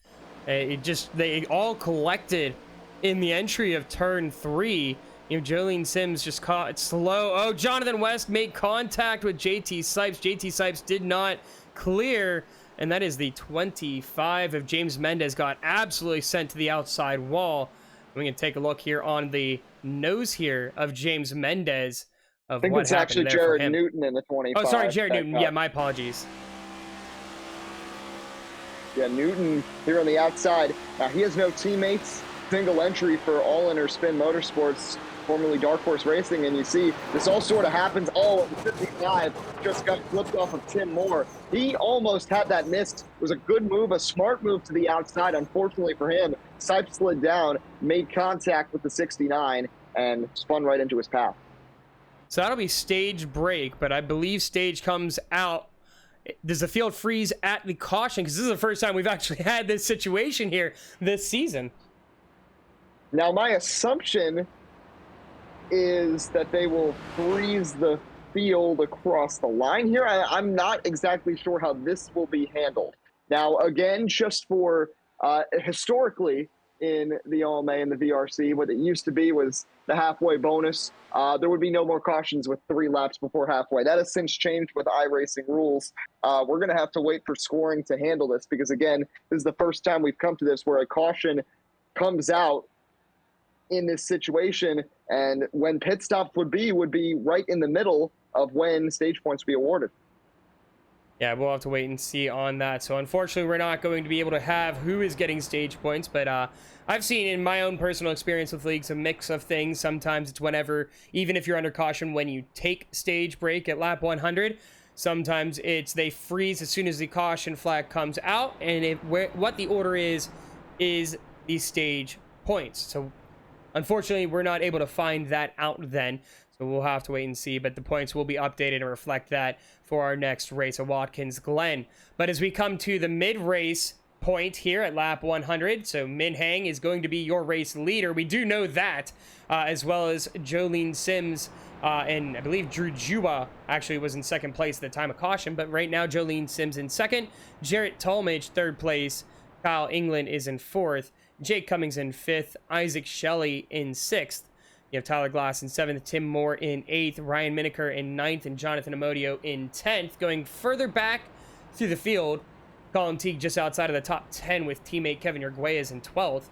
They all collected in the entry of turn 3. You know, Jolene Sims just caught it slow. Oh, Jonathan West made contact with JT Sipes. JT Sipes did not clear, and that is the 25 of James Mendez got absolutely sent to the outside wall. We can take a look here on the nose here of James Mendez. I think it's actually Jared Newton in the 25. Oh, sorry, Jared Newton. Yeah, my apologies. Yeah, Newton here on the outside. Now, he has no teammates. Single entry for All Inner Spin Motorsports, formerly Dark Horse Racing, and you see this all sort of happens. Oh, the 55 just got flipped off of Tim Moore. He almost had that missed. It was a good move, a smart move to the outside. Unfortunately for him, Sipes slid down, made contact with the 69, and spun right into his path. So that'll be stage break, but I believe stage comes out. Does the field freeze at the caution? Because this is the first time we've actually had this situation here this season. Now, my assumption is that they will freeze the field across the line here. I'm not exactly sure how this will be handled. Now, again, just for historically in the OMA and the VRC, what it used to be was the halfway bonus. There would be no more cautions with 3 laps before halfway. That has since changed with iRacing rules. We're going to have to wait for scoring to handle this because, again, this is the first time we've come to this where a caution comes out in this situation, and when pit stops would be right in the middle of when stage points be awarded. Yeah, we'll have to wait and see on that. So unfortunately, we're not going to be able to have who is getting stage points, but I've seen in my own personal experience with leagues a mix of things. Sometimes it's whenever, even if you're under caution, when you take stage break at lap 100, sometimes it's they freeze as soon as the caution flag comes out, and what the order is the stage points. So unfortunately, we're not able to find that out then, so we'll have to wait and see, but the points will be updated and reflect that for our next race at Watkins Glen. But as we come to the mid-race point here at lap 100, so Min Hang is going to be your race leader. We do know that, as well as Jolene Sims, and I believe Drew Jua actually was in second place at the time of caution, but right now Jolene Sims in second, Jarrett Talmadge third place, Kyle England is in fourth, Jake Cummings in 5th, Isaac Shelley in 6th. You have Tyler Glass in 7th, Tim Moore in 8th, Ryan Miniker in 9th, and Jonathan Amodio in 10th. Going further back through the field, Colin Teague just outside of the top 10 with teammate Kevin Urguez in 12th.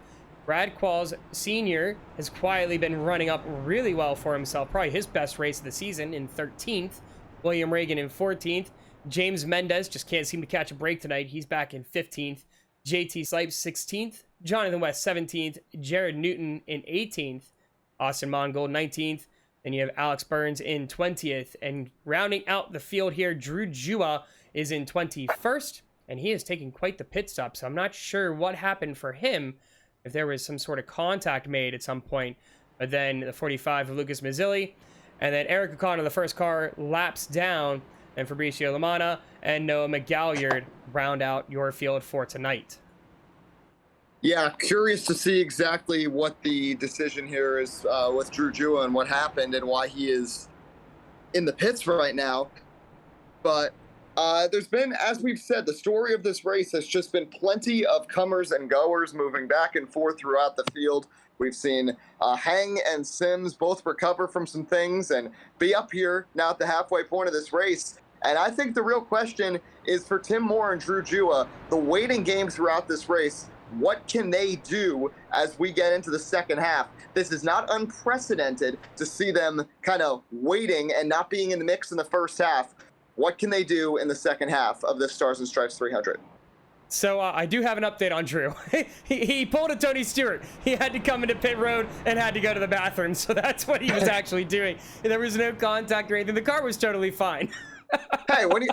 Brad Qualls Sr. has quietly been running up really well for himself, probably his best race of the season, in 13th. William Reagan in 14th. James Mendez just can't seem to catch a break tonight. He's back in 15th. JT Sipes 16th. Jonathan West 17th, Jared Newton in 18th, Austin Mongold 19th, and you have Alex Burns in 20th, and rounding out the field here, Drew Jua is in 21st, and he is taking quite the pit stop, so I'm not sure what happened for him, if there was some sort of contact made at some point, but then the 45 of Lucas Mazzilli, and then Eric O'Connor, the first car, laps down, and Fabricio Lamana and Noah McGalliard round out your field for tonight. Yeah, curious to see exactly what the decision here is with Drew Jua and what happened and why he is in the pits right now. But there's been, as we've said, the story of this race has just been plenty of comers and goers moving back and forth throughout the field. We've seen Hang and Sims both recover from some things and be up here now at the halfway point of this race. And I think the real question is for Tim Moore and Drew Jua, the waiting game throughout this race. What can they do as we get into the second half? This is not unprecedented to see them kind of waiting and not being in the mix in the first half. What can they do in the second half of this Stars and Stripes 300? So I do have an update on Drew. he pulled a Tony Stewart. He had to come into pit road and had to go to the bathroom. So that's what he was actually doing. There was no contact or anything. The car was totally fine. Hey, when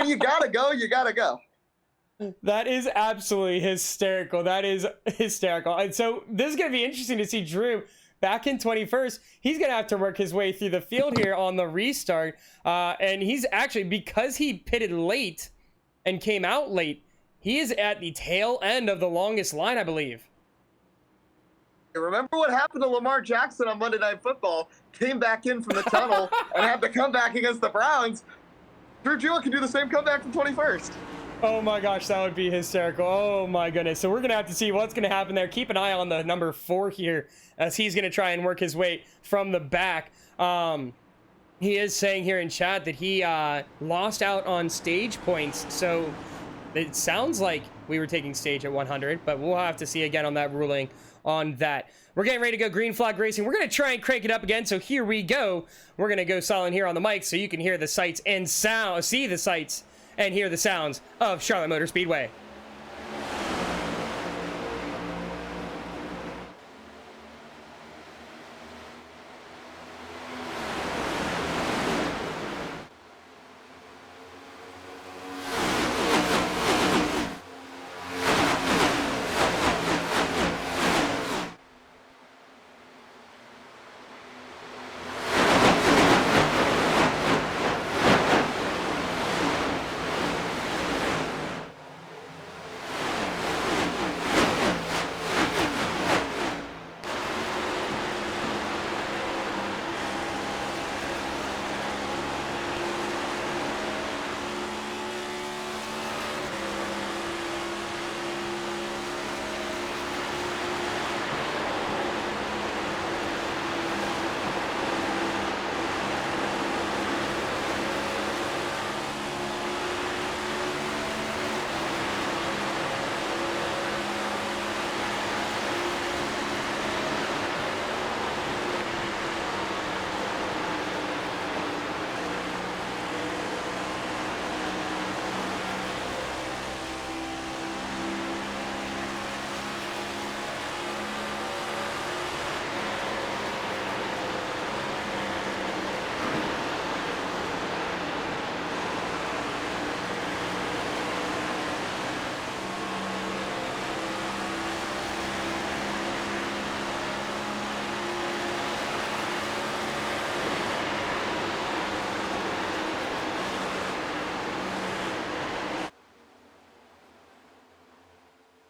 you gotta go, you gotta go. That is absolutely hysterical. That is hysterical. And so this is going to be interesting to see Drew back in 21st. He's going to have to work his way through the field here on the restart. And he's actually, because he pitted late and came out late, he is at the tail end of the longest line, I believe. Remember what happened to Lamar Jackson on Monday Night Football? Came back in from the tunnel and had to come back against the Browns. Drew Jewell can do the same comeback from 21st. Oh my gosh, that would be hysterical. Oh my goodness. So we're going to have to see what's going to happen there. Keep an eye on the number 4 here as he's going to try and work his way from the back. He is saying here in chat that he lost out on stage points. So it sounds like we were taking stage at 100, but we'll have to see again on that ruling on that. We're getting ready to go green flag racing. We're going to try and crank it up again. So here we go. We're going to go silent here on the mic so you can hear the sights and sound, see the sights and hear the sounds of Charlotte Motor Speedway.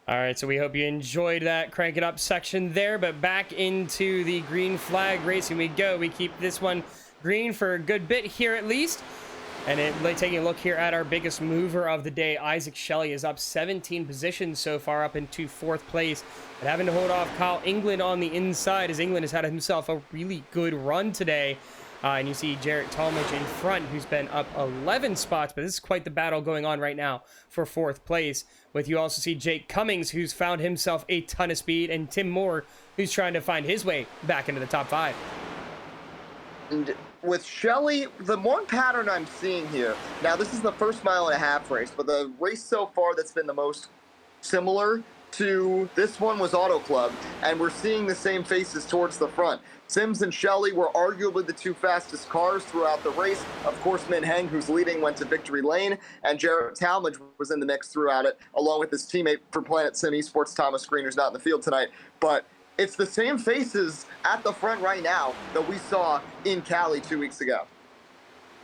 All right, so we hope you enjoyed that crank it up section there, but back into the green flag racing we go. We keep this one green for a good bit here at least. And taking a look here at our biggest mover of the day, Isaac Shelley is up 17 positions so far, up into 4th place. But having to hold off Kyle England on the inside, as England has had himself a really good run today. And you see Jarrett Talmadge in front, who's been up 11 spots, but this is quite the battle going on right now for 4th place. With you also see Jake Cummings, who's found himself a ton of speed, and Tim Moore, who's trying to find his way back into the top 5. And with Shelley, the one pattern I'm seeing here, now this is the first mile-and-a-half race, but the race so far that's been the most similar to this one was Auto Club, and we're seeing the same faces towards the front. Sims and Shelley were arguably the 2 fastest cars throughout the race. Of course, Min Heng, who's leading, went to victory lane, and Jarrett Talmadge was in the mix throughout it, along with his teammate for Planet Sim Esports, Thomas Green, who's not in the field tonight. But it's the same faces at the front right now that we saw in Cali 2 weeks ago.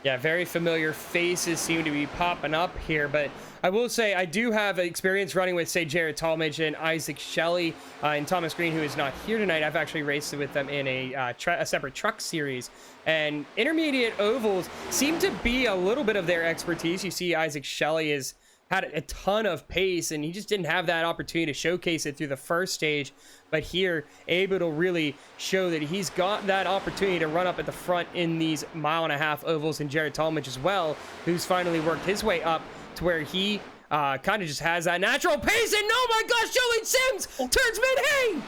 Yeah, very familiar faces seem to be popping up here, but I will say I do have experience running with, say, Jarrett Talmadge and Isaac Shelley and Thomas Green, who is not here tonight. I've actually raced with them in a separate truck series, and intermediate ovals seem to be a little bit of their expertise. You see Isaac Shelley has had a ton of pace, and he just didn't have that opportunity to showcase it through the first stage. But here, able to really show that he's got that opportunity to run up at the front in these mile-and-a-half ovals, and Jarrett Talmadge as well, who's finally worked his way up to where he kind of just has that natural pace. And oh my gosh, Jolene Sims turns mid-hang!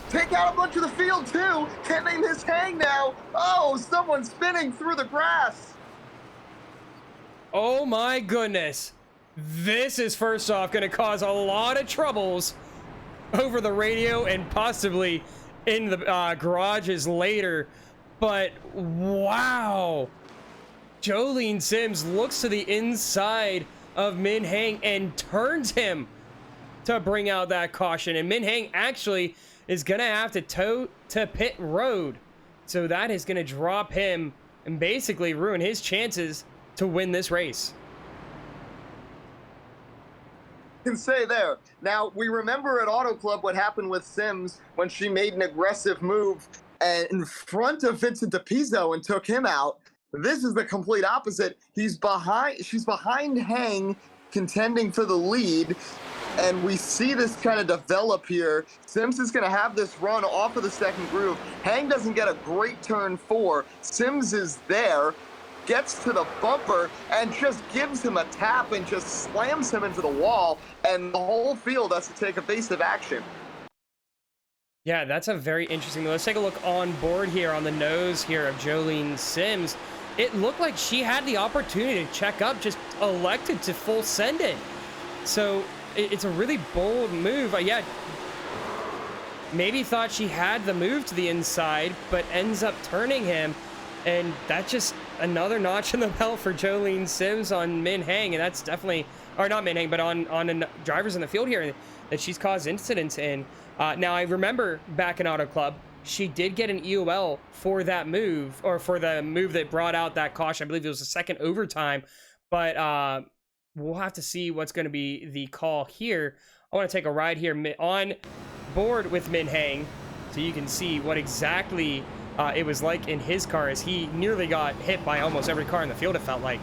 Take out a bunch of the field too. Can't name his hang now. Oh, someone's spinning through the grass. Oh my goodness. This is first off going to cause a lot of troubles over the radio and possibly in the garages later. But wow. Jolene Sims looks to the inside of Min Heng and turns him to bring out that caution. And Min Heng actually is going to have to tow to pit road. So that is going to drop him and basically ruin his chances to win this race. Can say there. Now, we remember at Auto Club what happened with Sims when she made an aggressive move in front of Vincent DePizzo and took him out. This is the complete opposite. She's behind Hang, contending for the lead, and we see this kind of develop here. Sims is going to have this run off of the second groove. Hang doesn't get a great turn 4. Sims is there, gets to the bumper and just gives him a tap and just slams him into the wall, and the whole field has to take evasive action. Yeah, that's a very interesting. Let's take a look on board here on the nose here of Jolene Sims. It looked like she had the opportunity to check up, just elected to full send it. So it's a really bold move. Yeah, maybe thought she had the move to the inside, but ends up turning him. And that's just another notch in the belt for Jolene Sims on Min Hang. And that's definitely, or not Min Hang, but on drivers in the field here that she's caused incidents in. Now, I remember back in Auto Club, she did get an EOL for that move, or for the move that brought out that caution. I believe it was the second overtime. But we'll have to see what's going to be the call here. I want to take a ride here on board with Min Hang so you can see what exactly it was like in his car, as he nearly got hit by almost every car in the field, it felt like.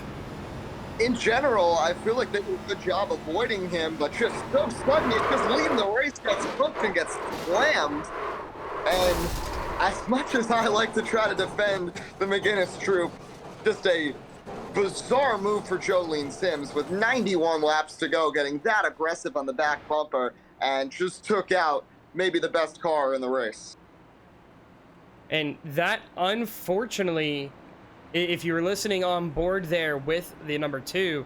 In general, I feel like they did a good job avoiding him, but just so sudden, he's just leading the race, gets hooked and gets slammed. And as much as I like to try to defend the McGuinness troop, just a bizarre move for Jolene Sims with 91 laps to go, getting that aggressive on the back bumper, and just took out maybe the best car in the race. And that, unfortunately, if you were listening on board there with the number 2,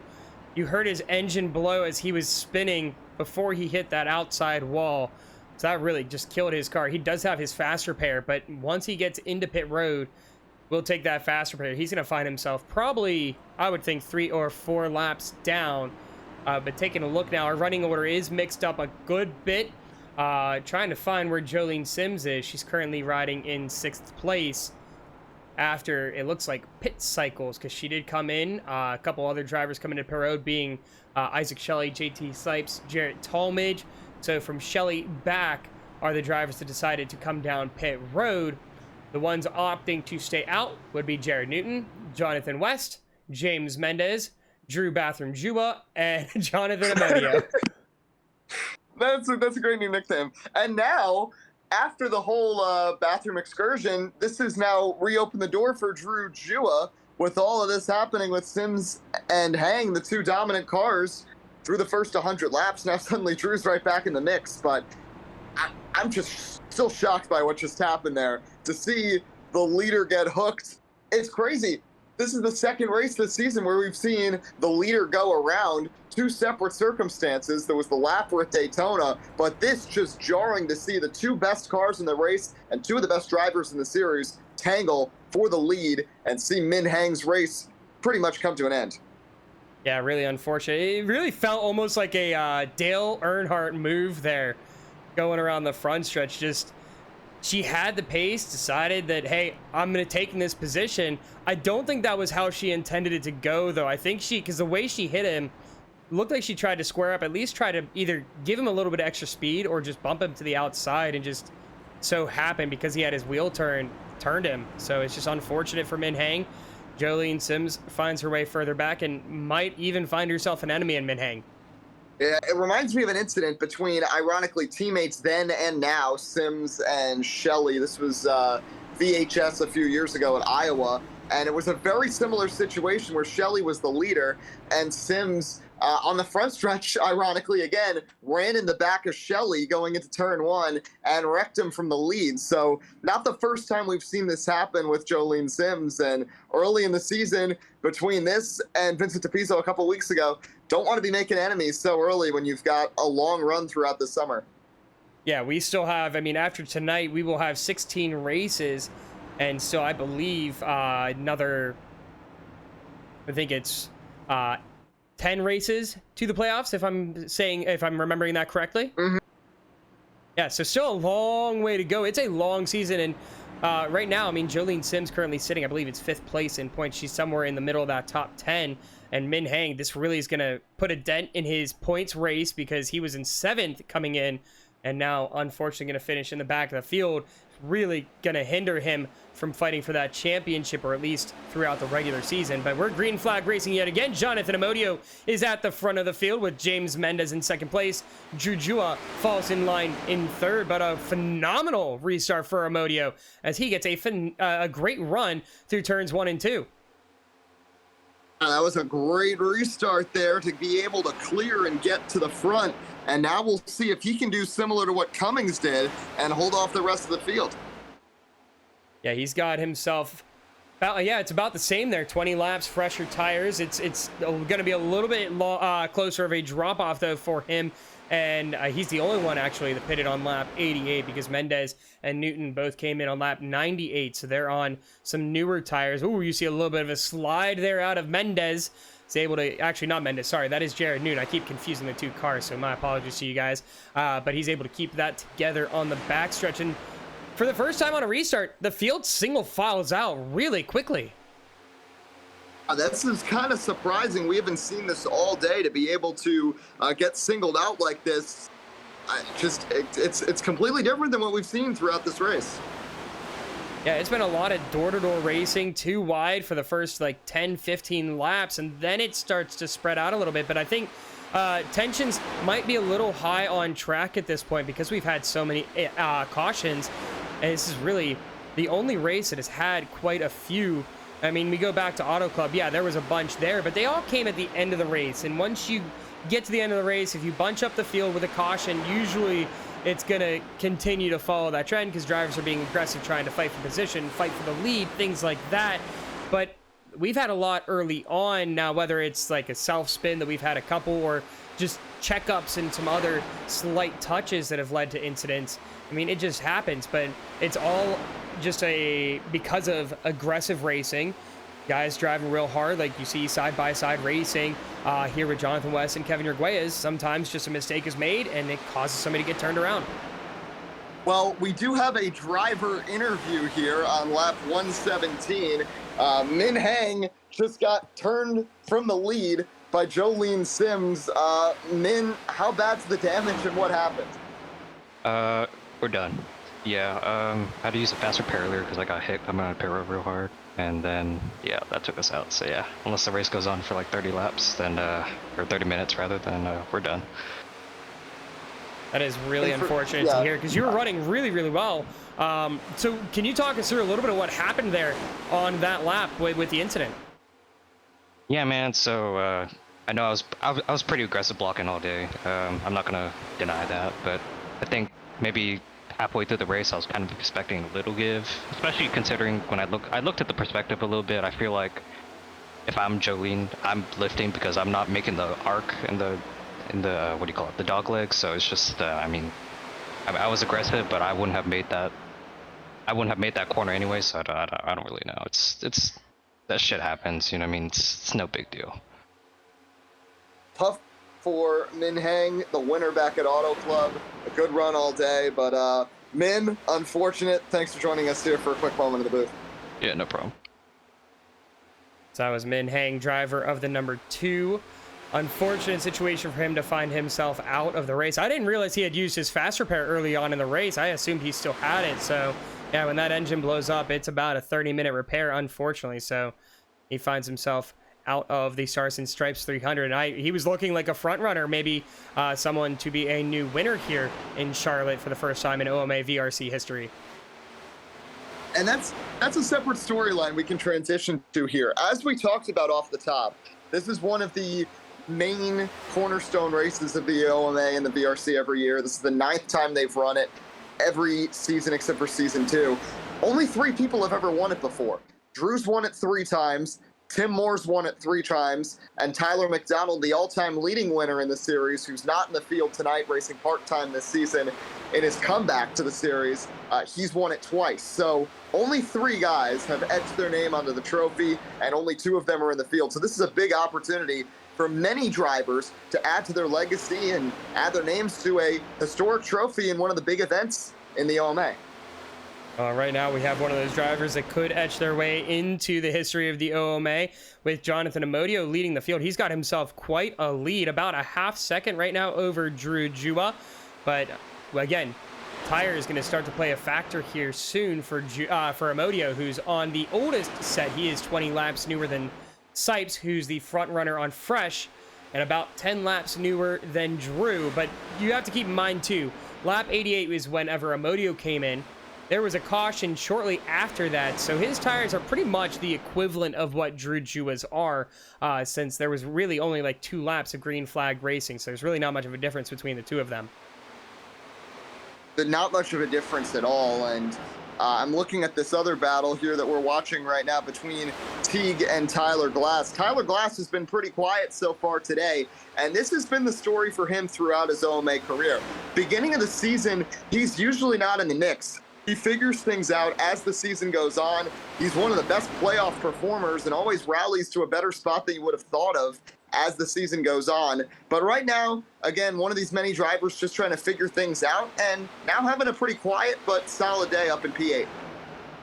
you heard his engine blow as he was spinning before he hit that outside wall. So that really just killed his car. He does have his fast repair, but once he gets into pit road, we'll take that fast repair. He's going to find himself probably, I would think, 3 or 4 laps down. But taking a look now, our running order is mixed up a good bit. Trying to find where Jolene Sims is. She's currently riding in 6th place after, it looks like, pit cycles, because she did come in. A couple other drivers coming to pit road, being Isaac Shelley, JT Sipes, Jarrett Talmadge. So from Shelley back are the drivers that decided to come down pit road. The ones opting to stay out would be Jared Newton, Jonathan West, James Mendez, Drew Bathroom Juba, and Jonathan Amodio. That's a great new nickname. And now, after the whole bathroom excursion, this has now reopened the door for Drew Jua. With all of this happening with Sims and Hang, the 2 dominant cars, through the first 100 laps, now suddenly Drew's right back in the mix. But I'm just still shocked by what just happened there. To see the leader get hooked, it's crazy. This is the second race this season where we've seen the leader go around. 2 separate circumstances. There was the lapper at Daytona, but this just jarring to see the 2 best cars in the race and 2 of the best drivers in the series tangle for the lead, and see Min Hang's race pretty much come to an end. Yeah, really unfortunate. It really felt almost like a Dale Earnhardt move there, going around the front stretch. Just, she had the pace, decided that, hey, I'm going to take in this position. I don't think that was how she intended it to go, though. I think because the way she hit him, looked like she tried to square up, at least try to either give him a little bit of extra speed or just bump him to the outside, and just so happened, because he had his wheel turned him. So it's just unfortunate for Min Hang. Jolene Sims finds her way further back and might even find herself an enemy in Min Hang. Yeah, it reminds me of an incident between, ironically, teammates then and now, Sims and Shelley. This was VHS a few years ago at Iowa, and it was a very similar situation where Shelley was the leader, and Sims, on the front stretch, ironically, again, ran in the back of Shelley going into turn 1 and wrecked him from the lead. So not the first time we've seen this happen with Jolene Sims. And early in the season, between this and Vincent DePizzo a couple weeks ago, don't want to be making enemies so early when you've got a long run throughout the summer. Yeah, we still have, I mean, after tonight, we will have 16 races. And so I believe another, I think it's 10 races to the playoffs, if I'm remembering that correctly. Mm-hmm. Yeah, so still a long way to go. It's a long season, and right now, I mean, Jolene Sims currently sitting, I believe it's 5th place in points. She's somewhere in the middle of that top 10. And Min Hang, this really is going to put a dent in his points race because he was in 7th coming in, and now, unfortunately, going to finish in the back of the field. Really going to hinder him from fighting for that championship, or at least throughout the regular season. But we're green flag racing yet again. Jonathan Amodio is at the front of the field with James Mendez in 2nd place. Jujua falls in line in 3rd, but a phenomenal restart for Amodio as he gets a great run through turns 1 and 2. That was a great restart there to be able to clear and get to the front. And now we'll see if he can do similar to what Cummings did and hold off the rest of the field. Yeah, he's got himself about, it's about the same there. 20 laps, fresher tires. It's going to be a little bit closer of a drop off though for him. And he's the only one actually that pitted on lap 88 because Mendez and Newton both came in on lap 98. So they're on some newer tires. Ooh, you see a little bit of a slide there out of Mendez. He's able to, actually not Mendez, sorry, that is Jared Newton. I keep confusing the two cars, so my apologies to you guys. But he's able to keep that together on the backstretch. And for the first time on a restart, the field single files out really quickly. This is kind of surprising. We haven't seen this all day to be able to get singled out like this. It's completely different than what we've seen throughout this race. Yeah, it's been a lot of door-to-door racing, too wide for the first like 10, 15 laps, and then it starts to spread out a little bit. But I think tensions might be a little high on track at this point because we've had so many cautions, and this is really the only race that has had quite a few. I mean, we go back to Auto Club. Yeah, there was a bunch there, but they all came at the end of the race. And once you get to the end of the race, if you bunch up the field with a caution, usually it's going to continue to follow that trend because drivers are being aggressive, trying to fight for position, fight for the lead, things like that. But we've had a lot early on now, whether it's like a self-spin that we've had a couple or just checkups and some other slight touches that have led to incidents. I mean, it just happens, but it's all just because of aggressive racing, guys driving real hard, like you see side-by-side racing here with Jonathan West and Kevin Arguelles. Sometimes just a mistake is made and it causes somebody to get turned around. Well, we do have a driver interview here on lap 117. Min Hang just got turned from the lead by Jolene Sims. Min, how bad's the damage and what happened? We're done. Yeah, I had to use a fast repair earlier because I got hit coming on a pit road real hard. And then, yeah, that took us out. So, yeah, unless the race goes on for like 30 laps, then, or 30 minutes rather, then we're done. That is really unfortunate to hear because you were running really, really well. So can you talk us through a little bit of what happened there on that lap with the incident? Yeah, man. So I know I was pretty aggressive blocking all day. I'm not gonna deny that, but I think maybe halfway through the race, I was kind of expecting a little give, especially considering when I looked at the perspective a little bit. I feel like if I'm Jolene, I'm lifting because I'm not making the arc in the what do you call it, the dog leg. So it's just I mean, I was aggressive, but I wouldn't have made that corner anyway. So I don't really know. It's that shit happens, you know what I mean? It's no big deal. Tough for Min Hang, the winner back at Auto Club. A good run all day, but Min, unfortunate. Thanks for joining us here for a quick moment in the booth. Yeah, no problem. So that was Min Hang, driver of the number 2. Unfortunate situation for him to find himself out of the race. I didn't realize he had used his fast repair early on in the race. I assumed he still had it. So yeah, when that engine blows up, it's about a 30-minute repair, unfortunately. So he finds himself out of the Stars and Stripes 300. And he was looking like a front runner, maybe someone to be a new winner here in Charlotte for the first time in OMA VRC history. And that's a separate storyline we can transition to here. As we talked about off the top, this is one of the main cornerstone races of the OMA and the VRC every year. This is the 9th time they've run it every season except for season 2. Only 3 people have ever won it before. Drew's won it 3 times, Tim Moore's won it 3 times, and Tyler McDonald, the all-time leading winner in the series, who's not in the field tonight, racing part-time this season, in his comeback to the series, he's won it twice. So only 3 guys have etched their name onto the trophy, and only 2 of them are in the field. So this is a big opportunity for many drivers to add to their legacy and add their names to a historic trophy in one of the big events in the OMA. Right now, we have one of those drivers that could etch their way into the history of the OMA with Jonathan Amodio leading the field. He's got himself quite a lead, about a half second right now over Drew Jua. But again, tire is going to start to play a factor here soon for Amodio, who's on the oldest set. He is 20 laps newer than Sipes, who's the front runner on fresh, and about 10 laps newer than Drew. But you have to keep in mind, too, lap 88 was whenever Amodio came in. There was a caution shortly after that, so his tires are pretty much the equivalent of what Drew Jua's are, since there was really only like 2 laps of green flag racing, so there's really not much of a difference between the two of them. Not much of a difference at all, and I'm looking at this other battle here that we're watching right now between Teague and Tyler Glass. Tyler Glass has been pretty quiet so far today, and this has been the story for him throughout his OMA career. Beginning of the season, he's usually not in the mix. He figures things out as the season goes on. He's one of the best playoff performers and always rallies to a better spot than you would have thought of as the season goes on. But right now, again, one of these many drivers just trying to figure things out and now having a pretty quiet but solid day up in P8.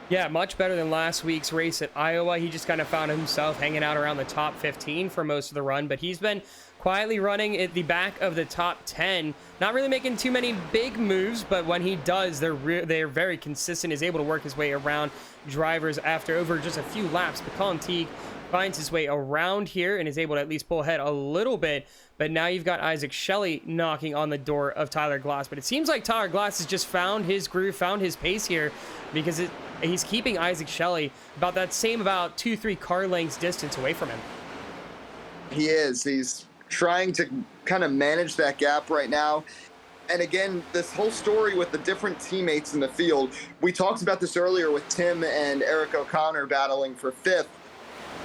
Yeah, much better than last week's race at Iowa. He just kind of found himself hanging out around the top 15 for most of the run, but he's been quietly running at the back of the top 10. Not really making too many big moves, but when he does, they're very consistent. Is able to work his way around drivers after over just a few laps. But Colin Teague finds his way around here and is able to at least pull ahead a little bit. But now you've got Isaac Shelley knocking on the door of Tyler Glass. But it seems like Tyler Glass has just found his groove, found his pace here, because he's keeping Isaac Shelley about that same about 2-3 car lengths distance away from him. He is. He's trying to kind of manage that gap right now. And again, this whole story with the different teammates in the field, we talked about this earlier with Tim and Eric O'Connor battling for 5th,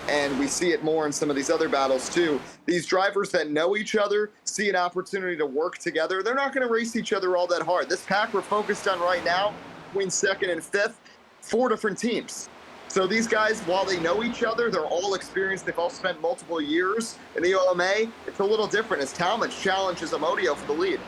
and we see it more in some of these other battles too. These drivers that know each other, see an opportunity to work together, they're not going to race each other all that hard. This pack we're focused on right now, between 2nd and 5th, 4 different teams. So these guys, while they know each other, they're all experienced. They've all spent multiple years in the OMA. It's a little different as Talmadge challenges Amodio for the lead.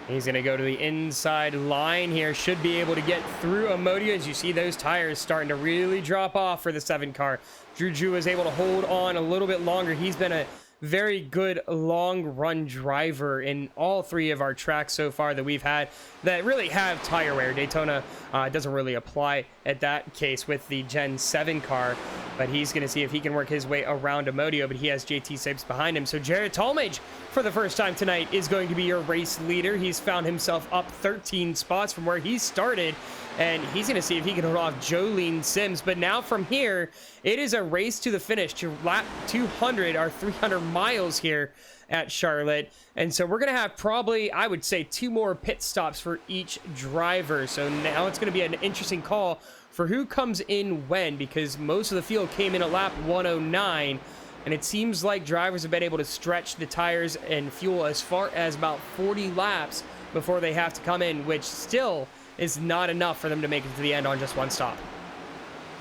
He's going to go to the inside line here. Should be able to get through Amodio as you see those tires starting to really drop off for the 7 car. Drew Jua is able to hold on a little bit longer. He's been a very good long run driver in all 3 of our tracks so far that we've had that really have tire wear. Daytona doesn't really apply at that case with the Gen 7 car, but he's going to see if he can work his way around Amodio, but he has JT Sipes behind him. So Jared Talmadge, for the first time tonight, is going to be your race leader. He's found himself up 13 spots from where he started, and he's going to see if he can hold off Jolene Sims. But now from here, it is a race to the finish to lap 200, or 300 miles here at Charlotte. And so we're going to have probably, I would say, 2 more pit stops for each driver. So now it's going to be an interesting call for who comes in when, because most of the field came in at lap 109. And it seems like drivers have been able to stretch the tires and fuel as far as about 40 laps before they have to come in, which still is not enough for them to make it to the end on just 1 stop.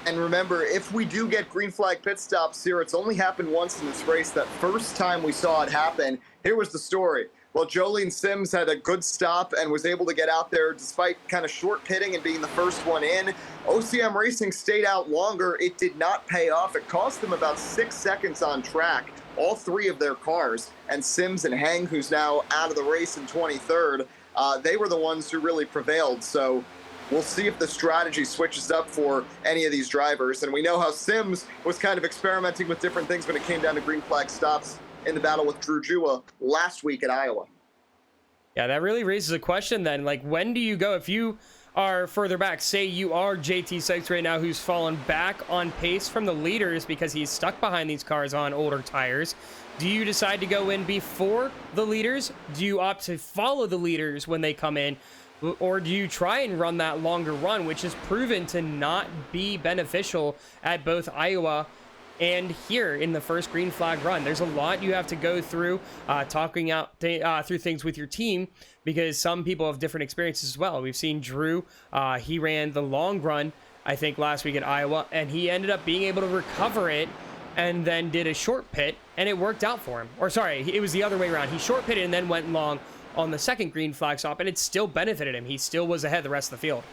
And remember, if we do get green flag pit stops here, it's only happened once in this race. That first time we saw it happen, here was the story. Well, Jolene Sims had a good stop and was able to get out there despite kind of short pitting and being the first one in. OCM Racing stayed out longer. It did not pay off. It cost them about 6 seconds on track, all 3 of their cars. And Sims and Heng, who's now out of the race in 23rd, they were the ones who really prevailed. So we'll see if the strategy switches up for any of these drivers. And we know how Sims was kind of experimenting with different things when it came down to green flag stops in the battle with Drew Jua last week at Iowa. Yeah, that really raises a question then. Like, when do you go? If you are further back, say you are JT Sykes right now, who's fallen back on pace from the leaders because he's stuck behind these cars on older tires, do you decide to go in before the leaders? Do you opt to follow the leaders when they come in? Or do you try and run that longer run, which has proven to not be beneficial at both Iowa and here in the first green flag run? There's a lot you have to go through, talking out through things with your team, because some people have different experiences as well. We've seen Drew, he ran the long run, I think, last week at Iowa, and he ended up being able to recover it and then did a short pit and it worked out for him. Or sorry, it was the other way around. He short pitted and then went long on the second green flag stop, and it still benefited him. He still was ahead the rest of the field.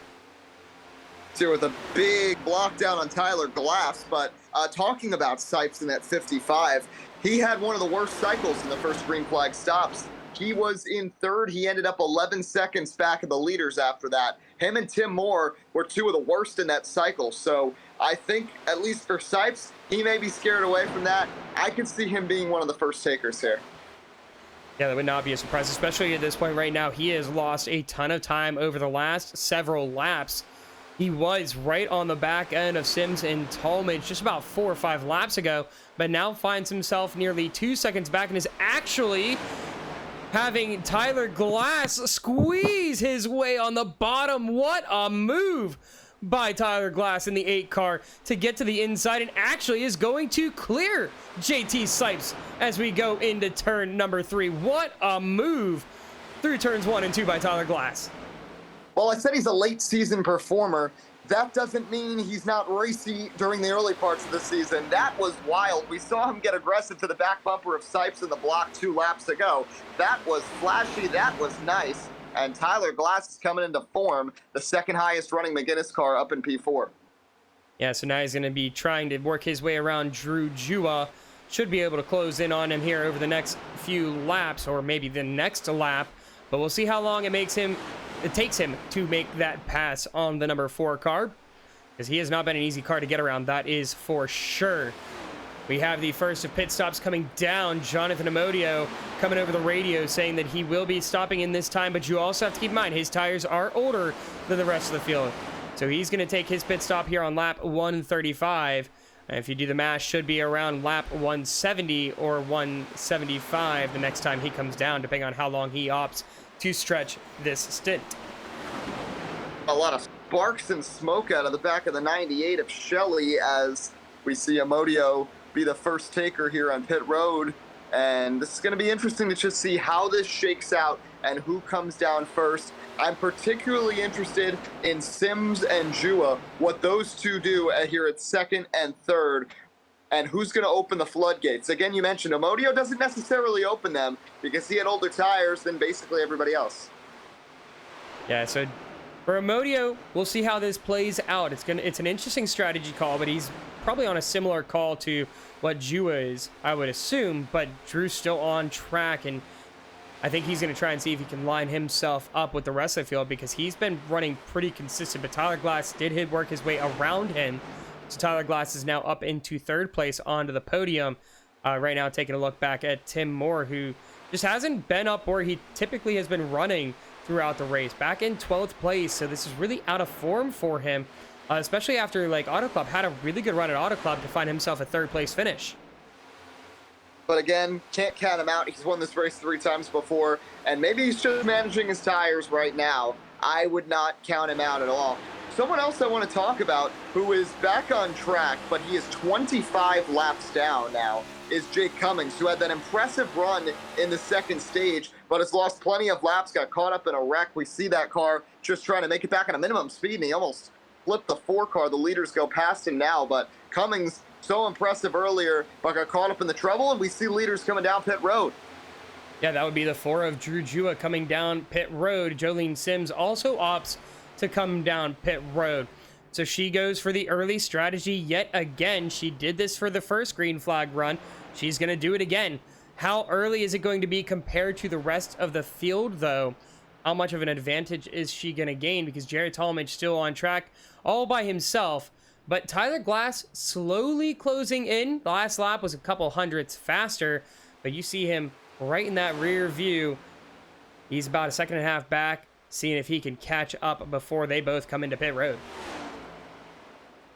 Here with a big block down on Tyler Glass, but talking about Sipes in that 55, he had one of the worst cycles in the first green flag stops. He was in third. He ended up 11 seconds back of the leaders after that. Him and Tim Moore were two of the worst in that cycle. So I think, at least for Sipes, he may be scared away from that. I could see him being one of the first takers here. Yeah, that would not be a surprise, especially at this point right now. He has lost a ton of time over the last several laps. He was right on the back end of Sims and Talmadge just about 4 or 5 laps ago, but now finds himself nearly 2 seconds back and is actually having Tyler Glass squeeze his way on the bottom. What a move by Tyler Glass in the 8 car to get to the inside, and actually is going to clear JT Sipes as we go into turn number 3. What a move through turns 1 and 2 by Tyler Glass. Well, I said he's a late season performer. That doesn't mean he's not racy during the early parts of the season. That was wild. We saw him get aggressive to the back bumper of Sipes in the block 2 laps ago. That was flashy. That was nice. And Tyler Glass is coming into form, the second highest running McGinnis car up in P4. Yeah, so now he's going to be trying to work his way around Drew Jua. Should be able to close in on him here over the next few laps, or maybe the next lap. But we'll see how long it takes him to make that pass on the number 4 car, because he has not been an easy car to get around, that is for sure. We have the first of pit stops coming down. Jonathan Amodio coming over the radio saying that he will be stopping in this time, but you also have to keep in mind his tires are older than the rest of the field. So he's going to take his pit stop here on lap 135. And if you do the math, should be around lap 170 or 175 the next time he comes down, depending on how long he opts to stretch this stint. A lot of sparks and smoke out of the back of the 98 of Shelley as we see Amodio be the first taker here on pit road. And this is going to be interesting to just see how this shakes out and who comes down first. I'm particularly interested in Sims and Jua, what those two do here at second and third, and who's going to open the floodgates. Again, you mentioned Amodio doesn't necessarily open them because he had older tires than basically everybody else. Yeah, so for Amodio, we'll see how this plays out. It's an interesting strategy call, but he's probably on a similar call to what Jua is, I would assume, but Drew's still on track, and I think he's going to try and see if he can line himself up with the rest of the field, because he's been running pretty consistent, but Tyler Glass did work his way around him. So Tyler Glass is now up into 3rd place onto the podium. Right now taking a look back at Tim Moore, who just hasn't been up where he typically has been running throughout the race. Back in 12th place, so this is really out of form for him, especially after Auto Club had a really good run at Auto Club to find himself a 3rd place finish. But again, can't count him out. He's won this race 3 times before, and maybe he's just managing his tires right now. I would not count him out at all. Someone else I want to talk about who is back on track, but he is 25 laps down now, is Jake Cummings, who had that impressive run in the 2nd stage, but has lost plenty of laps, got caught up in a wreck. We see that car just trying to make it back on a minimum speed, and he almost flipped the 4 car. The leaders go past him now, but Cummings, so impressive earlier, but got caught up in the trouble, and we see leaders coming down pit road. Yeah, that would be the 4 of Drew Jua coming down pit road. Jolene Sims also opts to come down pit road. So she goes for the early strategy yet again. She did this for the first green flag run. She's going to do it again. How early is it going to be compared to the rest of the field, though? How much of an advantage is she going to gain? Because Jared Talmadge still on track all by himself. But Tyler Glass slowly closing in. The last lap was a couple hundredths faster, but you see him right in that rear view. He's about 1.5 seconds back, seeing if he can catch up before they both come into pit road.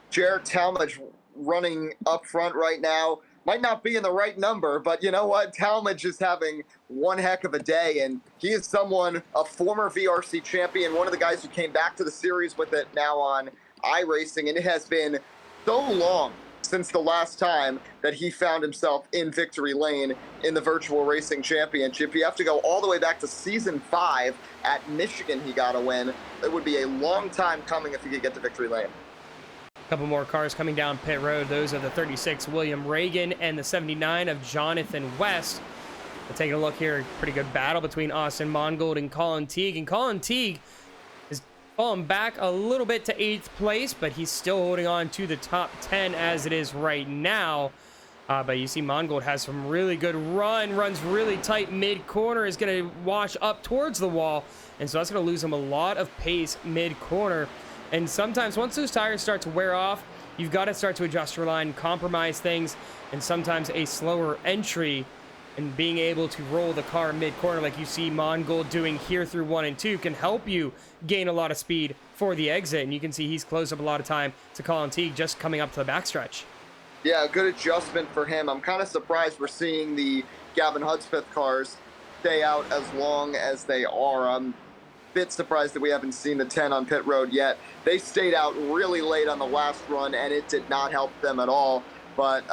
Jared Talmadge running up front right now. Might not be in the right number, but you know what? Talmadge is having one heck of a day, and he is a former VRC champion, one of the guys who came back to the series with it now on iRacing, and it has been so long since the last time that he found himself in victory lane in the Virtual Racing Championship. You have to go all the way back to season 5 at Michigan he got a win. It would be a long time coming if he could get to victory lane. Couple more cars coming down pit road. Those are the 36 William Reagan and the 79 of Jonathan West. We're taking a look here. Pretty good battle between Austin Mongold and Colin Teague. And Colin Teague is falling back a little bit to 8th place, but he's still holding on to the top 10 as it is right now. But you see Mongold has some really good runs really tight mid-corner, is going to wash up towards the wall. And so that's going to lose him a lot of pace mid-corner. And sometimes once those tires start to wear off, you've got to start to adjust your line, compromise things, and sometimes a slower entry and being able to roll the car mid-corner like you see Mongold doing here through 1 and 2 can help you gain a lot of speed for the exit. And you can see he's closed up a lot of time to Colin Teague just coming up to the backstretch. Yeah, good adjustment for him. I'm kind of surprised we're seeing the Gavin Hudspeth cars stay out as long as they are. I'm a bit surprised that we haven't seen the 10 on pit road yet. They stayed out really late on the last run, and it did not help them at all. But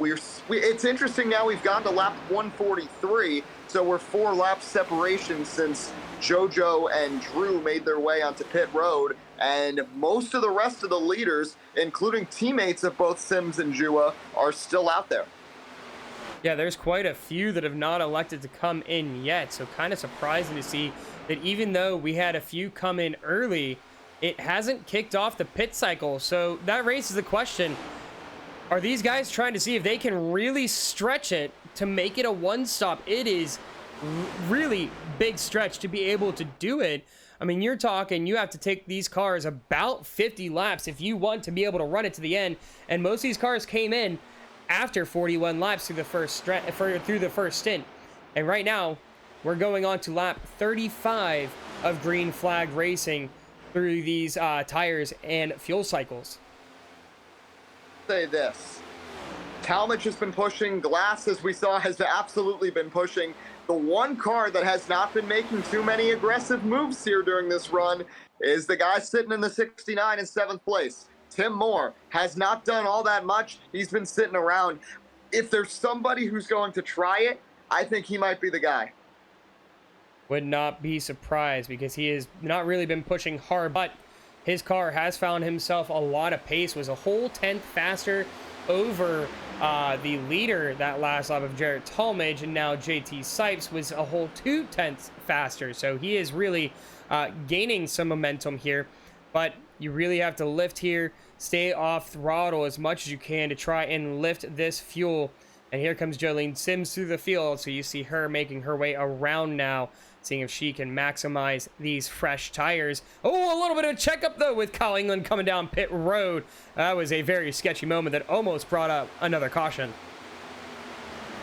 it's interesting now we've gone to lap 143, so we're 4 laps separation since JoJo and Drew made their way onto pit road, and most of the rest of the leaders, including teammates of both Sims and Jua, are still out there. Yeah, there's quite a few that have not elected to come in yet, so kind of surprising to see that even though we had a few come in early, it hasn't kicked off the pit cycle. So that raises the question, are these guys trying to see if they can really stretch it to make it a one-stop? It is really big stretch to be able to do it. I mean, you're talking, you have to take these cars about 50 laps if you want to be able to run it to the end. And most of these cars came in after 41 laps through the first stint. And right now, we're going on to lap 35 of Green Flag Racing through these tires and fuel cycles. Say this. Talmadge has been pushing. Glass, as we saw, has absolutely been pushing. The one car that has not been making too many aggressive moves here during this run is the guy sitting in the 69 in 7th place. Tim Moore has not done all that much. He's been sitting around. If there's somebody who's going to try it, I think he might be the guy. Would not be surprised because he has not really been pushing hard, but his car has found himself a lot of pace, was a whole 10th faster over the leader that last lap of Jarrett Talmadge, and now JT Sipes was a whole 2/10 faster. So he is really gaining some momentum here, but you really have to lift here, stay off throttle as much as you can to try and lift this fuel. And here comes Jolene Sims through the field, so you see her making her way around now, seeing if she can maximize these fresh tires. Oh, a little bit of a checkup, though, with Kyle England coming down pit road. That was a very sketchy moment that almost brought up another caution.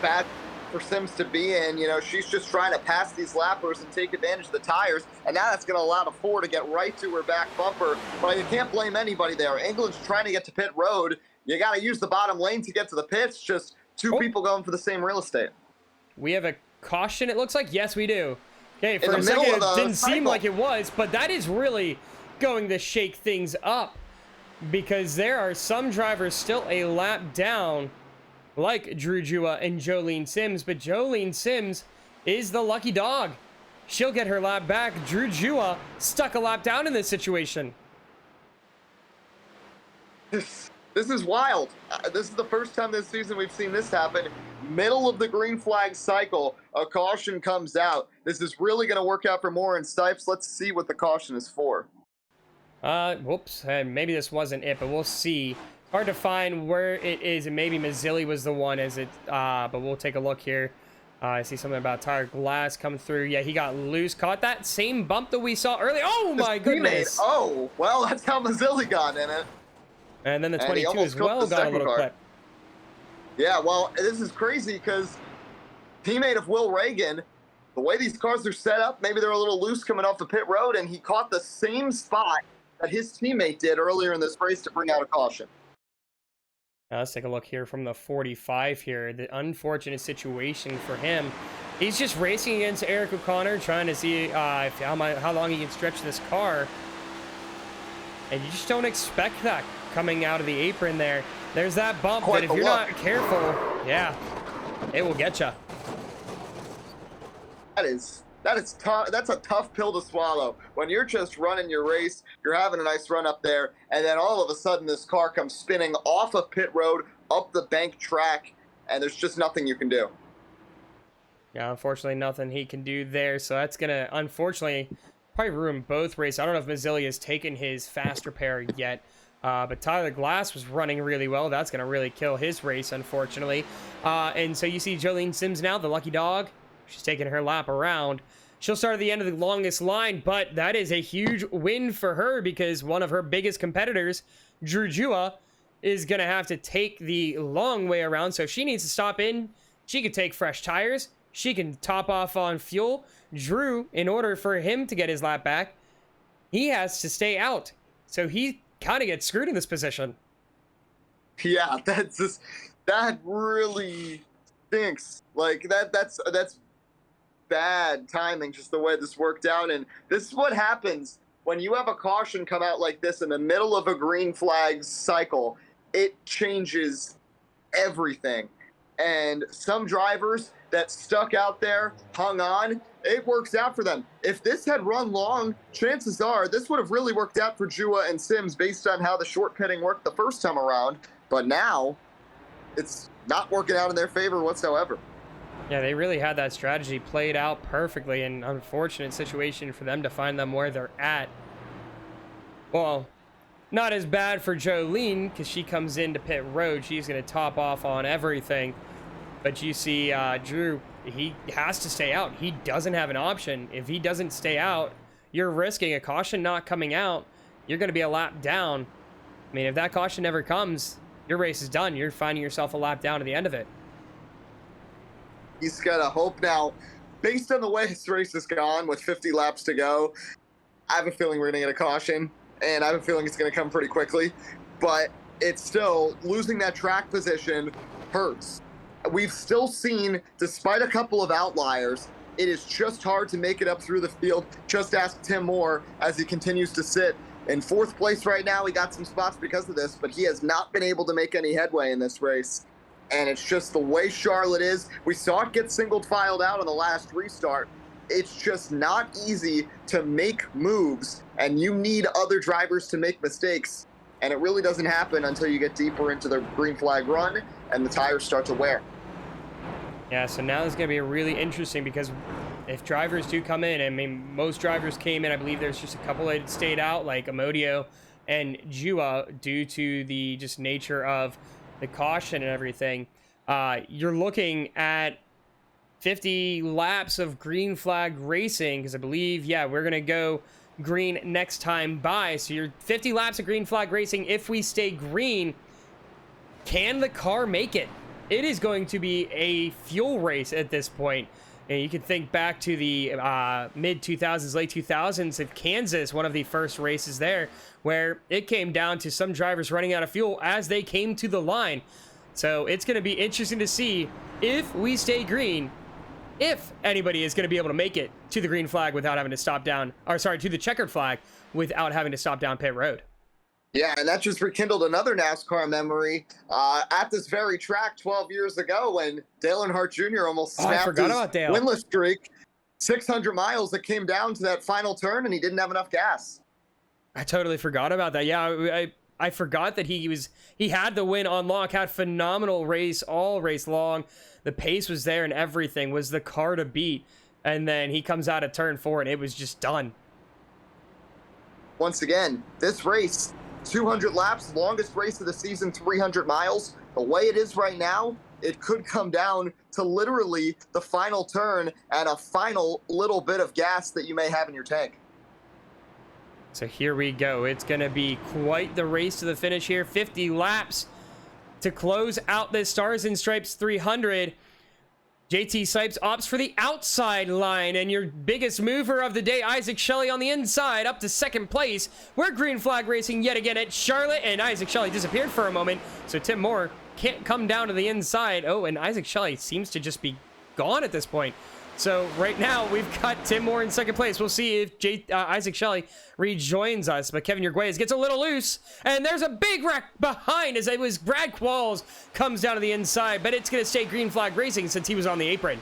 Bad for Sims to be in. You know, she's just trying to pass these lappers and take advantage of the tires, and now that's going to allow the 4 to get right to her back bumper. But you can't blame anybody there. England's trying to get to pit road. You got to use the bottom lane to get to the pits. Just two people going for the same real estate. We have a caution, it looks like. Yes, we do. Okay, for a second it didn't seem like it was, but that is really going to shake things up because there are some drivers still a lap down, like Drew Jua and Jolene Sims, but Jolene Sims is the lucky dog. She'll get her lap back. Drew Jua stuck a lap down in this situation. This is wild. This is the first time this season we've seen this happen. Middle of the green flag cycle, a caution comes out. This is really going to work out for Moore and Stipes. Let's see what the caution is for. Whoops. Maybe this wasn't it, but we'll see. Hard to find where it is, and maybe Mazzilli was the one, but we'll take a look here. I see something about tire glass coming through. Yeah, he got loose. Caught that same bump that we saw earlier. Oh, my goodness. Oh, well, that's how Mazzilli got in it. And then the 22 as well got a little clip. Yeah, well, this is crazy because teammate of Will Reagan, the way these cars are set up, maybe they're a little loose coming off the pit road, and he caught the same spot that his teammate did earlier in this race to bring out a caution. Now let's take a look here from the 45 here. The unfortunate situation for him. He's just racing against Eric O'Connor, trying to see how long he can stretch this car. And you just don't expect that coming out of the apron there. There's that bump that if you're not careful, yeah, it will get you. That is tough. That's a tough pill to swallow. When you're just running your race, you're having a nice run up there, and then all of a sudden this car comes spinning off of pit road, up the bank track, and there's just nothing you can do. Yeah, unfortunately, nothing he can do there. So that's going to, unfortunately, probably ruin both races. I don't know if Mazzilli has taken his fast repair yet. But Tyler Glass was running really well. That's going to really kill his race, unfortunately. And so you see Jolene Sims now, the lucky dog. She's taking her lap around. She'll start at the end of the longest line, but that is a huge win for her because one of her biggest competitors, Drew Jua, is going to have to take the long way around. So if she needs to stop in, she could take fresh tires. She can top off on fuel. Drew, in order for him to get his lap back, he has to stay out. So he kind of gets screwed in this position. Yeah, that really stinks. Like that's bad timing, just the way this worked out. And this is what happens when you have a caution come out like this in the middle of a green flag cycle. It changes everything. And some drivers that stuck out there, hung on, it works out for them. If this had run long, chances are this would have really worked out for Jua and Sims based on how the short pitting worked the first time around. But now it's not working out in their favor whatsoever. Yeah, they really had that strategy played out perfectly. An unfortunate situation for them to find them where they're at. Well, not as bad for Jolene because she comes into pit road. She's going to top off on everything. But you see Drew, he has to stay out. He doesn't have an option. If he doesn't stay out, you're risking a caution not coming out. You're going to be a lap down. I mean, if that caution never comes, your race is done. You're finding yourself a lap down at the end of it. He's got to hope now. Based on the way his race has gone with 50 laps to go, I have a feeling we're going to get a caution, and I have a feeling it's going to come pretty quickly. But it's still, losing that track position hurts. We've still seen, despite a couple of outliers, it is just hard to make it up through the field. Just ask Tim Moore as he continues to sit in fourth place right now. He got some spots because of this, but he has not been able to make any headway in this race. And it's just the way Charlotte is. We saw it get single filed out on the last restart. It's just not easy to make moves, and you need other drivers to make mistakes. And it really doesn't happen until you get deeper into the green flag run and the tires start to wear. Yeah, so now it's going to be really interesting because if drivers do come in, I mean, most drivers came in, I believe there's just a couple that stayed out, like Amodio and Jua, due to the just nature of the caution and everything. You're looking at 50 laps of green flag racing, because I believe, yeah, we're going to go green next time by. So you're 50 laps of green flag racing. If we stay green, can the car make it? It is going to be a fuel race at this point. And you can think back to the mid-2000s, late 2000s of Kansas, one of the first races there, where it came down to some drivers running out of fuel as they came to the line. So it's going to be interesting to see if we stay green, if anybody is going to be able to make it to the green flag without having to stop down, or sorry, to the checkered flag without having to stop down pit road. Yeah, and that just rekindled another NASCAR memory at this very track 12 years ago when Dale Earnhardt Jr. almost snapped his winless streak. 600 miles that came down to that final turn, and he didn't have enough gas. I totally forgot about that. Yeah, I forgot that he had the win on lock, had phenomenal race all race long. The pace was there and everything, was the car to beat. And then he comes out of turn 4 and it was just done. Once again, this race, 200 laps, longest race of the season, 300 miles. The way it is right now, it could come down to literally the final turn and a final little bit of gas that you may have in your tank. So here we go. It's going to be quite the race to the finish here. 50 laps to close out this Stars and Stripes 300. JT Sipes opts for the outside line, and your biggest mover of the day, Isaac Shelley, on the inside, up to second place. We're green flag racing yet again at Charlotte, and Isaac Shelley disappeared for a moment, so Tim Moore can't come down to the inside. Oh, and Isaac Shelley seems to just be gone at this point. So right now, we've got Tim Moore in second place. We'll see if Isaac Shelley rejoins us. But Kevin Yerguez gets a little loose. And there's a big wreck behind as it was Brad Qualls comes down to the inside. But it's going to stay green flag racing since he was on the apron.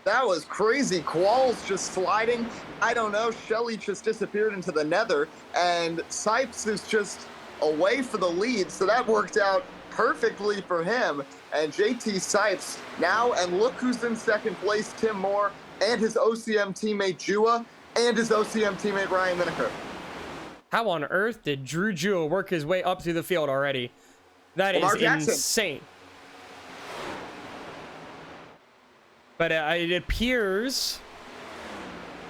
That was crazy. Qualls just sliding. I don't know. Shelley just disappeared into the nether, and Sipes is just away for the lead. So that worked out perfectly for him. And JT Sipes now, and look who's in second place, Tim Moore, and his OCM teammate Jua, and his OCM teammate Ryan Lineker. How on earth did Drew Jewell work his way up through the field already? That is insane. But it appears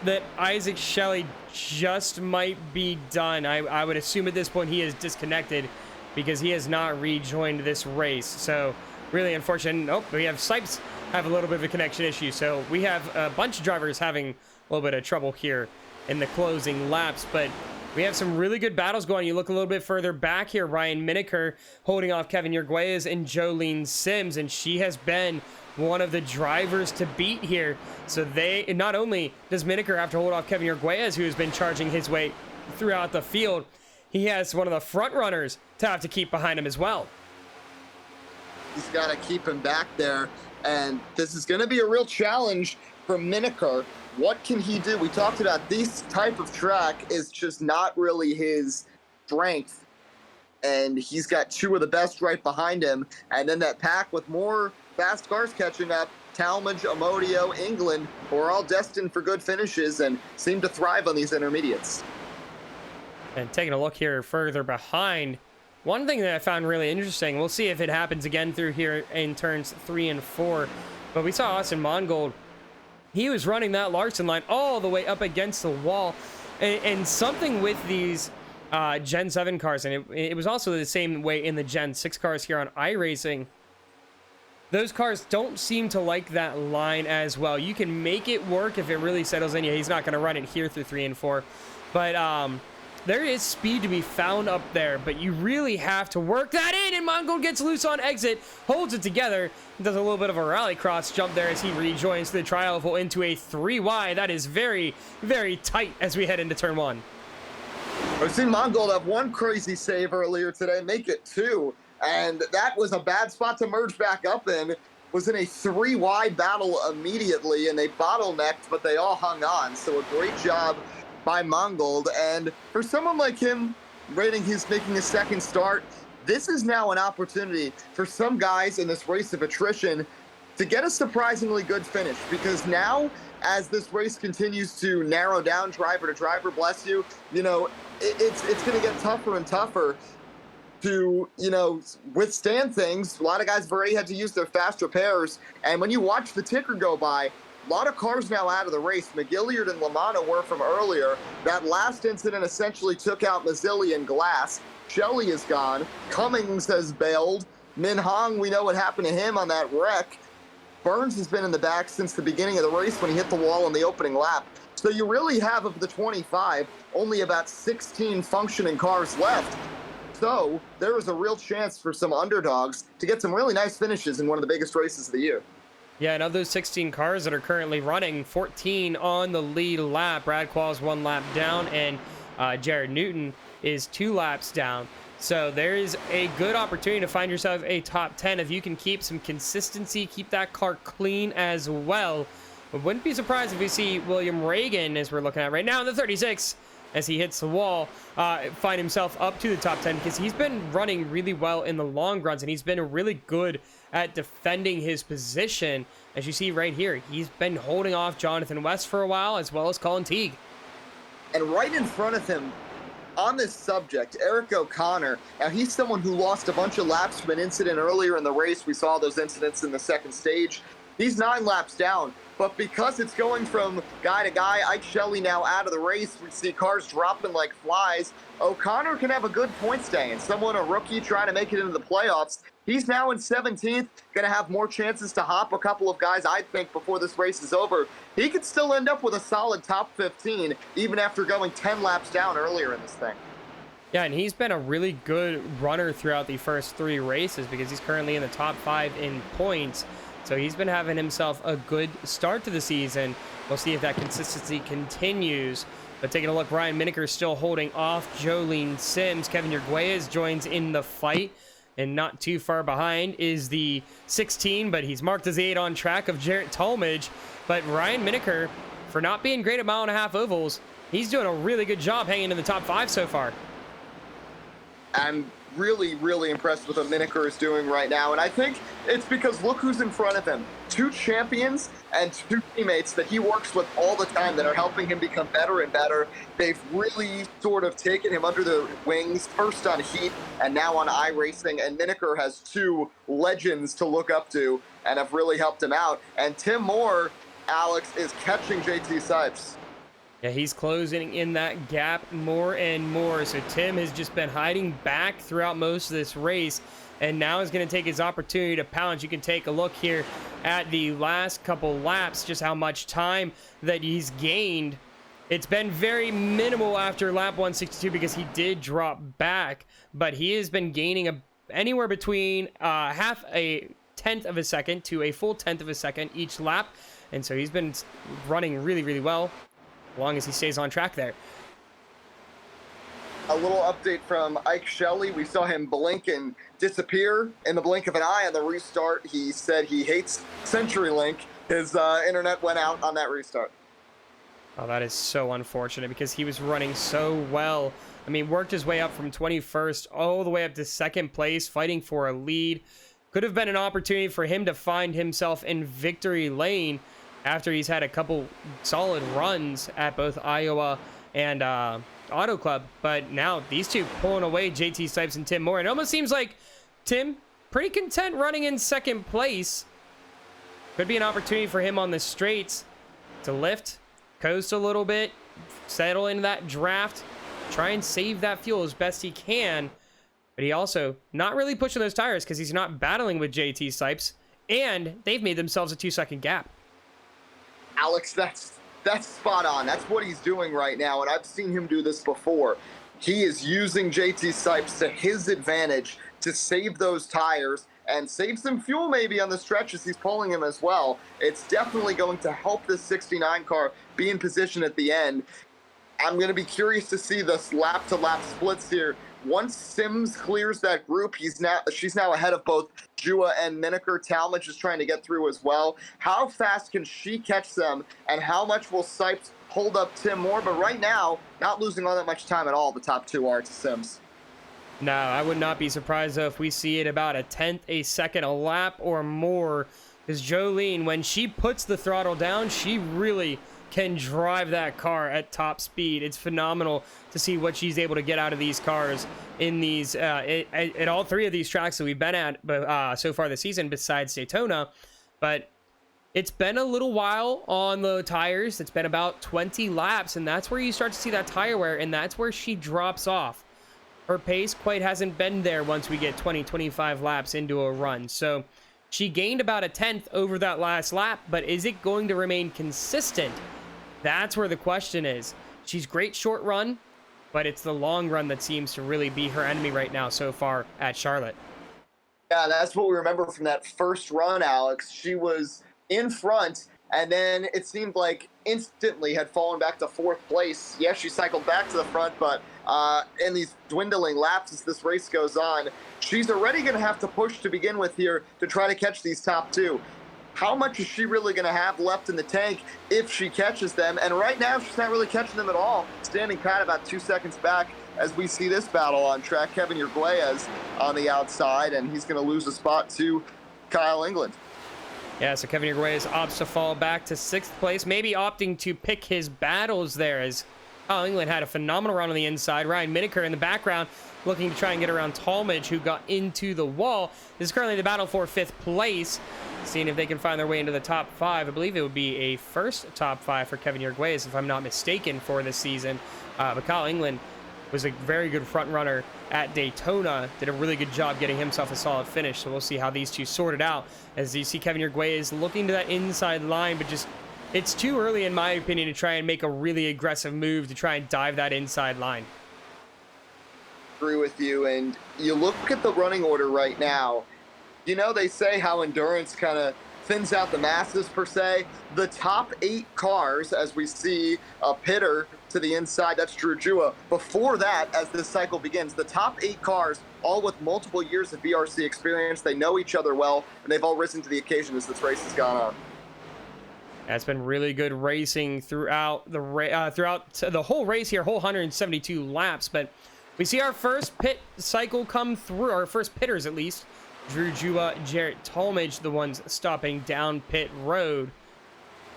that Isaac Shelley just might be done. I would assume at this point he is disconnected because he has not rejoined this race. So really unfortunate. Nope, we have Sipes have a little bit of a connection issue. So we have a bunch of drivers having a little bit of trouble here in the closing laps. But we have some really good battles going. You look a little bit further back here, Ryan Miniker holding off Kevin Yerguez and Jolene Sims, and she has been one of the drivers to beat here. So not only does Miniker have to hold off Kevin Yerguez, who has been charging his way throughout the field, he has one of the front runners to have to keep behind him as well. He's got to keep him back there, and this is going to be a real challenge for Miniker. What can he do? We talked about this type of track is just not really his strength, and he's got two of the best right behind him, and then that pack with more fast cars catching up, Talmadge, Amodio, England, who are all destined for good finishes and seem to thrive on these intermediates. And taking a look here further behind, one thing that I found really interesting, we'll see if it happens again through here in turns 3 and 4, but we saw Austin Mongold. He was running that Larson line all the way up against the wall, and something with these Gen 7 cars, and it was also the same way in the Gen 6 cars here on iRacing. Those cars don't seem to like that line as well. You can make it work if it really settles in. Yeah, he's not going to run it here through 3 and 4. But there is speed to be found up there, but you really have to work that in. And Mongold gets loose on exit, holds it together, does a little bit of a rally cross jump there as he rejoins the tri-oval into a 3 wide. That is very, very tight as we head into turn 1. I've seen Mongold have one crazy save earlier today, make it 2. And that was a bad spot to merge back up in. Was in a 3 wide battle immediately, and they bottlenecked, but they all hung on. So a great job by Mongold. And for someone like him, rating he's making a second start, this is now an opportunity for some guys in this race of attrition to get a surprisingly good finish. Because now, as this race continues to narrow down driver to driver, bless you, you know, it's going to get tougher and tougher to, you know, withstand things. A lot of guys have already had to use their fast repairs, and when you watch the ticker go by, a lot of cars now out of the race. McGilliard and Lamana were from earlier. That last incident essentially took out Mazzilli and Glass. Shelley is gone. Cummings has bailed. Min Hong, we know what happened to him on that wreck. Burns has been in the back since the beginning of the race when he hit the wall in the opening lap. So you really have, of the 25, only about 16 functioning cars left. So there is a real chance for some underdogs to get some really nice finishes in one of the biggest races of the year. Yeah, and of those 16 cars that are currently running, 14 on the lead lap. Brad Quall's 1 lap down, and Jared Newton is 2 laps down. So there is a good opportunity to find yourself a top 10 if you can keep some consistency, keep that car clean as well. But wouldn't be surprised if we see William Reagan, as we're looking at right now, in the 36, as he hits the wall, find himself up to the top 10, because he's been running really well in the long runs, and he's been really good at defending his position. As you see right here, he's been holding off Jonathan West for a while, as well as Colin Teague. And right in front of him, on this subject, Eric O'Connor. Now, he's someone who lost a bunch of laps from an incident earlier in the race. We saw those incidents in the second stage. He's 9 laps down, but because it's going from guy to guy, Ike Shelley now out of the race, we see cars dropping like flies. O'Connor can have a good points day, and someone, a rookie, trying to make it into the playoffs. He's now in 17th, going to have more chances to hop a couple of guys, I think, before this race is over. He could still end up with a solid top 15, even after going 10 laps down earlier in this thing. Yeah, and he's been a really good runner throughout the first 3 races, because he's currently in the top 5 in points. So he's been having himself a good start to the season. We'll see if that consistency continues. But taking a look, Ryan Miniker still holding off Jolene Sims. Kevin Yerguez joins in the fight. And not too far behind is the 16, but he's marked as 8 on track of Jarrett Talmadge. But Ryan Miniker, for not being great at mile-and-a-half ovals, he's doing a really good job hanging in the top 5 so far. I'm really, really impressed with what Miniker is doing right now. And I think it's because look who's in front of him. 2 champions and 2 teammates that he works with all the time that are helping him become better and better. They've really sort of taken him under their wings, first on Heat and now on iRacing. And Miniker has 2 legends to look up to and have really helped him out. And Tim Moore, Alex, is catching JT Sipes. Yeah, he's closing in that gap more and more. So Tim has just been hiding back throughout most of this race, and now is going to take his opportunity to pounce. You can take a look here at the last couple laps, just how much time that he's gained. It's been very minimal after lap 162 because he did drop back, but he has been gaining anywhere between half a tenth of a second to a full tenth of a second each lap. And so he's been running really, really well, as long as he stays on track there. A little update from Ike Shelley. We saw him blink and disappear in the blink of an eye on the restart. He said he hates CenturyLink. His internet went out on that restart. Oh, that is so unfortunate because he was running so well. I mean, worked his way up from 21st all the way up to 2nd place, fighting for a lead. Could have been an opportunity for him to find himself in victory lane after he's had a couple solid runs at both Iowa and Auto Club. But now these two pulling away JT Sipes and Tim Moore. It almost seems like Tim pretty content running in 2nd place. Could be an opportunity for him on the straights to lift, coast a little bit, settle into that draft, try and save that fuel as best he can. But he also not really pushing those tires because he's not battling with JT Sipes, and they've made themselves a 2-second gap. Alex, that's spot on. That's what he's doing right now, and I've seen him do this before. He is using JT Sipes to his advantage to save those tires and save some fuel maybe on the stretches he's pulling him as well. It's definitely going to help this 69 car be in position at the end. I'm going to be curious to see this lap-to-lap splits here. Once Sims clears that group, she's now ahead of both Jua and Miniker. Talmadge is trying to get through as well. How fast can she catch them, and how much will Sipes hold up Tim Moore? But right now, not losing all that much time at all, the top 2 are to Sims. No, I would not be surprised, though, if we see it about a tenth a second a lap or more. Because Jolene, when she puts the throttle down, she really can drive that car at top speed. It's phenomenal to see what she's able to get out of these cars in these at all 3 of these tracks that we've been at so far this season besides Daytona. But it's been a little while on the tires. It's been about 20 laps, and that's where you start to see that tire wear, and that's where she drops off. Her pace quite hasn't been there once we get 20-25 laps into a run. So she gained about a tenth over that last lap, but is it going to remain consistent? That's where the question is. She's great short run, but it's the long run that seems to really be her enemy right now so far at Charlotte. Yeah, that's what we remember from that first run, Alex. She was in front, and then it seemed like instantly had fallen back to 4th place. Yes, she cycled back to the front, but in these dwindling laps as this race goes on, she's already going to have to push to begin with here to try to catch these top 2. How much is she really going to have left in the tank if she catches them? And right now, she's not really catching them at all. Standing pat about 2 seconds back as we see this battle on track. Kevin Urguez on the outside, and he's going to lose a spot to Kyle England. Yeah, so Kevin Urguez opts to fall back to 6th place, maybe opting to pick his battles there as Kyle England had a phenomenal run on the inside. Ryan Miniker in the background looking to try and get around Talmadge, who got into the wall. This is currently the battle for 5th place. Seeing if they can find their way into the top 5. I believe it would be a first top 5 for Kevin Urguez, if I'm not mistaken, for this season. But Kyle England was a very good front runner at Daytona. Did a really good job getting himself a solid finish. So we'll see how these two sort it out. As you see Kevin Urguez looking to that inside line, but just it's too early, in my opinion, to try and make a really aggressive move to try and dive that inside line. Agree with you. And you look at the running order right now. You know, they say how endurance kind of thins out the masses, per se. The top 8 cars, as we see a pitter to the inside, that's Drew Jua. Before that, as this cycle begins, the top 8 cars, all with multiple years of VRC experience, they know each other well, and they've all risen to the occasion as this race has gone on. That's been really good racing throughout the whole race here, whole 172 laps. But we see our first pit cycle come through, our first pitters at least. Drew Jua, Jarrett Talmadge, the ones stopping down pit road.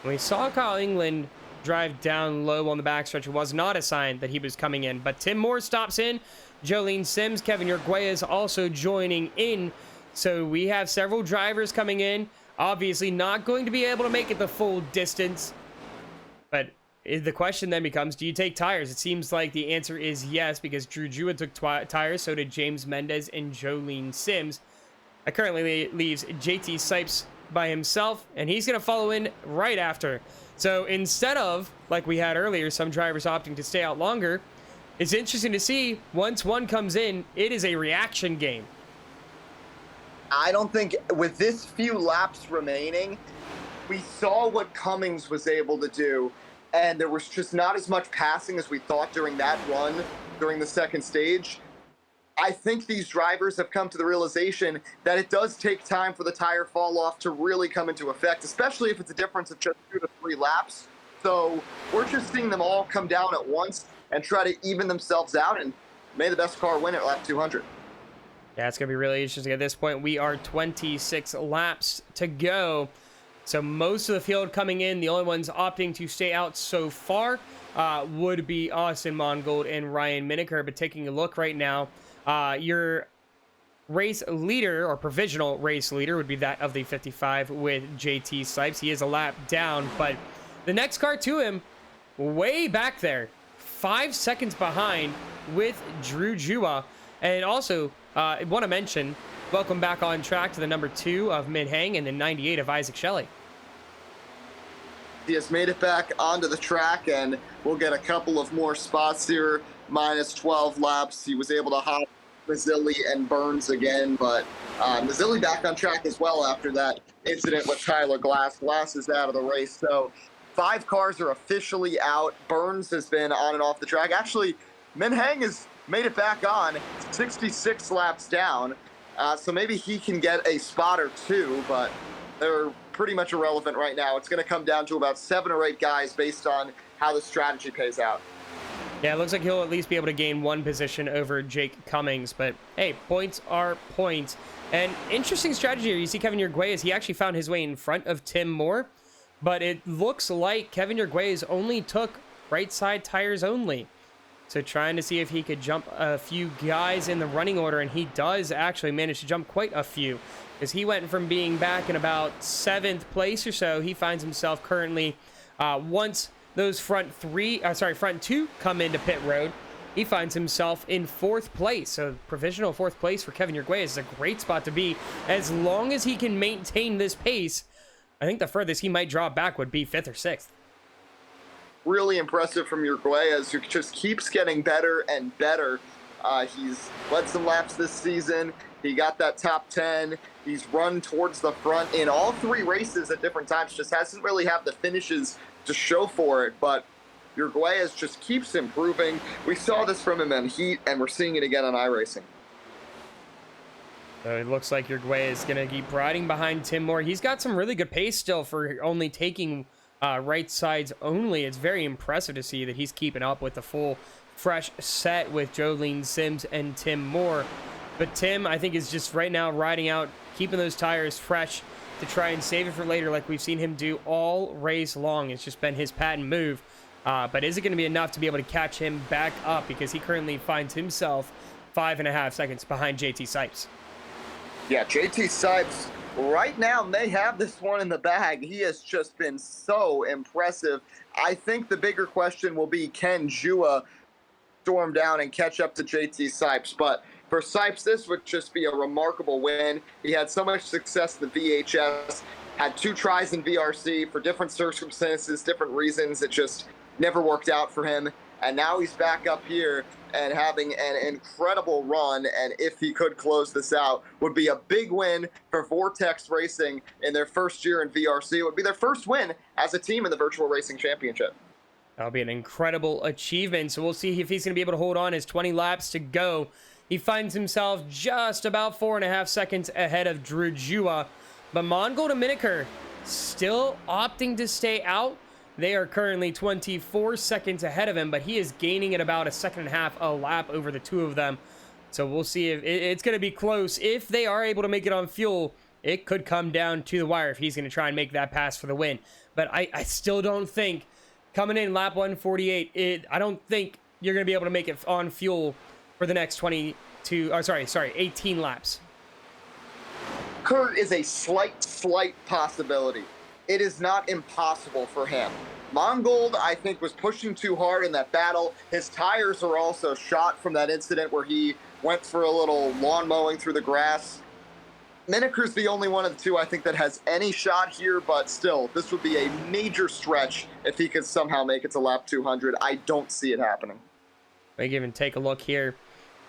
We saw Kyle England drive down low on the backstretch. It was not a sign that he was coming in, but Tim Moore stops in. Jolene Sims, Kevin Urguez also joining in. So we have several drivers coming in. Obviously not going to be able to make it the full distance. But the question then becomes, do you take tires? It seems like the answer is yes, because Drew Jua took tires. So did James Mendez and Jolene Sims. That currently leaves JT Sipes by himself, and he's going to follow in right after. So instead of, like we had earlier, some drivers opting to stay out longer, it's interesting to see once one comes in, it is a reaction game. I don't think with this few laps remaining, we saw what Cummings was able to do, and there was just not as much passing as we thought during that run during the second stage. I think these drivers have come to the realization that it does take time for the tire fall off to really come into effect, especially if it's a difference of just 2 to 3 laps. So we're just seeing them all come down at once and try to even themselves out, and may the best car win at lap 200. Yeah, it's going to be really interesting. At this point, we are 26 laps to go. So most of the field coming in, the only ones opting to stay out so far would be Austin Mongold and Ryan Miniker. But taking a look right now, your race leader, or provisional race leader, would be that of the 55 with JT Sipes. He is a lap down, but the next car to him, way back there, 5 seconds behind with Drew Jua. And also, I want to mention, welcome back on track to the number 2 of Min Heng and the 98 of Isaac Shelley. He has made it back onto the track, and we'll get a couple of more spots here. Minus 12 laps. He was able to hop Mazzilli and Burns again, but Mazzilli back on track as well after that incident with Tyler Glass. Glass is out of the race, so 5 cars are officially out. Burns has been on and off the track. Actually, Min Heng has made it back on, 66 laps down, so maybe he can get a spot or 2, but they're pretty much irrelevant right now. It's going to come down to about 7 or 8 guys based on how the strategy pays out. Yeah, it looks like he'll at least be able to gain 1 position over Jake Cummings, but hey, points are points. And interesting strategy here. You see Kevin Urguez, he actually found his way in front of Tim Moore, but it looks like Kevin Urguez only took right side tires only. So trying to see if he could jump a few guys in the running order, and he does actually manage to jump quite a few, because he went from being back in about 7th place or so. He finds himself currently, once those front 2 come into pit road, he finds himself in 4th place. So provisional 4th place for Kevin Urguez is a great spot to be. As long as he can maintain this pace, I think the furthest he might drop back would be 5th or 6th. Really impressive from Urguez, who just keeps getting better and better. He's led some laps this season. He got that top 10. He's run towards the front in all 3 races at different times. Just hasn't really had the finishes to show for it, but Urguez just keeps improving. We saw this from him in heat, and we're seeing it again on iRacing. So it looks like Urguez is going to keep riding behind Tim Moore. He's got some really good pace still for only taking right sides only. It's very impressive to see that he's keeping up with the full fresh set with Jolene Sims and Tim Moore. But Tim, I think, is just right now riding out, keeping those tires fresh to try and save it for later, like we've seen him do all race long. It's just been his patent move. But is it going to be enough to be able to catch him back up? Because he currently finds himself 5.5 seconds behind JT Sipes. Yeah, JT Sipes right now may have this one in the bag. He has just been so impressive. I think the bigger question will be, can Jua storm down and catch up to JT Sipes? But for Sipes, this would just be a remarkable win. He had so much success in the VHS, had 2 tries in VRC for different circumstances, different reasons. It just never worked out for him. And now he's back up here and having an incredible run. And if he could close this out, would be a big win for Vortex Racing in their first year in VRC. It would be their first win as a team in the Virtual Racing Championship. That'll be an incredible achievement. So we'll see if he's going to be able to hold on. His 20 laps to go. He finds himself just about 4.5 seconds ahead of Drew Jua. But Mongold and Miniker, still opting to stay out. They are currently 24 seconds ahead of him, but he is gaining at about a second and a half a lap over the two of them. So we'll see if it's going to be close. If they are able to make it on fuel, it could come down to the wire if he's going to try and make that pass for the win. But I still don't think, coming in lap 148, I don't think you're going to be able to make it on fuel for the next 18 laps. Kurt is a slight possibility. It is not impossible for him. Mongold, I think, was pushing too hard in that battle. His tires are also shot from that incident where he went for a little lawn mowing through the grass. Miniker's the only one of the two, I think, that has any shot here, but still, this would be a major stretch if he could somehow make it to lap 200. I don't see it happening. Let me even take a look here.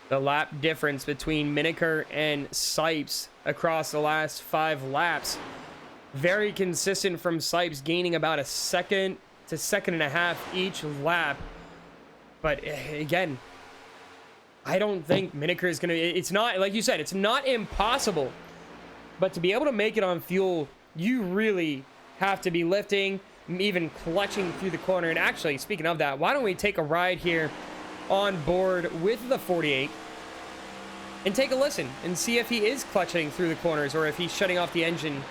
The lap difference between Miniker and Sipes across the last 5 laps. Very consistent from Sipes, gaining about a second to second and a half each lap. But again, I don't think Miniker is going to... It's not, like you said, it's not impossible. But to be able to make it on fuel, you really have to be lifting, even clutching through the corner. And actually, speaking of that, why don't we take a ride here on board with the 48 and take a listen and see if he is clutching through the corners or if he's shutting off the engine.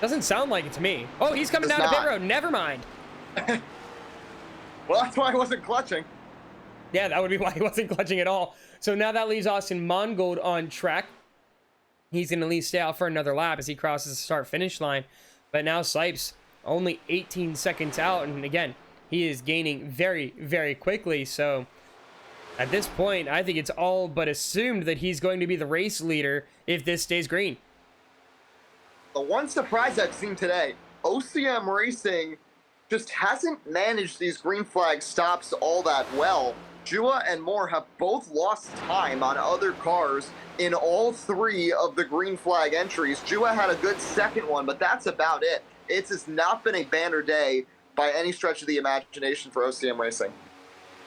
Doesn't sound like it to me. Oh, he's coming down to pit road. Never mind. Well, that's why I wasn't clutching. Yeah, that would be why he wasn't clutching at all. So now that leaves Austin Mongold on track. He's going to at least stay out for another lap as he crosses the start-finish line. But now Sipes only 18 seconds out. And again, he is gaining very, very quickly. So at this point, I think it's all but assumed that he's going to be the race leader if this stays green. The one surprise I've seen today, OCM Racing just hasn't managed these green flag stops all that well. Jua and Moore have both lost time on other cars in all 3 of the green flag entries. Jua had a good second one, but that's about it. It's just not been a banner day by any stretch of the imagination for OCM Racing.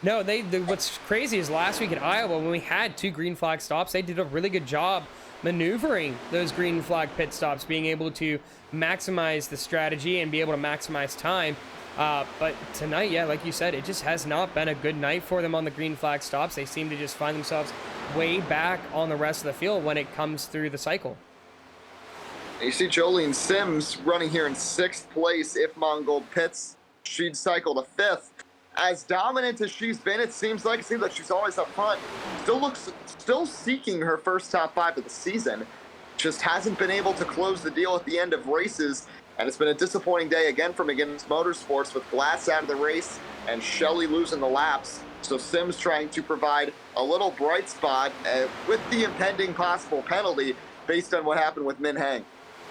No, what's crazy is last week at Iowa, when we had 2 green flag stops, they did a really good job maneuvering those green flag pit stops, being able to maximize the strategy and be able to maximize time. But tonight, yeah, like you said, it just has not been a good night for them on the green flag stops. They seem to just find themselves way back on the rest of the field when it comes through the cycle. You see Jolene Sims running here in 6th place. If Mongold pits, she'd cycle to 5th. As dominant as she's been, it seems like she's always up front. Still seeking her first top 5 of the season. Just hasn't been able to close the deal at the end of races. And it's been a disappointing day again for McGinnis Motorsports, with Glass out of the race and Shelley losing the laps. So Sims trying to provide a little bright spot with the impending possible penalty based on what happened with Min Hang.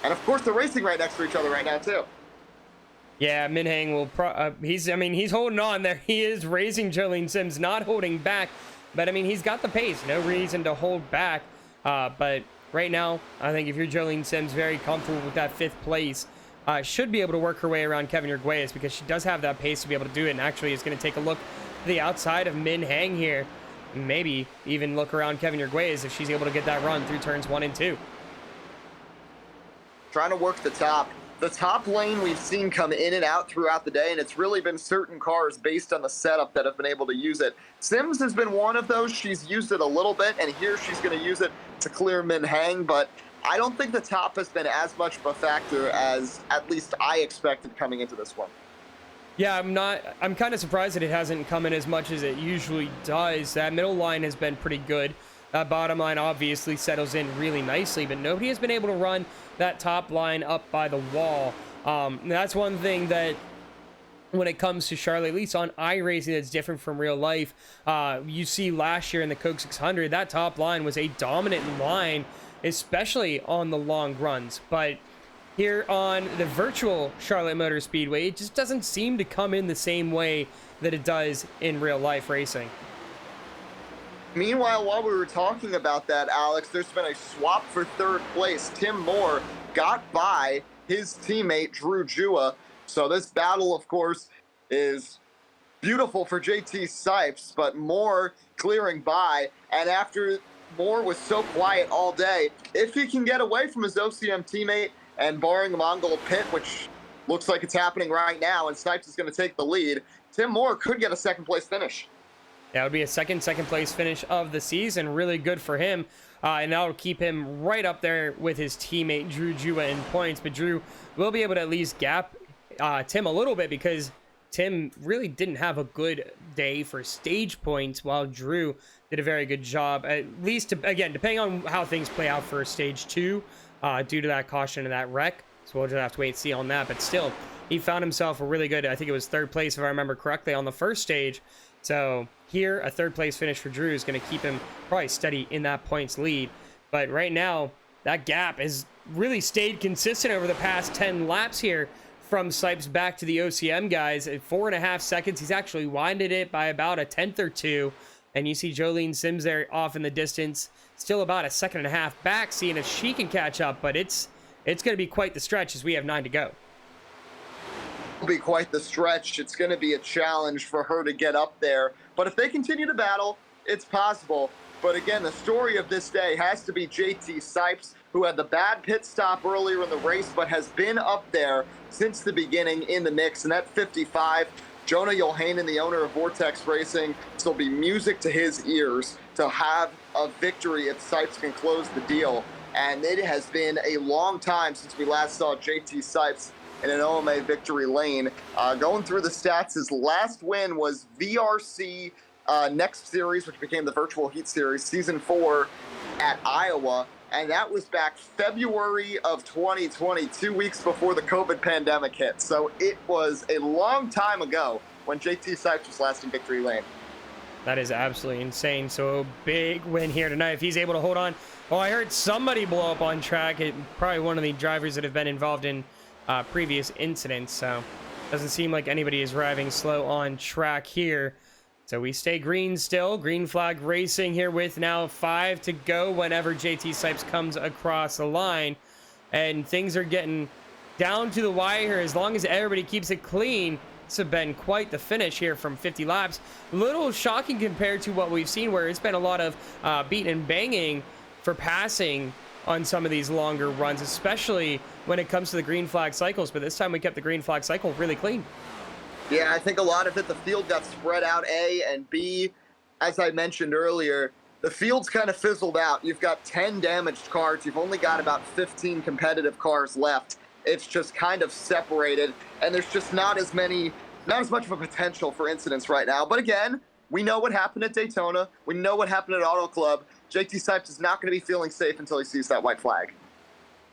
And of course, they're racing right next to each other right now too. Yeah, Min Hang will he's holding on there. He is racing Jolene Sims, not holding back. But I mean, he's got the pace. No reason to hold back. But right now, I think if you're Jolene Sims, very comfortable with that 5th place. Should be able to work her way around Kevin Arguelles because she does have that pace to be able to do it. And actually is going to take a look to the outside of Min Hang here. Maybe even look around Kevin Arguelles if she's able to get that run through turns 1 and 2. Trying to work the top. The top lane we've seen come in and out throughout the day, and it's really been certain cars based on the setup that have been able to use it. Sims has been one of those. She's used it a little bit, and here she's going to use it to clear Min Hang, but I don't think the top has been as much of a factor as at least I expected coming into this one. Yeah, I'm kind of surprised that it hasn't come in as much as it usually does. That middle line has been pretty good. That bottom line obviously settles in really nicely, but nobody has been able to run that top line up by the wall. That's one thing that when it comes to Charlotte, at least on iRacing, that's different from real life. You see last year in the Coke 600, that top line was a dominant line, especially on the long runs. But here on the virtual Charlotte Motor Speedway, it just doesn't seem to come in the same way that it does in real life racing. Meanwhile, while we were talking about that, Alex, there's been a swap for 3rd place. Tim Moore got by his teammate, Drew Jua. So this battle, of course, is beautiful for JT Sipes, but Moore clearing by. And after Moore was so quiet all day. If he can get away from his OCM teammate and barring a Mongol pit, which looks like it's happening right now, and Snipes is going to take the lead, Tim Moore could get a second place finish. That would be a second place finish of the season. Really good for him. And that'll keep him right up there with his teammate Drew Jua in points. But Drew will be able to at least gap Tim a little bit, because Tim really didn't have a good day for stage points, while Drew did a very good job, at least, again, depending on how things play out for stage 2, due to that caution and that wreck. So we'll just have to wait and see on that. But still, he found himself a really good, I think it was 3rd place, if I remember correctly, on the first stage. So here, a 3rd place finish for Drew is going to keep him probably steady in that points lead. But right now, that gap has really stayed consistent over the past 10 laps here, from Sipes back to the OCM guys at 4.5 seconds. He's actually winded it by about a 10th or 2. And you see Jolene Sims there off in the distance, still about a 1.5 seconds back, seeing if she can catch up. But it's going to be quite the stretch, as we have 9 to go. It'll be quite the stretch. It's going to be a challenge for her to get up there. But if they continue to battle, it's possible. But again, the story of this day has to be JT Sipes, who had the bad pit stop earlier in the race, but has been up there since the beginning in the mix. And that 55, Jonah Johanan, the owner of Vortex Racing, this will be music to his ears to have a victory if Sipes can close the deal. And it has been a long time since we last saw JT Sipes in an OMA victory lane. Going through the stats, his last win was VRC Next Series, which became the Virtual Heat Series, Season 4 at Iowa. And that was back February of 2020, 2 weeks before the COVID pandemic hit. So it was a long time ago when JT Sipes was last in victory lane. That is absolutely insane. So a big win here tonight. If he's able to hold on. Oh, I heard somebody blow up on track. Probably one of the drivers that have been involved in previous incidents. So doesn't seem like anybody is driving slow on track here. So we stay green still. Green flag racing here with now 5 to go whenever JT Sipes comes across the line. And things are getting down to the wire here. As long as everybody keeps it clean, this has been quite the finish here from 50 laps. A little shocking compared to what we've seen, where it's been a lot of beating and banging for passing on some of these longer runs, especially when it comes to the green flag cycles. But this time we kept the green flag cycle really clean. Yeah, I think a lot of it, the field got spread out, A, and B, as I mentioned earlier, the field's kind of fizzled out. You've got 10 damaged cars. You've only got about 15 competitive cars left. It's just kind of separated, and there's just not as much of a potential for incidents right now. But again, we know what happened at Daytona. We know what happened at Auto Club. JT Sipes is not going to be feeling safe until he sees that white flag.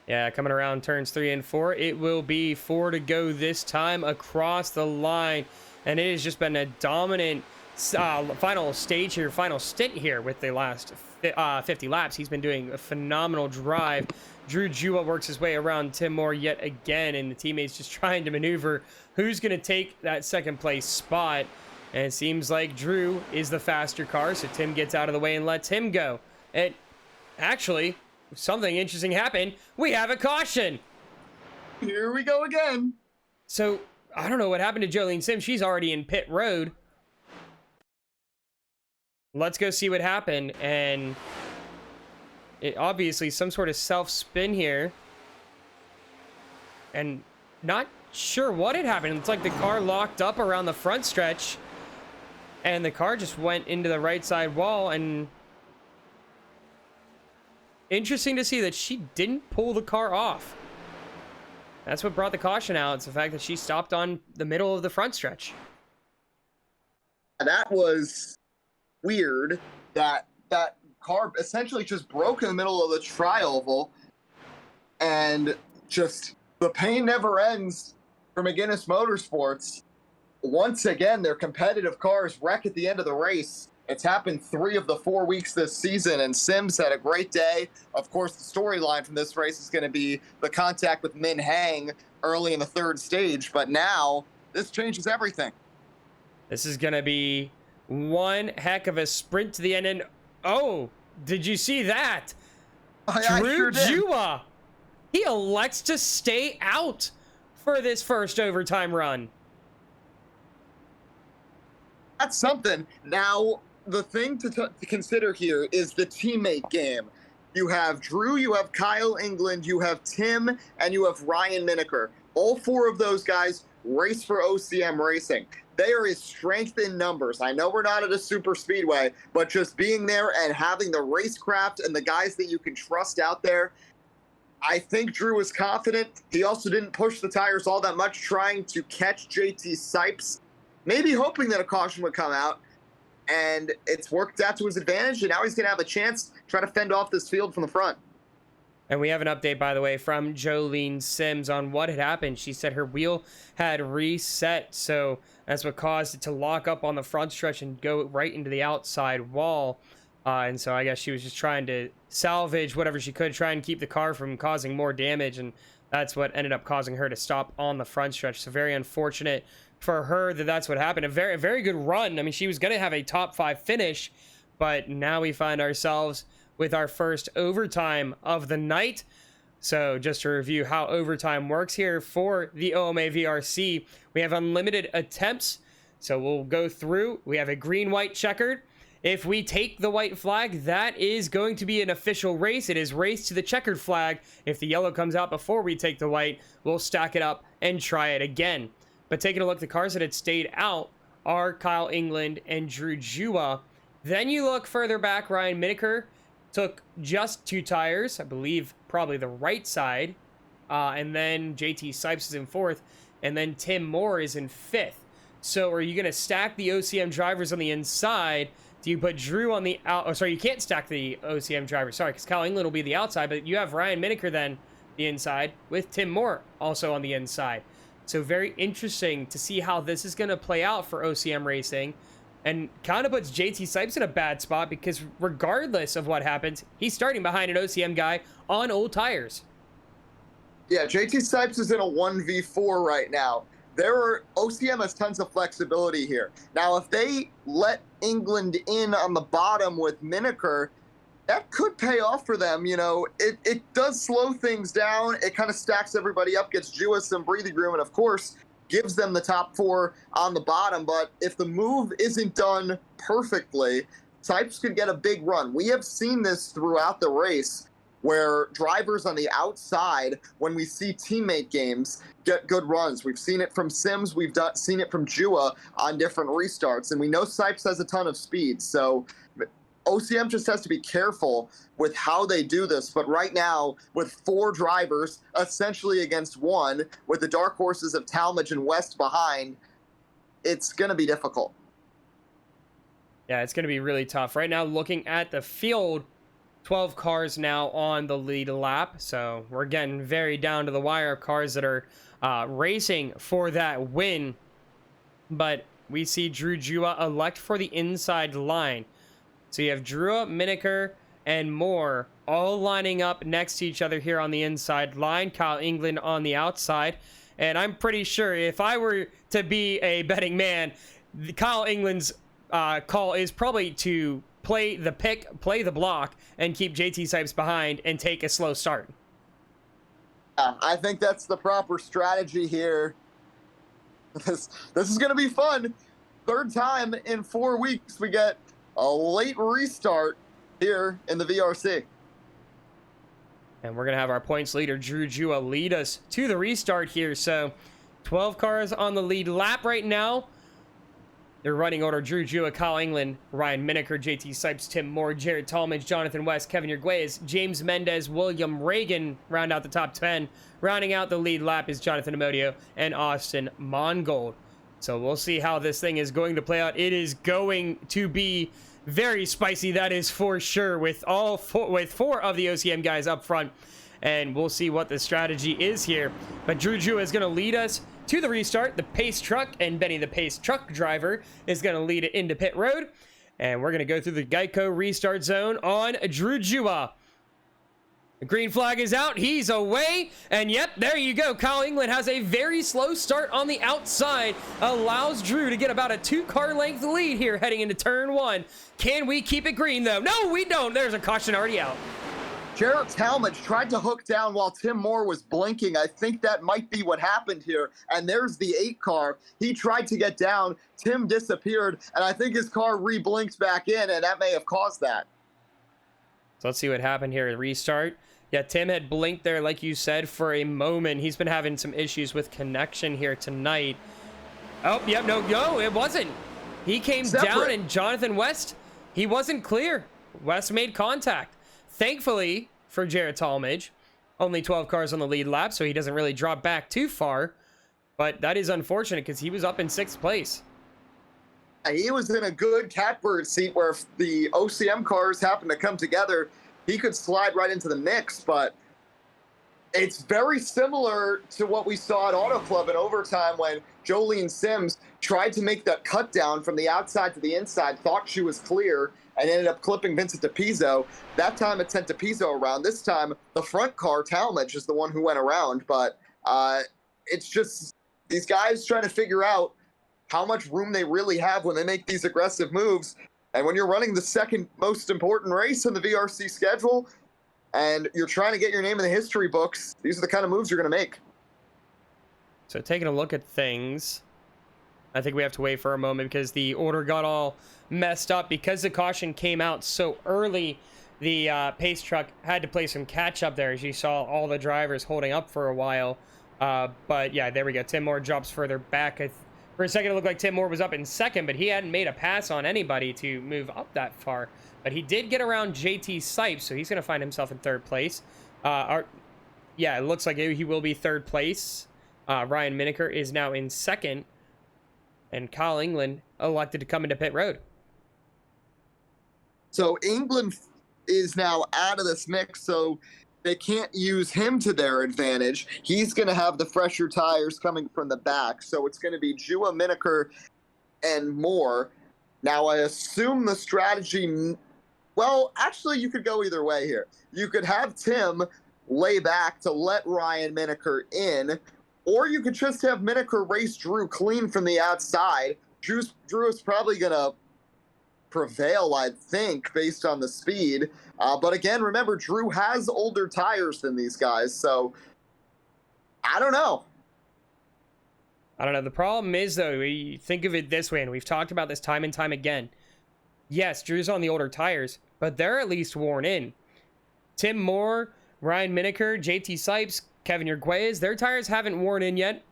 Yeah, coming around turns 3 and 4. It will be 4 to go this time across the line. And it has just been a dominant final stage here, final stint here with the last 50 laps. He's been doing a phenomenal drive. Drew Jua works his way around Tim Moore yet again, and the teammates just trying to maneuver who's going to take that 2nd place spot. And it seems like Drew is the faster car, so Tim gets out of the way and lets him go. And actually, something interesting happened. We have a caution. Here we go again. So, I don't know what happened to Jolene Sims. She's already in pit road. Let's go see what happened. And it obviously some sort of self-spin here. And not sure what had happened. It's like the car locked up around the front stretch. And the car just went into the right side wall. And interesting to see that she didn't pull the car off. That's what brought the caution out. It's the fact that she stopped on the middle of the front stretch. That was weird. That car essentially just broke in the middle of the tri-oval, and just the pain never ends for McGuinness Motorsports. Once again, their competitive cars wreck at the end of the race. It's happened 3 of the 4 weeks this season, and Sims had a great day. Of course, the storyline from this race is going to be the contact with Min Hang early in the 3rd stage, but now this changes everything. This is going to be one heck of a sprint to the end, and oh, did you see that? Drew Jua, he elects to stay out for this first overtime run. That's something. Now, the thing to consider here is the teammate game. You have Drew, you have Kyle England, you have Tim, and you have Ryan Mineker. All four of those guys race for OCM Racing. There is strength in numbers. I know we're not at a super speedway, but just being there and having the racecraft and the guys that you can trust out there, I think Drew is confident. He also didn't push the tires all that much, trying to catch JT Sipes, maybe hoping that a caution would come out, and it's worked out to his advantage, and now he's going to have a chance to try to fend off this field from the front. And we have an update, by the way, from Jolene Sims on what had happened. She said her wheel had reset, so that's what caused it to lock up on the front stretch and go right into the outside wall. And so I guess she was just trying to salvage whatever she could, try and keep the car from causing more damage, and that's what ended up causing her to stop on the front stretch. So very unfortunate for her that that's what happened. A very good run. I mean, she was going to have a top 5 finish, but now we find ourselves with our first overtime of the night. So just to review how overtime works here for the OMA VRC, we have unlimited attempts. So we'll go through. We have a green-white checkered. If we take the white flag, that is going to be an official race. It is race to the checkered flag. If the yellow comes out before we take the white, we'll stack it up and try it again. But taking a look, the cars that had stayed out are Kyle England and Drew Jua. Then you look further back, Ryan Mineker took just 2 tires, I believe probably the right side, and then JT Sipes is in 4th, and then Tim Moore is in 5th. So are you going to stack the OCM drivers on the inside? Do you put Drew on the out? Oh, sorry, you can't stack the OCM drivers, sorry, because Kyle England will be the outside, but you have Ryan Mineker then the inside with Tim Moore also on the inside. So very interesting to see how this is going to play out for OCM Racing. And kind of puts JT Sipes in a bad spot because regardless of what happens, he's starting behind an OCM guy on old tires. Yeah, JT Sipes is in a 1v4 right now. OCM has tons of flexibility here. Now, if they let England in on the bottom with Mineker, that could pay off for them. You know, it does slow things down. It kind of stacks everybody up, gets Jua some breathing room, and of course, gives them the top 4 on the bottom. But if the move isn't done perfectly, Sipes could get a big run. We have seen this throughout the race where drivers on the outside, when we see teammate games, get good runs. We've seen it from Sims. We've seen it from Jua on different restarts. And we know Sipes has a ton of speed. So OCM just has to be careful with how they do this. But right now, with 4 drivers, essentially against 1, with the dark horses of Talmadge and West behind, it's going to be difficult. Yeah, it's going to be really tough. Right now, looking at the field, 12 cars now on the lead lap. So we're getting very down to the wire of cars that are racing for that win. But we see Drew Jua elect for the inside line. So you have Drew, Mineker, and Moore all lining up next to each other here on the inside line. Kyle England on the outside. And I'm pretty sure if I were to be a betting man, Kyle England's call is probably to play the pick, play the block, and keep JT Sipes behind and take a slow start. I think that's the proper strategy here. This is going to be fun. 3rd time in 4 weeks we get a late restart here in the VRC. And we're going to have our points leader, Drew Jua, lead us to the restart here. So 12 cars on the lead lap right now. Their running order: Drew Jua, Kyle England, Ryan Mineker, JT Sipes, Tim Moore, Jared Talmadge, Jonathan West, Kevin Yerguez, James Mendez, William Reagan round out the top 10. Rounding out the lead lap is Jonathan Amodio and Austin Mongold. So we'll see how this thing is going to play out. It is going to be very spicy, that is for sure, with four of the OCM guys up front. And we'll see what the strategy is here. But Drew Jua is going to lead us to the restart. The pace truck and Benny, the pace truck driver, is going to lead it into pit road. And we're going to go through the Geico restart zone on Drew Jua. The green flag is out. He's away. And yep, there you go. Kyle England has a very slow start on the outside. Allows Drew to get about a 2-car length lead here heading into turn 1. Can we keep it green, though? No, we don't. There's a caution already out. Jarrett Talmadge tried to hook down while Tim Moore was blinking. I think that might be what happened here. And there's the 8 car. He tried to get down. Tim disappeared, and I think his car re-blinked back in, and that may have caused that. So let's see what happened here. Restart. Yeah, Tim had blinked there, like you said, for a moment. He's been having some issues with connection here tonight. Oh, yep, no, it wasn't. He came down, and Jonathan West, he wasn't clear. West made contact. Thankfully for Jarrett Talmadge, only 12 cars on the lead lap, so he doesn't really drop back too far. But that is unfortunate because he was up in 6th place. He was in a good catbird seat where if the OCM cars happen to come together, he could slide right into the mix. But it's very similar to what we saw at Auto Club in overtime when Jolene Sims tried to make that cut down from the outside to the inside, thought she was clear, and ended up clipping Vincent DePizzo. That time it sent DePizzo around. This time, the front car, Talmadge, is the one who went around. But it's just these guys trying to figure out how much room they really have when they make these aggressive moves. And when you're running the second most important race in the VRC schedule, and you're trying to get your name in the history books, these are the kind of moves you're going to make. So taking a look at things, I think we have to wait for a moment because the order got all messed up. Because the caution came out so early, the pace truck had to play some catch up there, as you saw all the drivers holding up for a while. But yeah, there we go. Tim Moore drops further back. For a second, it looked like Tim Moore was up in 2nd, but he hadn't made a pass on anybody to move up that far. But he did get around JT Sipes, so he's going to find himself in 3rd place. Yeah, it looks like he will be 3rd place. Ryan Miniker is now in 2nd, and Kyle England elected to come into pit road. So England is now out of this mix, so they can't use him to their advantage. He's going to have the fresher tires coming from the back, so it's going to be Jua, Miniker, and Moore. Now, I assume the strategy... Well, actually, you could go either way here. You could have Tim lay back to let Ryan Miniker in, or you could just have Miniker race Drew clean from the outside. Drew is probably going to prevail, I think, based on the speed. But again, remember, Drew has older tires than these guys, so I don't know. The problem is, though, we think of it this way, and we've talked about this time and time again. Yes, Drew's on the older tires, but they're at least worn in. Tim Moore, Ryan Miniker, JT Sipes, Kevin Yerguez, their tires haven't worn in yet.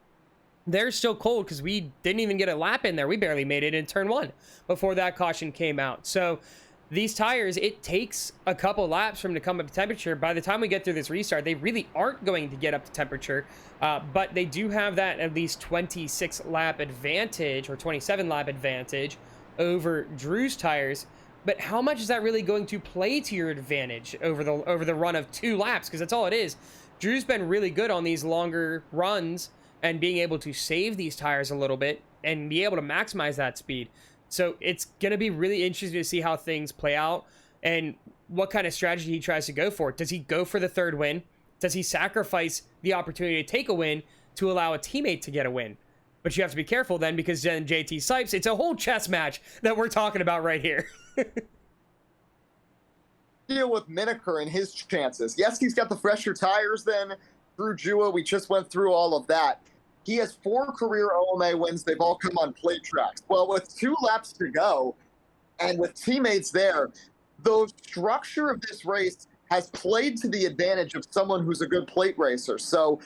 They're still cold because we didn't even get a lap in there. We barely made it in turn 1 before that caution came out. So these tires, it takes a couple laps for them to come up to temperature. By the time we get through this restart, they really aren't going to get up to temperature, but they do have that at least 26 lap advantage or 27 lap advantage over Drew's tires. But how much is that really going to play to your advantage over the run of 2 laps? Because that's all it is. Drew's been really good on these longer runs and being able to save these tires a little bit and be able to maximize that speed. So it's going to be really interesting to see how things play out and what kind of strategy he tries to go for. Does he go for the 3rd win? Does he sacrifice the opportunity to take a win to allow a teammate to get a win? But you have to be careful then, because then JT Sipes, it's a whole chess match that we're talking about right here. Deal with Miniker and his chances. Yes, he's got the fresher tires than Drew Jua. We just went through all of that. He has 4 career OMA wins. They've all come on plate tracks. Well, with 2 laps to go and with teammates there, the structure of this race has played to the advantage of someone who's a good plate racer. So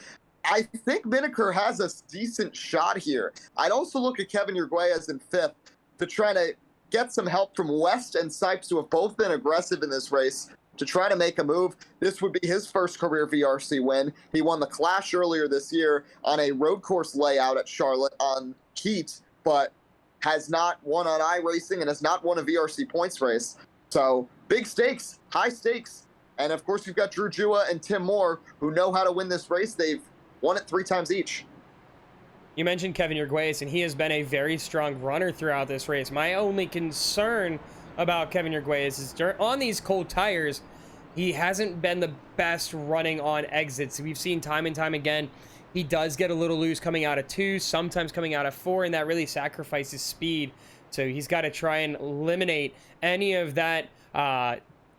I think Miniker has a decent shot here. I'd also look at Kevin Yerguez in 5th to try to get some help from West and Sipes, who have both been aggressive in this race, to try to make a move. This would be his first career VRC win. He won the Clash earlier this year on a road course layout at Charlotte on Heat, but has not won on iRacing and has not won a VRC points race. So big stakes, high stakes. And of course, you've got Drew Jua and Tim Moore, who know how to win this race. They've won it 3 times each. You mentioned Kevin Yerguez, and he has been a very strong runner throughout this race. My only concern about Kevin Yerguez is on these cold tires, he hasn't been the best running on exits. We've seen time and time again, he does get a little loose coming out of 2, sometimes coming out of 4, and that really sacrifices speed. So he's got to try and eliminate any of that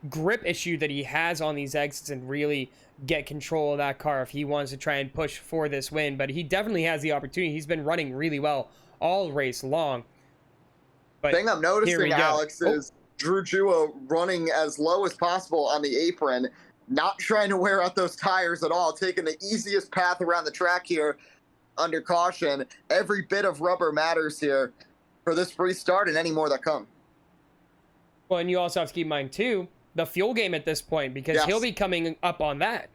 grip issue that he has on these exits and really get control of that car if he wants to try and push for this win. But he definitely has the opportunity. He's been running really well all race long. But thing I'm noticing, Alex, is Drew Jua running as low as possible on the apron, not trying to wear out those tires at all, taking the easiest path around the track here under caution. Every bit of rubber matters here for this restart and any more that come. Well, and you also have to keep in mind, too, the fuel game at this point, because he'll be coming up on that.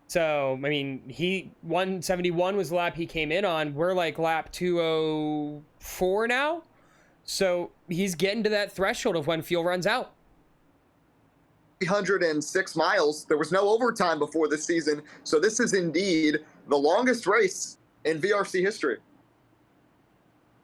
So, I mean, 171 was the lap he came in on. We're like lap 204 now. So he's getting to that threshold of when fuel runs out. 306 miles. There was no overtime before this season. So this is indeed the longest race in VRC history.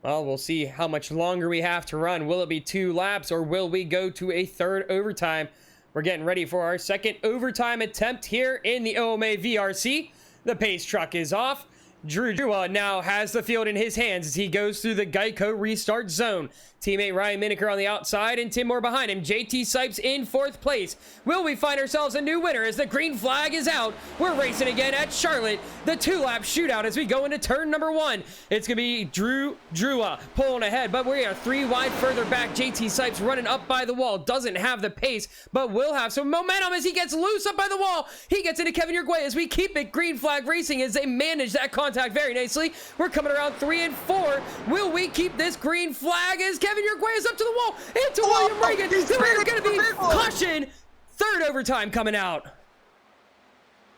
Well, we'll see how much longer we have to run. Will it be 2 laps or will we go to a third overtime? We're getting ready for our second overtime attempt here in the OMA VRC. The pace truck is off. Drew Jua now has the field in his hands as he goes through the Geico restart zone. Teammate Ryan Miniker on the outside and Tim Moore behind him. JT Sipes in 4th place. Will we find ourselves a new winner as the green flag is out? We're racing again at Charlotte. The 2-lap shootout as we go into turn number 1. It's going to be Drew Jua pulling ahead, but we are 3 wide further back. JT Sipes running up by the wall. Doesn't have the pace, but will have some momentum as he gets loose up by the wall. He gets into Kevin Yerguay as we keep it green flag racing as they manage that contact very nicely. We're coming around 3 and 4. Will we keep this green flag as Kevin Yerguay is up to the wall into William Reagan? We're going to be caution. Third overtime coming out.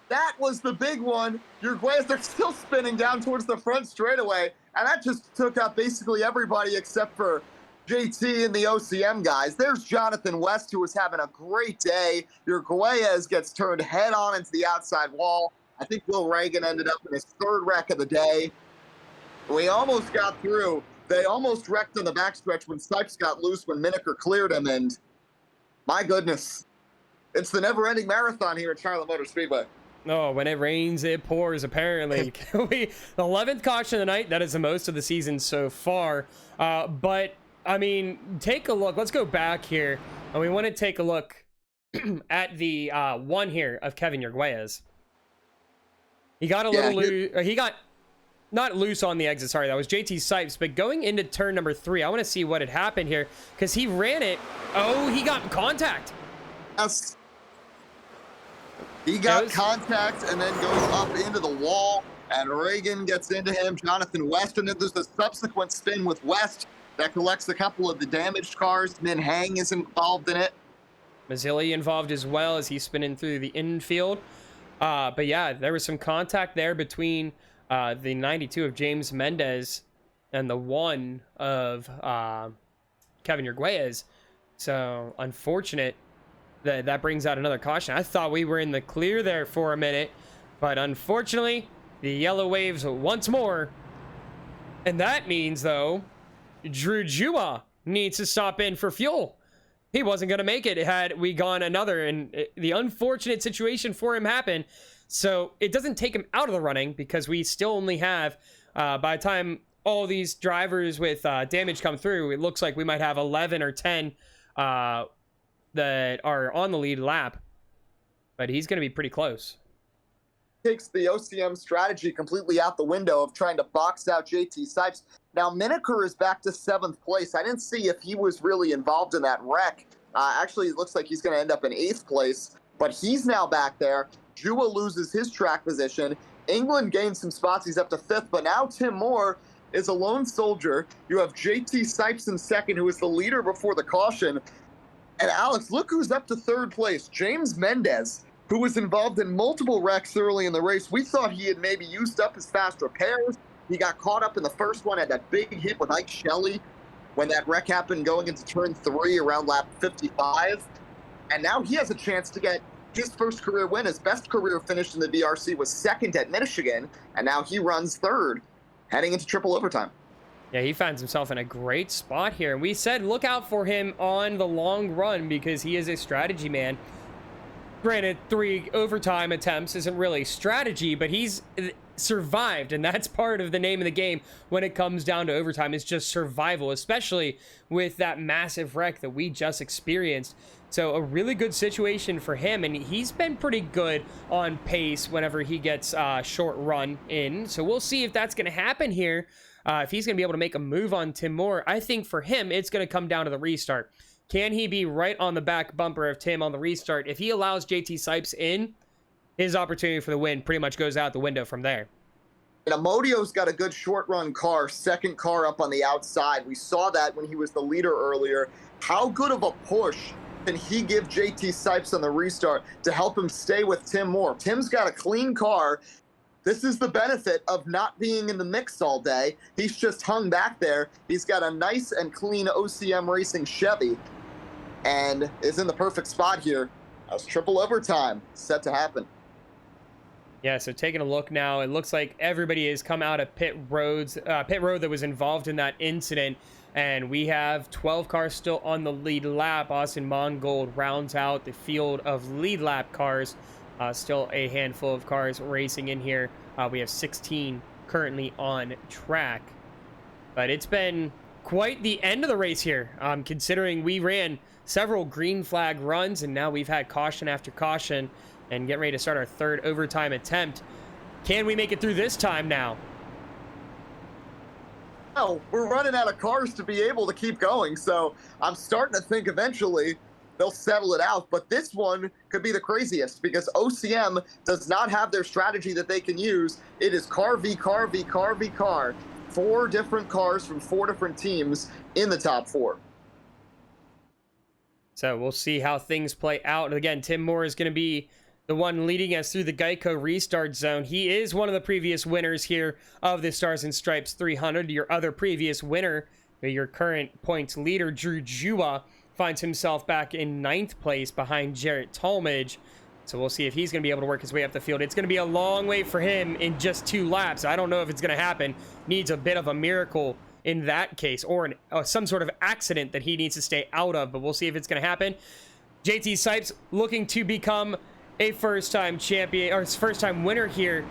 That was the big one. Yerguay, they're still spinning down towards the front straightaway, and that just took out basically everybody except for JT and the OCM guys. There's Jonathan West, who was having a great day. Yerguay gets turned head on into the outside wall. I think Will Reagan ended up in his 3rd wreck of the day. We almost got through. They almost wrecked on the backstretch when Sipes got loose when Miniker cleared him, and my goodness, it's the never-ending marathon here at Charlotte Motor Speedway. Oh, when it rains, it pours, apparently. The 11th caution of the night. That is the most of the season so far. But, I mean, take a look. Let's go back here. And we want to take a look at the one here of Kevin Yerguay. He got a little loose. He got not loose on the exit. Sorry, that was JT Sipes. But going into turn number 3, I want to see what had happened here because he ran it. Oh, he got contact. Yes. He got contact and then goes up into the wall, and Reagan gets into him. Jonathan West, and then there's a subsequent spin with West that collects a couple of the damaged cars. Min Hang is involved in it. Mazzilli involved as well as he's spinning through the infield. But yeah, there was some contact there between the 92 of James Mendez and the 1 of Kevin Yerguay. So unfortunate that brings out another caution. I thought we were in the clear there for a minute, but unfortunately, the yellow waves once more. And that means, though, Drew Jua needs to stop in for fuel. He wasn't going to make it had we gone another, and the unfortunate situation for him happened. So it doesn't take him out of the running because we still only have, by the time all these drivers with damage come through, it looks like we might have 11 or 10 that are on the lead lap. But he's going to be pretty close. Takes the OCM strategy completely out the window of trying to box out JT Sipes. Now, Miniker is back to 7th place. I didn't see if he was really involved in that wreck. Actually, it looks like he's going to end up in 8th place, but he's now back there. Jua loses his track position. England gains some spots. He's up to 5th, but now Tim Moore is a lone soldier. You have JT Sipes in 2nd, who is the leader before the caution. And Alex, look who's up to 3rd place. James Mendez, who was involved in multiple wrecks early in the race. We thought he had maybe used up his fast repairs. He got caught up in the first one, had that big hit with Ike Shelley when that wreck happened going into turn 3 around lap 55. And now he has a chance to get his first career win. His best career finish in the VRC was 2nd at Michigan, and now he runs 3rd, heading into triple overtime. Yeah, he finds himself in a great spot here. And we said look out for him on the long run because he is a strategy man. Granted, 3 overtime attempts isn't really strategy, but he's survived, and that's part of the name of the game when it comes down to overtime. It's just survival, especially with that massive wreck that we just experienced. So a really good situation for him, and he's been pretty good on pace whenever he gets short run in. So we'll see if that's going to happen here, if he's going to be able to make a move on Tim Moore. I think for him, it's going to come down to the restart. Can he be right on the back bumper of Tim on the restart? If he allows JT Sipes in, his opportunity for the win pretty much goes out the window from there. And Amodio's got a good short run car, second car up on the outside. We saw that when he was the leader earlier. How good of a push can he give JT Sipes on the restart to help him stay with Tim Moore? Tim's got a clean car. This is the benefit of not being in the mix all day. He's just hung back there. He's got a nice and clean OCM Racing Chevy and is in the perfect spot here. As triple overtime set to happen. Yeah, so taking a look now, it looks like everybody has come out of pit road that was involved in that incident, and we have 12 cars still on the lead lap. Austin Mongold rounds out the field of lead lap cars. Still a handful of cars racing in here. We have 16 currently on track, but it's been quite the end of the race here, considering we ran several green flag runs, and now we've had caution after caution and get ready to start our third overtime attempt. Can we make it through this time now? Oh, we're running out of cars to be able to keep going, so I'm starting to think eventually they'll settle it out. But this one could be the craziest because OCM does not have their strategy that they can use. It is car v car v car v car. 4 different cars from 4 different teams in the top 4. So we'll see how things play out. And again, Tim Moore is going to be the one leading us through the Geico restart zone. He is one of the previous winners here of the Stars and Stripes 300. Your other previous winner, your current points leader, Drew Jua, finds himself back in 9th place behind Jarrett Talmadge. So we'll see if he's going to be able to work his way up the field. It's going to be a long way for him in just 2 laps. I don't know if it's going to happen. Needs a bit of a miracle in that case, or some sort of accident that he needs to stay out of, but we'll see if it's going to happen. JT Sipes looking to become a first-time champion, or first-time winner here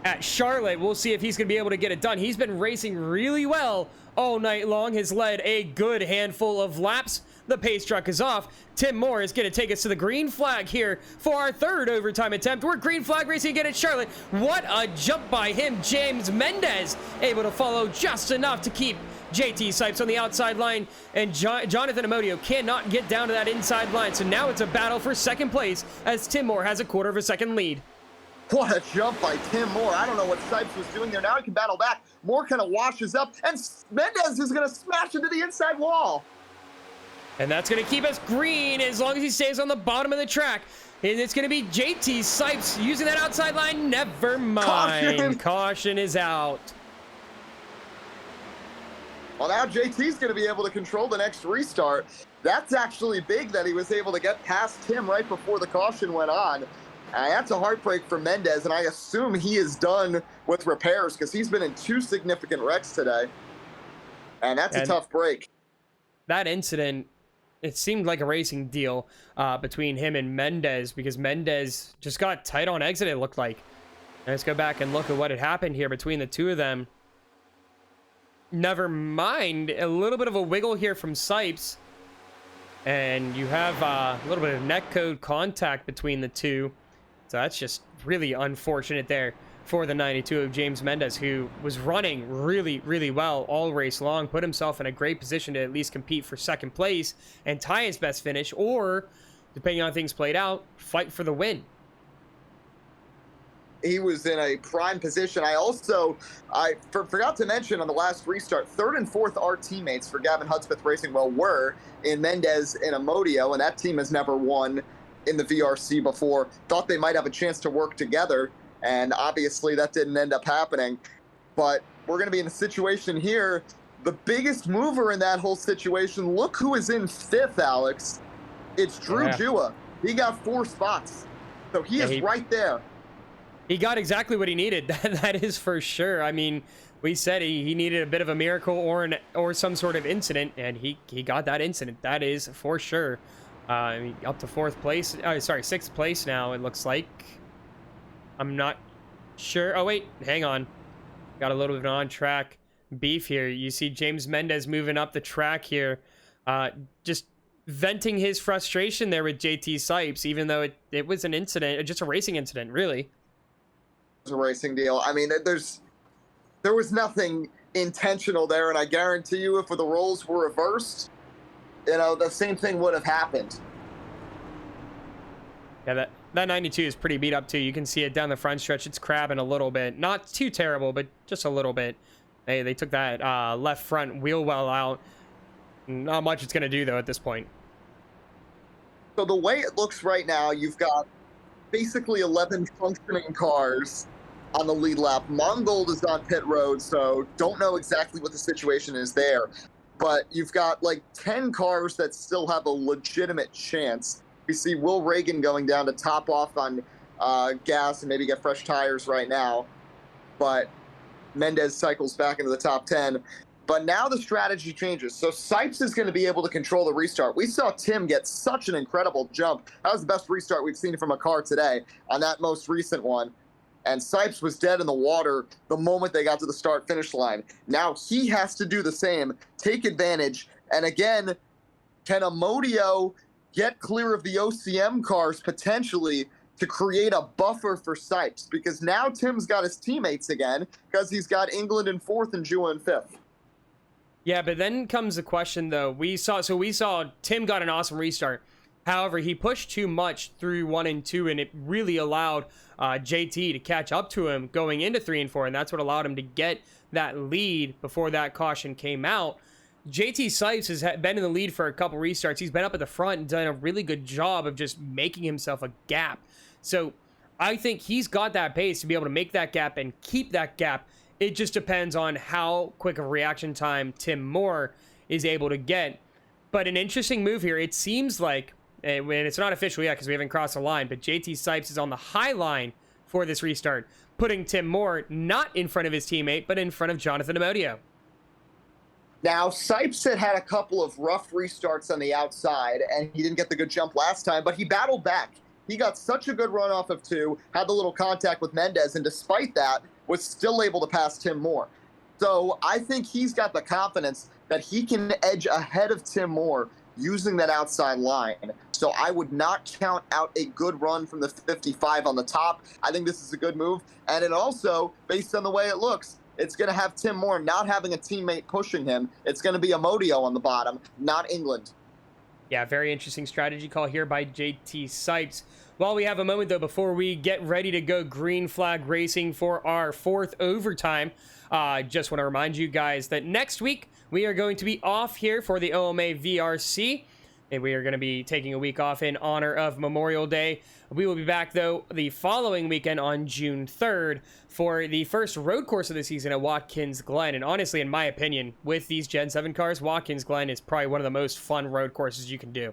at Charlotte. We'll see if he's going to be able to get it done. He's been racing really well all night long, has led a good handful of laps. The pace truck is off. Tim Moore is going to take us to the green flag here for our third overtime attempt. We're green flag racing again at Charlotte. What a jump by him. James Mendez able to follow just enough to keep JT Sipes on the outside line, and Jonathan Amodio cannot get down to that inside line. So now it's a battle for second place as Tim Moore has a quarter of a second lead. What a jump by Tim Moore. I don't know what Sipes was doing there. Now he can battle back. Moore kind of washes up, and Mendez is going to smash into the inside wall. And that's going to keep us green as long as he stays on the bottom of the track. And it's going to be JT Sipes using that outside line. Never mind. Caution is out. Well, now JT's going to be able to control the next restart. That's actually big that he was able to get past Tim right before the caution went on. That's a heartbreak for Mendez, and I assume he is done with repairs because he's been in 2 significant wrecks today. And that's a tough break. That incident, it seemed like a racing deal between him and Mendez, because Mendez just got tight on exit, it looked like. Let's go back and look at what had happened here between the two of them. Never mind, a little bit of a wiggle here from Sipes. And you have a little bit of neck code contact between the two. So that's just really unfortunate there for the 92 of James Mendez, who was running really, really well all race long, put himself in a great position to at least compete for second place and tie his best finish, or, depending on how things played out, fight for the win. He was in a prime position. I forgot to mention on the last restart, 3rd and 4th our teammates for Gavin Hudspeth Racing were in Mendez and Amodio, and that team has never won in the VRC before. Thought they might have a chance to work together, and obviously that didn't end up happening. But we're going to be in a situation here. The biggest mover in that whole situation, look who is in 5th, Alex. It's Drew Jua. He got 4 spots. So he is right there. He got exactly what he needed. That is for sure. I mean, we said he needed a bit of a miracle or some sort of incident, and he got that incident. That is for sure. Up to 4th place. Sorry, 6th place now, it looks like. I'm not Sure. Oh, wait. Hang on. Got a little bit of on-track beef here. You see James Mendez moving up the track here. Just venting his frustration there with JT Sipes, even though it was an incident, just a racing incident, really. It was a racing deal. I mean, there was nothing intentional there, and I guarantee you if the roles were reversed, the same thing would have happened. Yeah, that 92 is pretty beat up too. You can see it down the front stretch. It's crabbing a little bit. Not too terrible, but just a little bit. They took that left front wheel well out. Not much it's going to do, though, at this point. So the way it looks right now, you've got basically 11 functioning cars on the lead lap. Mongold is on pit road, so don't know exactly what the situation is there. But you've got like 10 cars that still have a legitimate chance. We see Will Reagan going down to top off on gas and maybe get fresh tires right now. But Mendez cycles back into the top 10. But now the strategy changes. So Sipes is going to be able to control the restart. We saw Tim get such an incredible jump. That was the best restart we've seen from a car today on that most recent one. And Sipes was dead in the water the moment they got to the start-finish line. Now he has to do the same, take advantage. And again, can Amodio get clear of the OCM cars potentially to create a buffer for Sipes? Because now Tim's got his teammates again because he's got England in 4th and Jua in 5th. Yeah, but then comes the question, though. We saw Tim got an awesome restart. However, he pushed too much through 1 and 2, and it really allowed JT to catch up to him going into 3 and 4, and that's what allowed him to get that lead before that caution came out. JT Sipes has been in the lead for a couple restarts. He's been up at the front and done a really good job of just making himself a gap. So I think he's got that pace to be able to make that gap and keep that gap. It just depends on how quick of a reaction time Tim Moore is able to get. But an interesting move here. It seems like, and it's not official yet because we haven't crossed the line, but JT Sipes is on the high line for this restart, putting Tim Moore not in front of his teammate, but in front of Jonathan Amodio. Now, Sipes had a couple of rough restarts on the outside, and he didn't get the good jump last time, but he battled back. He got such a good run off of 2, had the little contact with Mendez, and despite that, was still able to pass Tim Moore. So I think he's got the confidence that he can edge ahead of Tim Moore using that outside line. So I would not count out a good run from the 55 on the top. I think this is a good move. And it also, based on the way it looks, it's going to have Tim Moore not having a teammate pushing him. It's going to be Amodio on the bottom, not England. Yeah, very interesting strategy call here by JT Sipes. While we have a moment, though, before we get ready to go green flag racing for our 4th overtime, just want to remind you guys that next week we are going to be off here for the OMA VRC, and we are going to be taking a week off in honor of Memorial Day. We will be back, though, the following weekend on June 3rd for the first road course of the season at Watkins Glen. And honestly, in my opinion, with these Gen 7 cars, Watkins Glen is probably one of the most fun road courses you can do.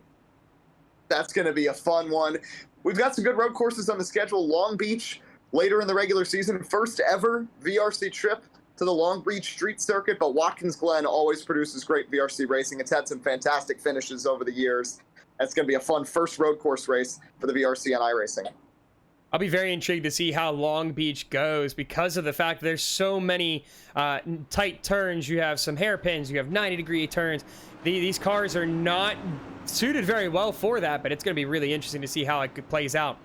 That's going to be a fun one. We've got some good road courses on the schedule. Long Beach later in the regular season, first ever VRC trip to the Long Beach street circuit, but Watkins Glen always produces great VRC racing. It's had some fantastic finishes over the years. That's going to be a fun first road course race for the VRC and iRacing. I'll be very intrigued to see how Long Beach goes because of the fact that there's so many tight turns. You have some hairpins, you have 90-degree turns. These cars are not suited very well for that, but it's going to be really interesting to see how it plays out.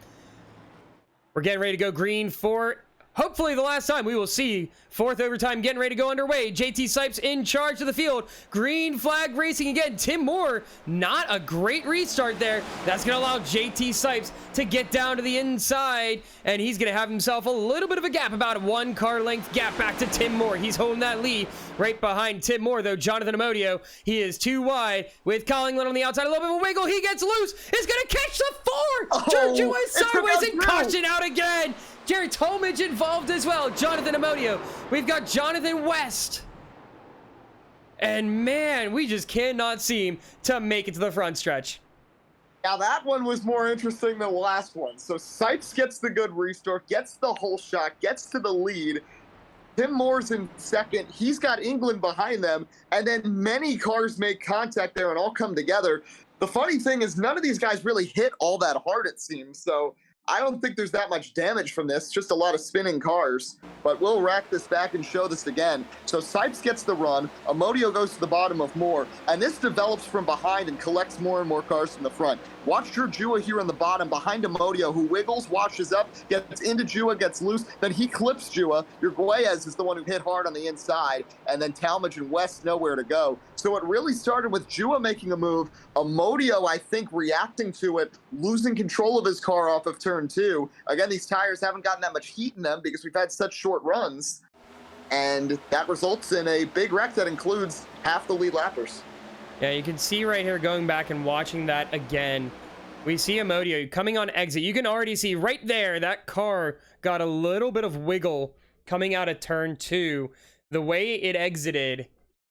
We're getting ready to go green for hopefully the last time we will see 4th overtime getting ready to go underway. JT Sipes in charge of the field. Green flag racing again. Tim Moore, not a great restart there. That's going to allow JT Sipes to get down to the inside, and he's going to have himself a little bit of a gap, about a 1 car length gap back to Tim Moore. He's holding that lead right behind Tim Moore, though. Jonathan Amodio, he is too wide with Collingwood on the outside. A little bit of a wiggle. He gets loose. He's going to catch the 4. Georgia is sideways and caution out again. Jerry Tolmage involved as well. Jonathan Amodio. We've got Jonathan West. And man, we just cannot seem to make it to the front stretch. Now that one was more interesting than the last one. So Sipes gets the good restart, gets the whole shot, gets to the lead. Tim Moore's in second. He's got England behind them. And then many cars make contact there and all come together. The funny thing is none of these guys really hit all that hard, it seems. So I don't think there's that much damage from this, just a lot of spinning cars. But we'll rack this back and show this again. So Sipes gets the run, Amodio goes to the bottom of Moore, and this develops from behind and collects more and more cars from the front. Watch Jua here on the bottom behind Amodio, who wiggles, washes up, gets into Jua, gets loose, then he clips Jua. Urguez is the one who hit hard on the inside, and then Talmadge and West nowhere to go. So it really started with Jua making a move, Amodio, I think, reacting to it, losing control of his car off of turn 2. Again, these tires haven't gotten that much heat in them because we've had such short runs, and that results in a big wreck that includes half the lead lappers. Yeah, you can see right here, going back and watching that again, we see Amodio coming on exit. You can already see right there, that car got a little bit of wiggle coming out of turn 2. The way it exited,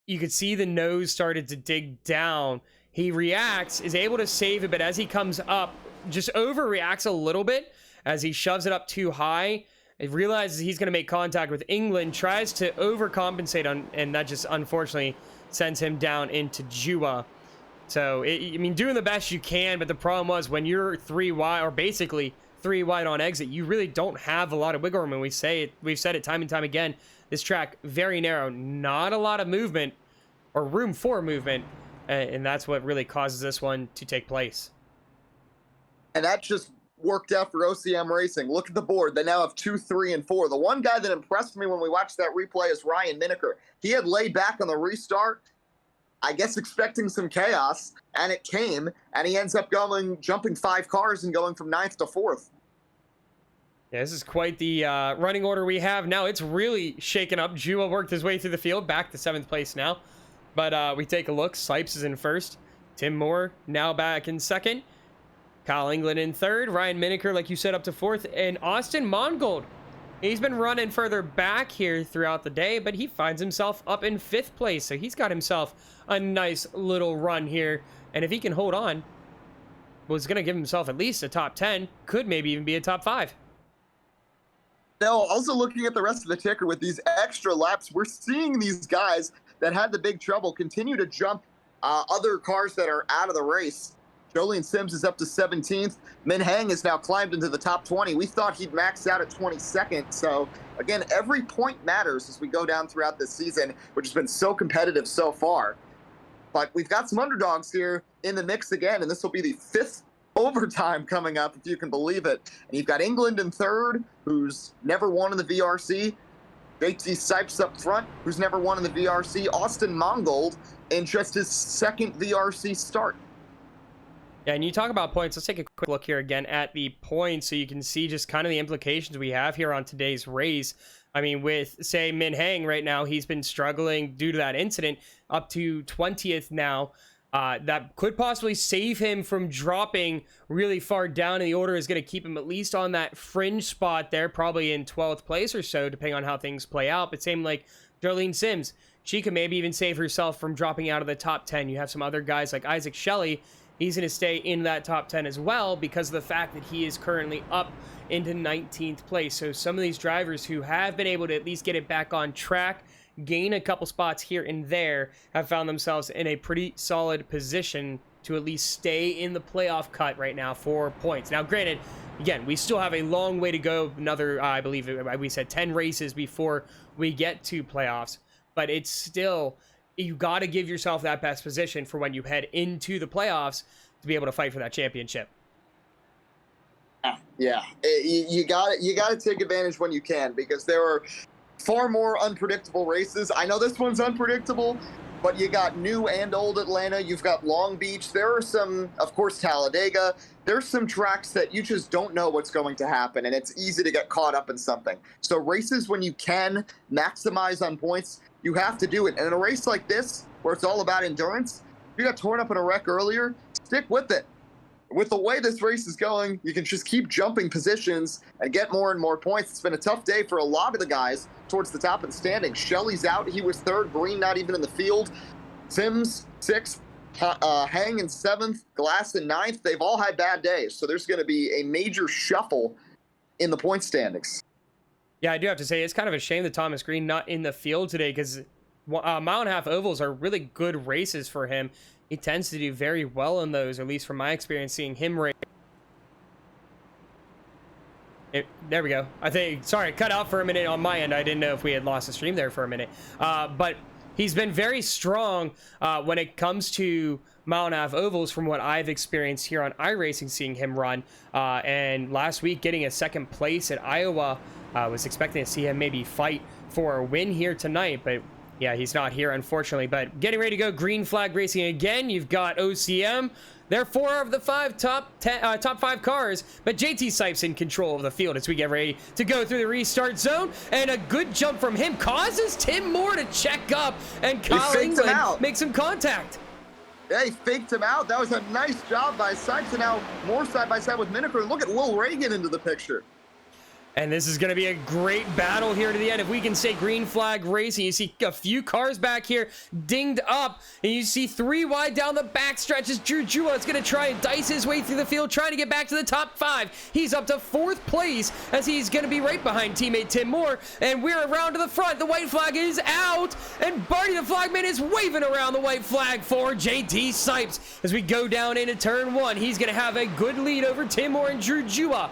you could see the nose started to dig down. He reacts, is able to save it, but as he comes up, just overreacts a little bit as he shoves it up too high. He realizes he's going to make contact with England, tries to overcompensate on, and that just unfortunately sends him down into Jua. So, I mean, doing the best you can, but the problem was when you're 3 wide, or basically 3 wide on exit, you really don't have a lot of wiggle room. And we've said it time and time again, this track, very narrow, not a lot of movement, or room for movement, and that's what really causes this one to take place. And that just worked out for OCM Racing. Look at the board. They now have 2, 3, and 4. The one guy that impressed me when we watched that replay is Ryan Mineker. He had laid back on the restart, I guess expecting some chaos, and it came, and he ends up jumping 5 cars and going from 9th to 4th. Yeah, this is quite the running order we have now. It's really shaken up. Jua worked his way through the field, back to 7th place now. But we take a look. Sipes is in 1st. Tim Moore now back in 2nd. Kyle England in 3rd. Ryan Mineker, like you said, up to 4th. And Austin Mongold, he's been running further back here throughout the day, but he finds himself up in 5th place. So he's got himself a nice little run here. And if he can hold on, was going to give himself at least a top 10. Could maybe even be a top 5. Now, also looking at the rest of the ticker with these extra laps, we're seeing these guys that had the big trouble continue to jump other cars that are out of the race. Jolien Sims is up to 17th. Min Heng has now climbed into the top 20. We thought he'd max out at 22nd. So, again, every point matters as we go down throughout this season, which has been so competitive so far. But we've got some underdogs here in the mix again, and this will be the 5th overtime coming up, if you can believe it. And you've got England in 3rd, who's never won in the VRC. JT Sipes up front, who's never won in the VRC. Austin Mongold in just his 2nd VRC start. Yeah, and you talk about points. Let's take a quick look here again at the points so you can see just kind of the implications we have here on today's race. I mean, with, say, Min Heng right now, he's been struggling due to that incident up to 20th now. That could possibly save him from dropping really far down in the order, is going to keep him at least on that fringe spot there, probably in 12th place or so, depending on how things play out. But same like Jolene Sims. She could maybe even save herself from dropping out of the top 10. You have some other guys like Isaac Shelley. He's going to stay in that top 10 as well because of the fact that he is currently up into 19th place. So some of these drivers who have been able to at least get it back on track, gain a couple spots here and there, have found themselves in a pretty solid position to at least stay in the playoff cut right now for points. Now, granted, again, we still have a long way to go. Another, I believe we said 10 races before we get to playoffs, but it's still, you got to give yourself that best position for when you head into the playoffs to be able to fight for that championship. Yeah, you got to take advantage when you can, because there are far more unpredictable races. I know this one's unpredictable, but you got new and old Atlanta. You've got Long Beach. There are some, of course, Talladega. There's some tracks that you just don't know what's going to happen, and it's easy to get caught up in something. So races, when you can maximize on points, you have to do it. And in a race like this, where it's all about endurance, if you got torn up in a wreck earlier, stick with it. With the way this race is going, you can just keep jumping positions and get more and more points. It's been a tough day for a lot of the guys towards the top of the standings. Shelley's out. He was 3rd. Green not even in the field. Sims, 6th. Hang in 7th. Glass in 9th. They've all had bad days. So there's going to be a major shuffle in the point standings. Yeah, I do have to say, it's kind of a shame that Thomas Green not in the field today, because mile and a half ovals are really good races for him. He tends to do very well in those, at least from my experience seeing him race. There we go. I think, sorry, it cut out for a minute on my end. I didn't know if we had lost the stream there for a minute. But he's been very strong when it comes to mile-and-a-half ovals from what I've experienced here on iRacing, seeing him run. And last week, getting a second place at Iowa, was expecting to see him maybe fight for a win here tonight, but yeah, he's not here, unfortunately. But getting ready to go green flag racing again. You've got OCM. They're 4 of the 5 top 5 cars, but JT Sipes in control of the field as we get ready to go through the restart zone. And a good jump from him causes Tim Moore to check up, and Kyle England makes some contact. Yeah, he faked him out. That was a nice job by Sipes, and now Moore side by side with Miniker. Look at Will Reagan into the picture. And this is going to be a great battle here to the end. If we can say green flag racing, you see a few cars back here dinged up, and you see 3 wide down the back stretch as Drew Jua is going to try and dice his way through the field, trying to get back to the top 5. He's up to 4th place as he's going to be right behind teammate Tim Moore, and we're around to the front. The white flag is out, and Barney the flagman is waving around the white flag for JT Sipes. As we go down into turn 1, he's going to have a good lead over Tim Moore and Drew Jua.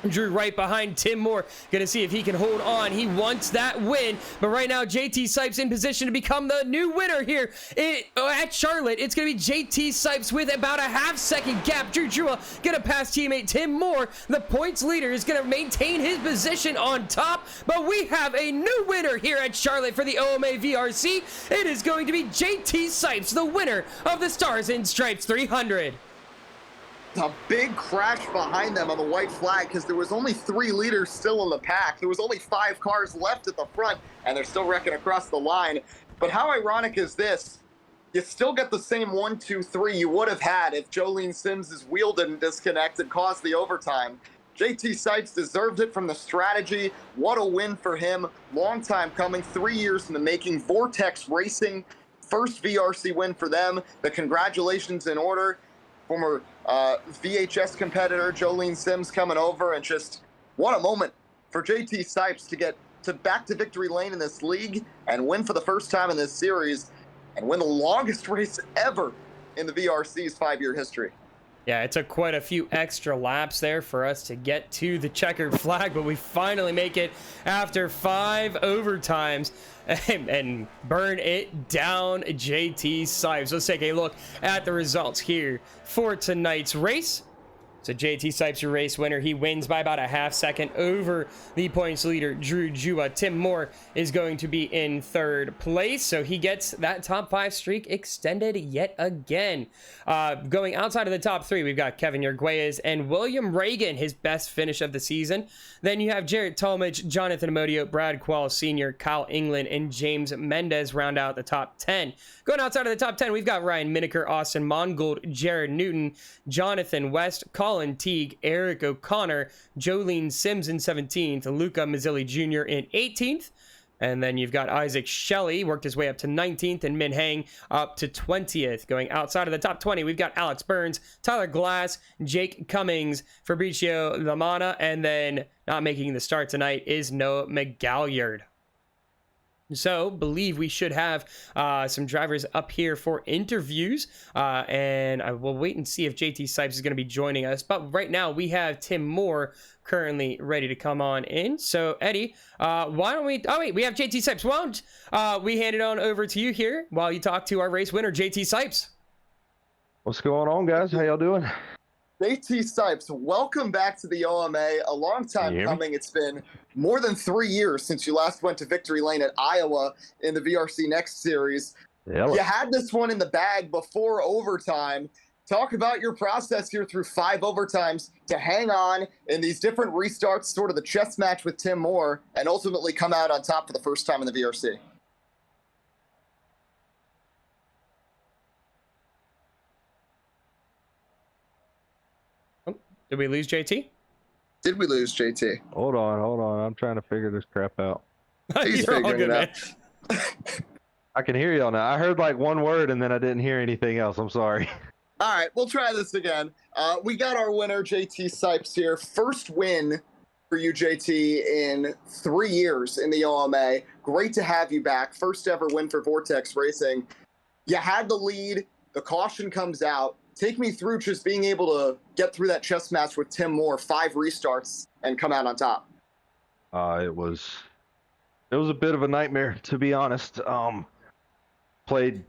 Drew right behind Tim Moore, gonna see if he can hold on. He wants that win, but right now JT Sipes in position to become the new winner here at Charlotte. It's gonna be JT Sipes with about a half-second gap. Drew Jua gonna pass teammate Tim Moore. The points leader is gonna maintain his position on top, but we have a new winner here at Charlotte for the OMA VRC. It is going to be JT Sipes, the winner of the Stars and Stripes 300. A big crash behind them on the white flag because there was only 3 leaders still in the pack. There was only 5 cars left at the front, and they're still wrecking across the line. But how ironic is this? You still get the same 1, 2, 3 you would have had if Jolene Sims' wheel didn't disconnect and caused the overtime. JT Sipes deserved it from the strategy. What a win for him. Long time coming, 3 years in the making. Vortex Racing, first VRC win for them. The congratulations in order. Former VHS competitor Jolene Sims coming over, and just what a moment for JT Sipes to get back to victory lane in this league and win for the first time in this series and win the longest race ever in the VRC's 5-year history. Yeah, it took quite a few extra laps there for us to get to the checkered flag, but we finally make it after 5 overtimes and burn it down, JT Sipes. Let's take a look at the results here for tonight's race. So JT Sipes, your race winner. He wins by about a half-second over the points leader, Drew Jua. Tim Moore is going to be in 3rd place, so he gets that top 5 streak extended yet again. Going outside of the top 3, we've got Kevin Yerguez and William Reagan, his best finish of the season. Then you have Jarrett Talmadge, Jonathan Amodio, Brad Quall Sr., Kyle England, and James Mendez round out the top 10. Going outside of the top 10, we've got Ryan Miniker, Austin Mongold, Jared Newton, Jonathan West, Colin Teague, Eric O'Connor, Jolene Sims in 17th, Luca Mazzilli Jr. in 18th. And then you've got Isaac Shelley, worked his way up to 19th, and Min Hang up to 20th. Going outside of the top 20, we've got Alex Burns, Tyler Glass, Jake Cummings, Fabricio Lamana, and then not making the start tonight is Noah McGalliard. So, believe we should have some drivers up here for interviews, and I will wait and see if JT Sipes is going to be joining us. But right now, we have Tim Moore currently ready to come on in. So, Eddie, why don't we... Oh, wait, we have JT Sipes. Why don't we hand it on over to you here while you talk to our race winner, JT Sipes. What's going on, guys? How y'all doing? JT Sipes, welcome back to the OMA. A long time coming. It's been more than 3 years since you last went to victory lane at Iowa in the VRC Next Series. Yeah. You had this one in the bag before overtime. Talk about your process here through 5 overtimes to hang on in these different restarts, sort of the chess match with Tim Moore, and ultimately come out on top for the first time in the VRC. Did we lose JT? Did we lose JT? Hold on. I'm trying to figure this crap out. He's figuring it out. I can hear y'all now. I heard like one word and then I didn't hear anything else. I'm sorry. All right, we'll try this again. We got our winner, JT Sipes here. First win for you, JT, in 3 years in the OMA. Great to have you back. First ever win for Vortex Racing. You had the lead. The caution comes out. take me through just being able to get through that chess match with Tim Moore, 5 restarts, and come out on top. It was a bit of a nightmare, to be honest. Played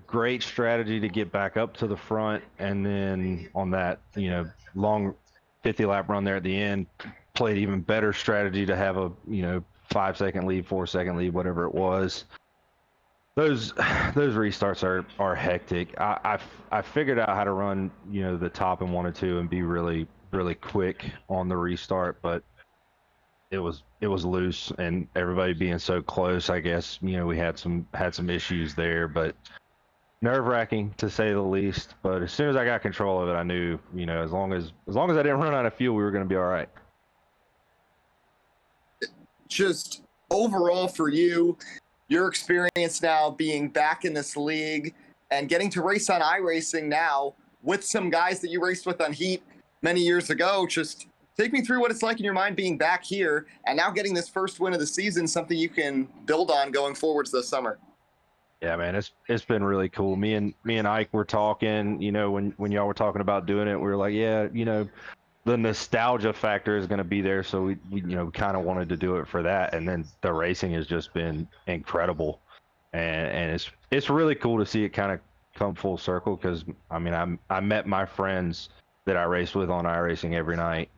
great strategy to get back up to the front, and then on that, long 50 lap run there at the end, played even better strategy to have a 5-second lead, 4-second lead, whatever it was. Those restarts are hectic. I figured out how to run the top in 1 or 2 and be really quick on the restart, but it was loose, and everybody being so close, I guess we had some issues there, but nerve-wracking to say the least. But as soon as I got control of it, I knew as long as I didn't run out of fuel, we were going to be all right. Just overall for you, your experience now being back in this league and getting to race on iRacing now with some guys that you raced with on Heat many years ago, just take me through what it's like in your mind being back here and now getting this first win of the season, something you can build on going forwards this summer. Yeah, man, it's been really cool. Me and Ike were talking, when y'all were talking about doing it, we were like, yeah, the nostalgia factor is going to be there, so we kind of wanted to do it for that. And then the racing has just been incredible, and it's really cool to see it kind of come full circle, because I met my friends that I raced with on iRacing every night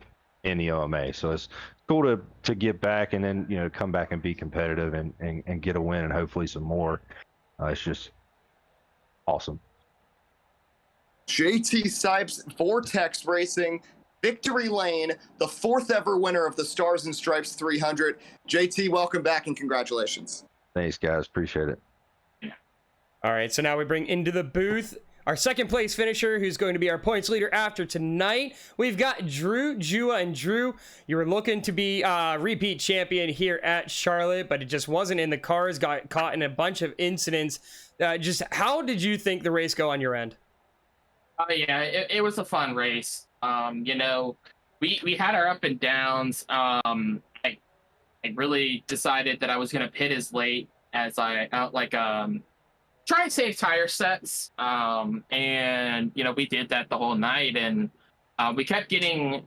in the OMA, so it's cool to get back and then come back and be competitive and get a win and hopefully some more. It's just awesome. JT Sipes, Vortex Racing, Victory Lane, the 4th ever winner of the Stars and Stripes 300. JT, welcome back and congratulations. Thanks, guys. Appreciate it. All right, so now we bring into the booth our second place finisher, who's going to be our points leader after tonight. We've got Drew Jua, and Drew, you were looking to be repeat champion here at Charlotte, but it just wasn't in the cars, got caught in a bunch of incidents. Just how did you think the race go on your end? Yeah, it was a fun race. We had our up and downs. I really decided that I was going to pit as late as I try and save tire sets. And we did that the whole night, and we kept getting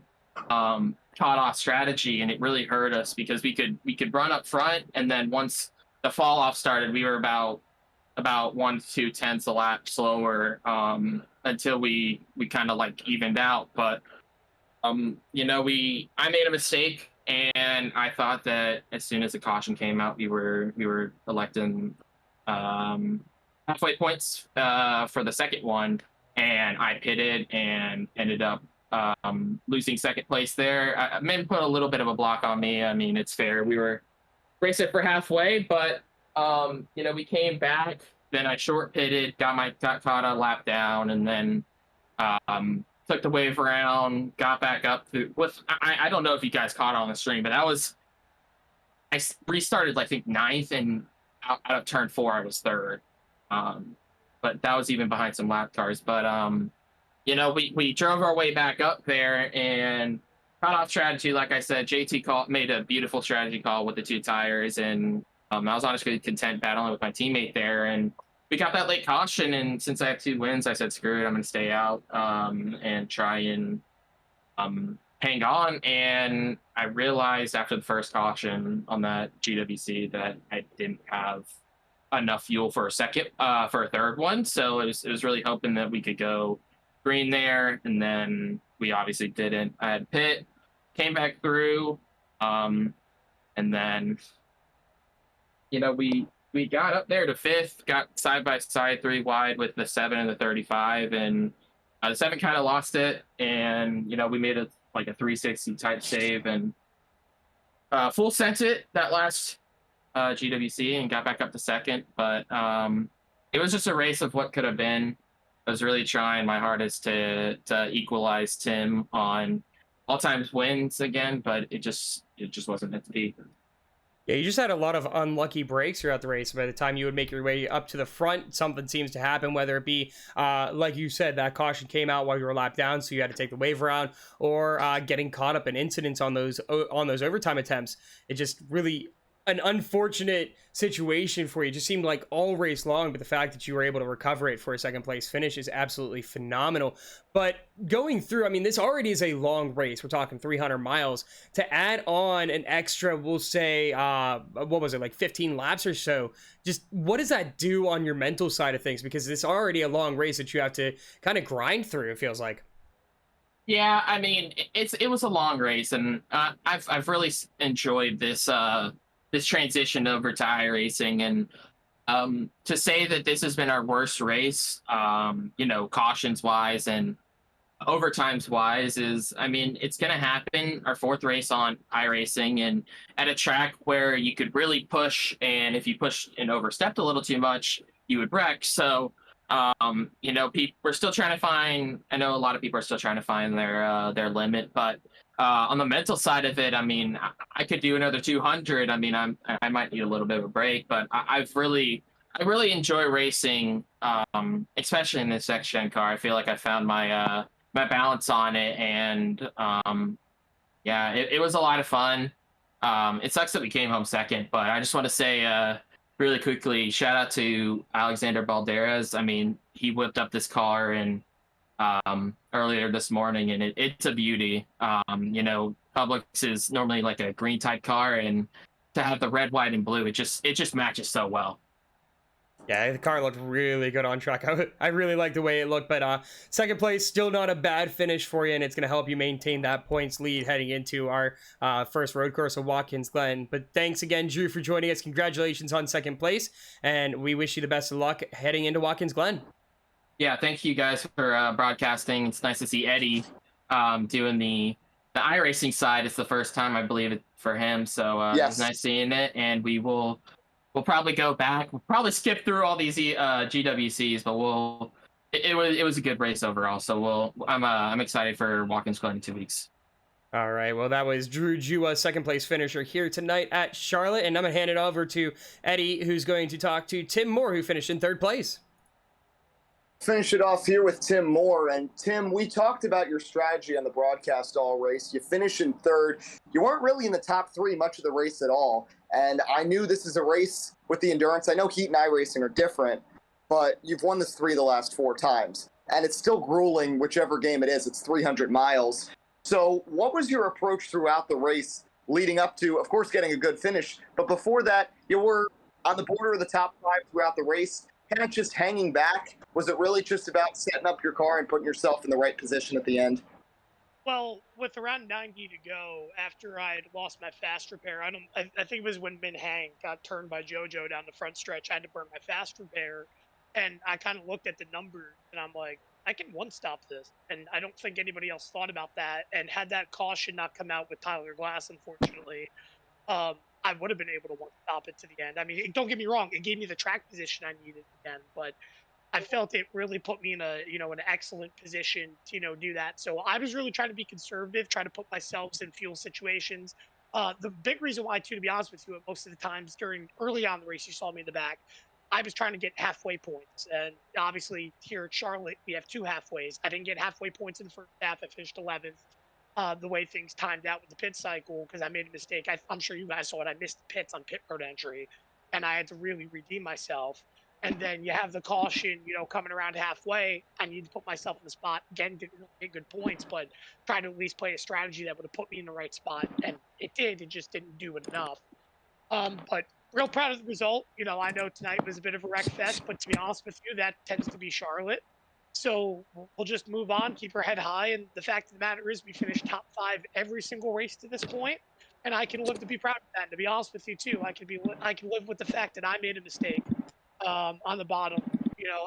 caught off strategy, and it really hurt us because we could run up front, and then once the fall off started, we were about 1 to 2 tenths a lap slower until we kind of evened out. But I made a mistake, and I thought that as soon as the caution came out, we were electing halfway points for the second one, and I pitted and ended up losing second place there. Min put a little bit of a block on me. I mean, it's fair. We were racing for halfway, but we came back. Then I short pitted, got caught a lap down, and then took the wave around, got back up. I don't know if you guys caught it on the stream, but I restarted I think 9th, and out of turn 4 I was 3rd. But that was even behind some lap cars. But we drove our way back up there and caught off strategy. Like I said, JT made a beautiful strategy call with the 2 tires, and I was honestly content battling with my teammate there, and we got that late caution. And since I have 2 wins, I said, screw it, I'm going to stay out and try and hang on. And I realized after the first caution on that GWC that I didn't have enough fuel for a third one. So it was really hoping that we could go green there, and then we obviously didn't. I had pit, came back through, and then we got up there to 5th, got side by side 3 wide with the 7 and the 35, and the 7 kind of lost it, and we made a 360 type save and full sent it that last GWC and got back up to 2nd. But it was just a race of what could have been. I was really trying my hardest to equalize Tim on all-time wins again, but it just wasn't meant to be. Yeah, you just had a lot of unlucky breaks throughout the race. By the time you would make your way up to the front, something seems to happen, whether it be, like you said, that caution came out while you were lapped down, so you had to take the wave around, or getting caught up in incidents on those overtime attempts. It just really an unfortunate situation for you. It just seemed like all race long, but the fact that you were able to recover it for a second place finish is absolutely phenomenal. But going through, I mean, this already is a long race. We're talking 300 miles. To add on an extra, we'll say, what was it, like 15 laps or so? Just what does that do on your mental side of things? Because it's already a long race that you have to kind of grind through, it feels like. Yeah, I mean, it was a long race, and I've really enjoyed this transition over to iRacing, and to say that this has been our worst race, cautions wise and overtimes wise, is, I mean, it's gonna happen. Our fourth race on iRacing, and at a track where you could really push, and if you pushed and overstepped a little too much, you would wreck. So we're still trying to find. I know a lot of people are still trying to find their limit, but on the mental side of it, I mean, I could do another 200. I mean, I might need a little bit of a break, but I really enjoy racing, especially in this next gen car. I feel like I found my my balance on it, and yeah, it was a lot of fun. It sucks that we came home second, but I just want to say really quickly, shout out to Alexander Balderas. I mean, he whipped up this car and earlier this morning, and it's a beauty. Publix is normally like a green type car, and to have the red, white, and blue, it just matches so well. Yeah, the car looked really good on track. I really like the way it looked, but second place, still not a bad finish for you, and it's going to help you maintain that points lead heading into our first road course of Watkins Glen. But thanks again, Drew, for joining us. Congratulations on second place, and we wish you the best of luck heading into Watkins Glen. Yeah, thank you guys for broadcasting. It's nice to see Eddie doing the iRacing side. It's the first time, I believe, for him, so Yes. It's nice seeing it, and we'll probably go back. We'll probably skip through all these GWCs, but it was a good race overall. So I'm excited for Watkins Glen in 2 weeks. All right, well, that was Drew Jua, second place finisher here tonight at Charlotte, and I'm going to hand it over to Eddie, who's going to talk to Tim Moore, who finished in third place. Finish it off here with Tim Moore. And Tim, we talked about your strategy on the broadcast all race. You finished in third. You weren't really in the top three much of the race at all. And I knew this is a race with the endurance. I know heat and iRacing are different, but you've won this 3 of the last 4 times. And it's still grueling, whichever game it is. It's 300 miles. So what was your approach throughout the race leading up to, of course, getting a good finish? But before that, you were on the border of the top 5 throughout the race. Kind of just hanging back? Was it really just about setting up your car and putting yourself in the right position at the end? Well, with around 90 to go, after I had lost my fast repair, I think it was when Min Hang got turned by JoJo down the front stretch. I had to burn my fast repair, and I kind of looked at the numbers, and I'm like, I can one-stop this, and I don't think anybody else thought about that. And had that caution not come out with Tyler Glass, unfortunately, I would have been able to one-stop it to the end. I mean, don't get me wrong, it gave me the track position I needed again, but I felt it really put me in an excellent position to, do that. So I was really trying to be conservative, trying to put myself in fuel situations. The big reason why, too, to be honest with you, most of the times early on in the race, you saw me in the back, I was trying to get halfway points. And obviously here at Charlotte, we have 2 halfways. I didn't get halfway points in the first half. I finished 11th. The way things timed out with the pit cycle, because I made a mistake. I'm sure you guys saw it. I missed the pits on pit road entry, and I had to really redeem myself. And then you have the caution, coming around halfway. I need to put myself in the spot. Again, didn't really get good points, but trying to at least play a strategy that would have put me in the right spot. And it did. It just didn't do it enough. But real proud of the result. I know tonight was a bit of a wreck fest, but to be honest with you, that tends to be Charlotte. So we'll just move on, keep our head high. And the fact of the matter is we finished top 5 every single race to this point, and I can live to be proud of that. And to be honest with you, too, I can live with the fact that I made a mistake on the bottom,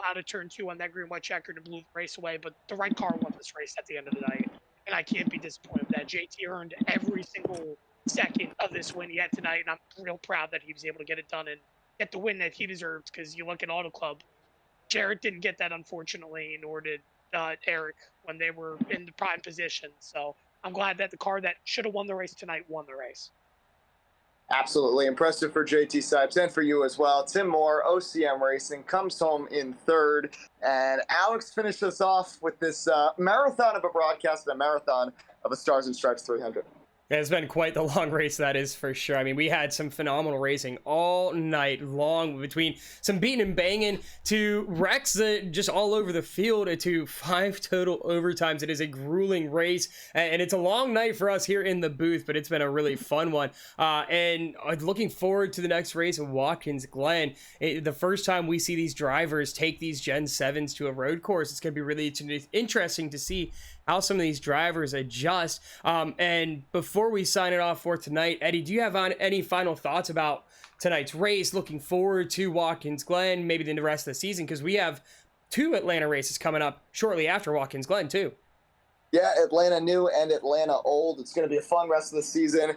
out of turn 2 on that green white checker to blew the race away. But the right car won this race at the end of the night, and I can't be disappointed with that. JT earned every single second of this win he had tonight, and I'm real proud that he was able to get it done and get the win that he deserves, because you look at Auto Club, Jarrett didn't get that, unfortunately, nor did Eric when they were in the prime position. So I'm glad that the car that should have won the race tonight won the race. Absolutely impressive for JT Sipes and for you as well. Tim Moore, OCM Racing, comes home in third. And Alex finished us off with this marathon of a broadcast and a marathon of a Stars and Stripes 300. Yeah, it's been quite the long race, that is for sure. I mean, we had some phenomenal racing all night long, between some beating and banging to wrecks that just all over the field, to 5 total overtimes. It is a grueling race, and it's a long night for us here in the booth, but it's been a really fun one. And looking forward to the next race in Watkins Glen. The first time we see these drivers take these Gen 7s to a road course, it's going to be really interesting to see how some of these drivers adjust. And before we sign it off for tonight, Eddie, do you have any final thoughts about tonight's race? Looking forward to Watkins Glen, maybe the rest of the season, because we have 2 Atlanta races coming up shortly after Watkins Glen too. Yeah, Atlanta new and Atlanta old. It's going to be a fun rest of the season.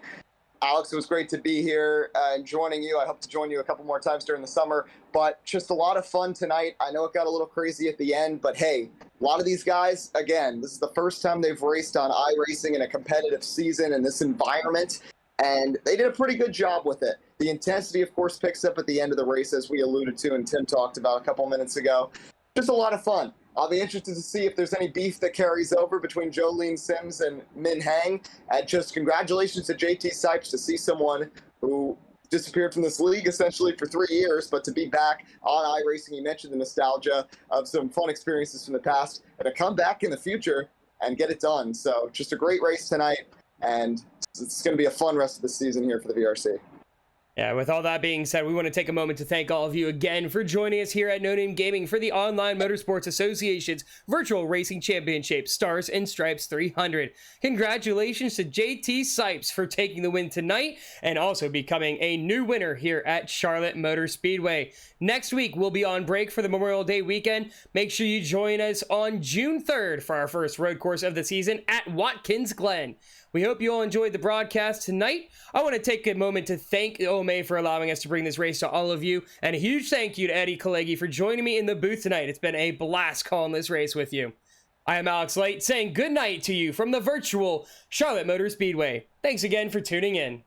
Alex, it was great to be here and joining you. I hope to join you a couple more times during the summer, but just a lot of fun tonight. I know it got a little crazy at the end, but hey, a lot of these guys, again, this is the first time they've raced on iRacing in a competitive season in this environment, and they did a pretty good job with it. The intensity, of course, picks up at the end of the race, as we alluded to and Tim talked about a couple minutes ago. Just a lot of fun. I'll be interested to see if there's any beef that carries over between Jolene Sims and Min Hang. And just congratulations to JT Sipes to see someone who disappeared from this league essentially for 3 years, but to be back on iRacing. You mentioned the nostalgia of some fun experiences from the past, and to come back in the future and get it done. So just a great race tonight, and it's going to be a fun rest of the season here for the VRC. Yeah, with all that being said, we want to take a moment to thank all of you again for joining us here at No Name Gaming for the Online Motorsports Association's Virtual Racing Championship Stars and Stripes 300. Congratulations to JT Sipes for taking the win tonight and also becoming a new winner here at Charlotte Motor Speedway. Next week, we'll be on break for the Memorial Day weekend. Make sure you join us on June 3rd for our first road course of the season at Watkins Glen. We hope you all enjoyed the broadcast tonight. I want to take a moment to thank OMA for allowing us to bring this race to all of you. And a huge thank you to Eddie Kalegi for joining me in the booth tonight. It's been a blast calling this race with you. I am Alex Light saying good night to you from the virtual Charlotte Motor Speedway. Thanks again for tuning in.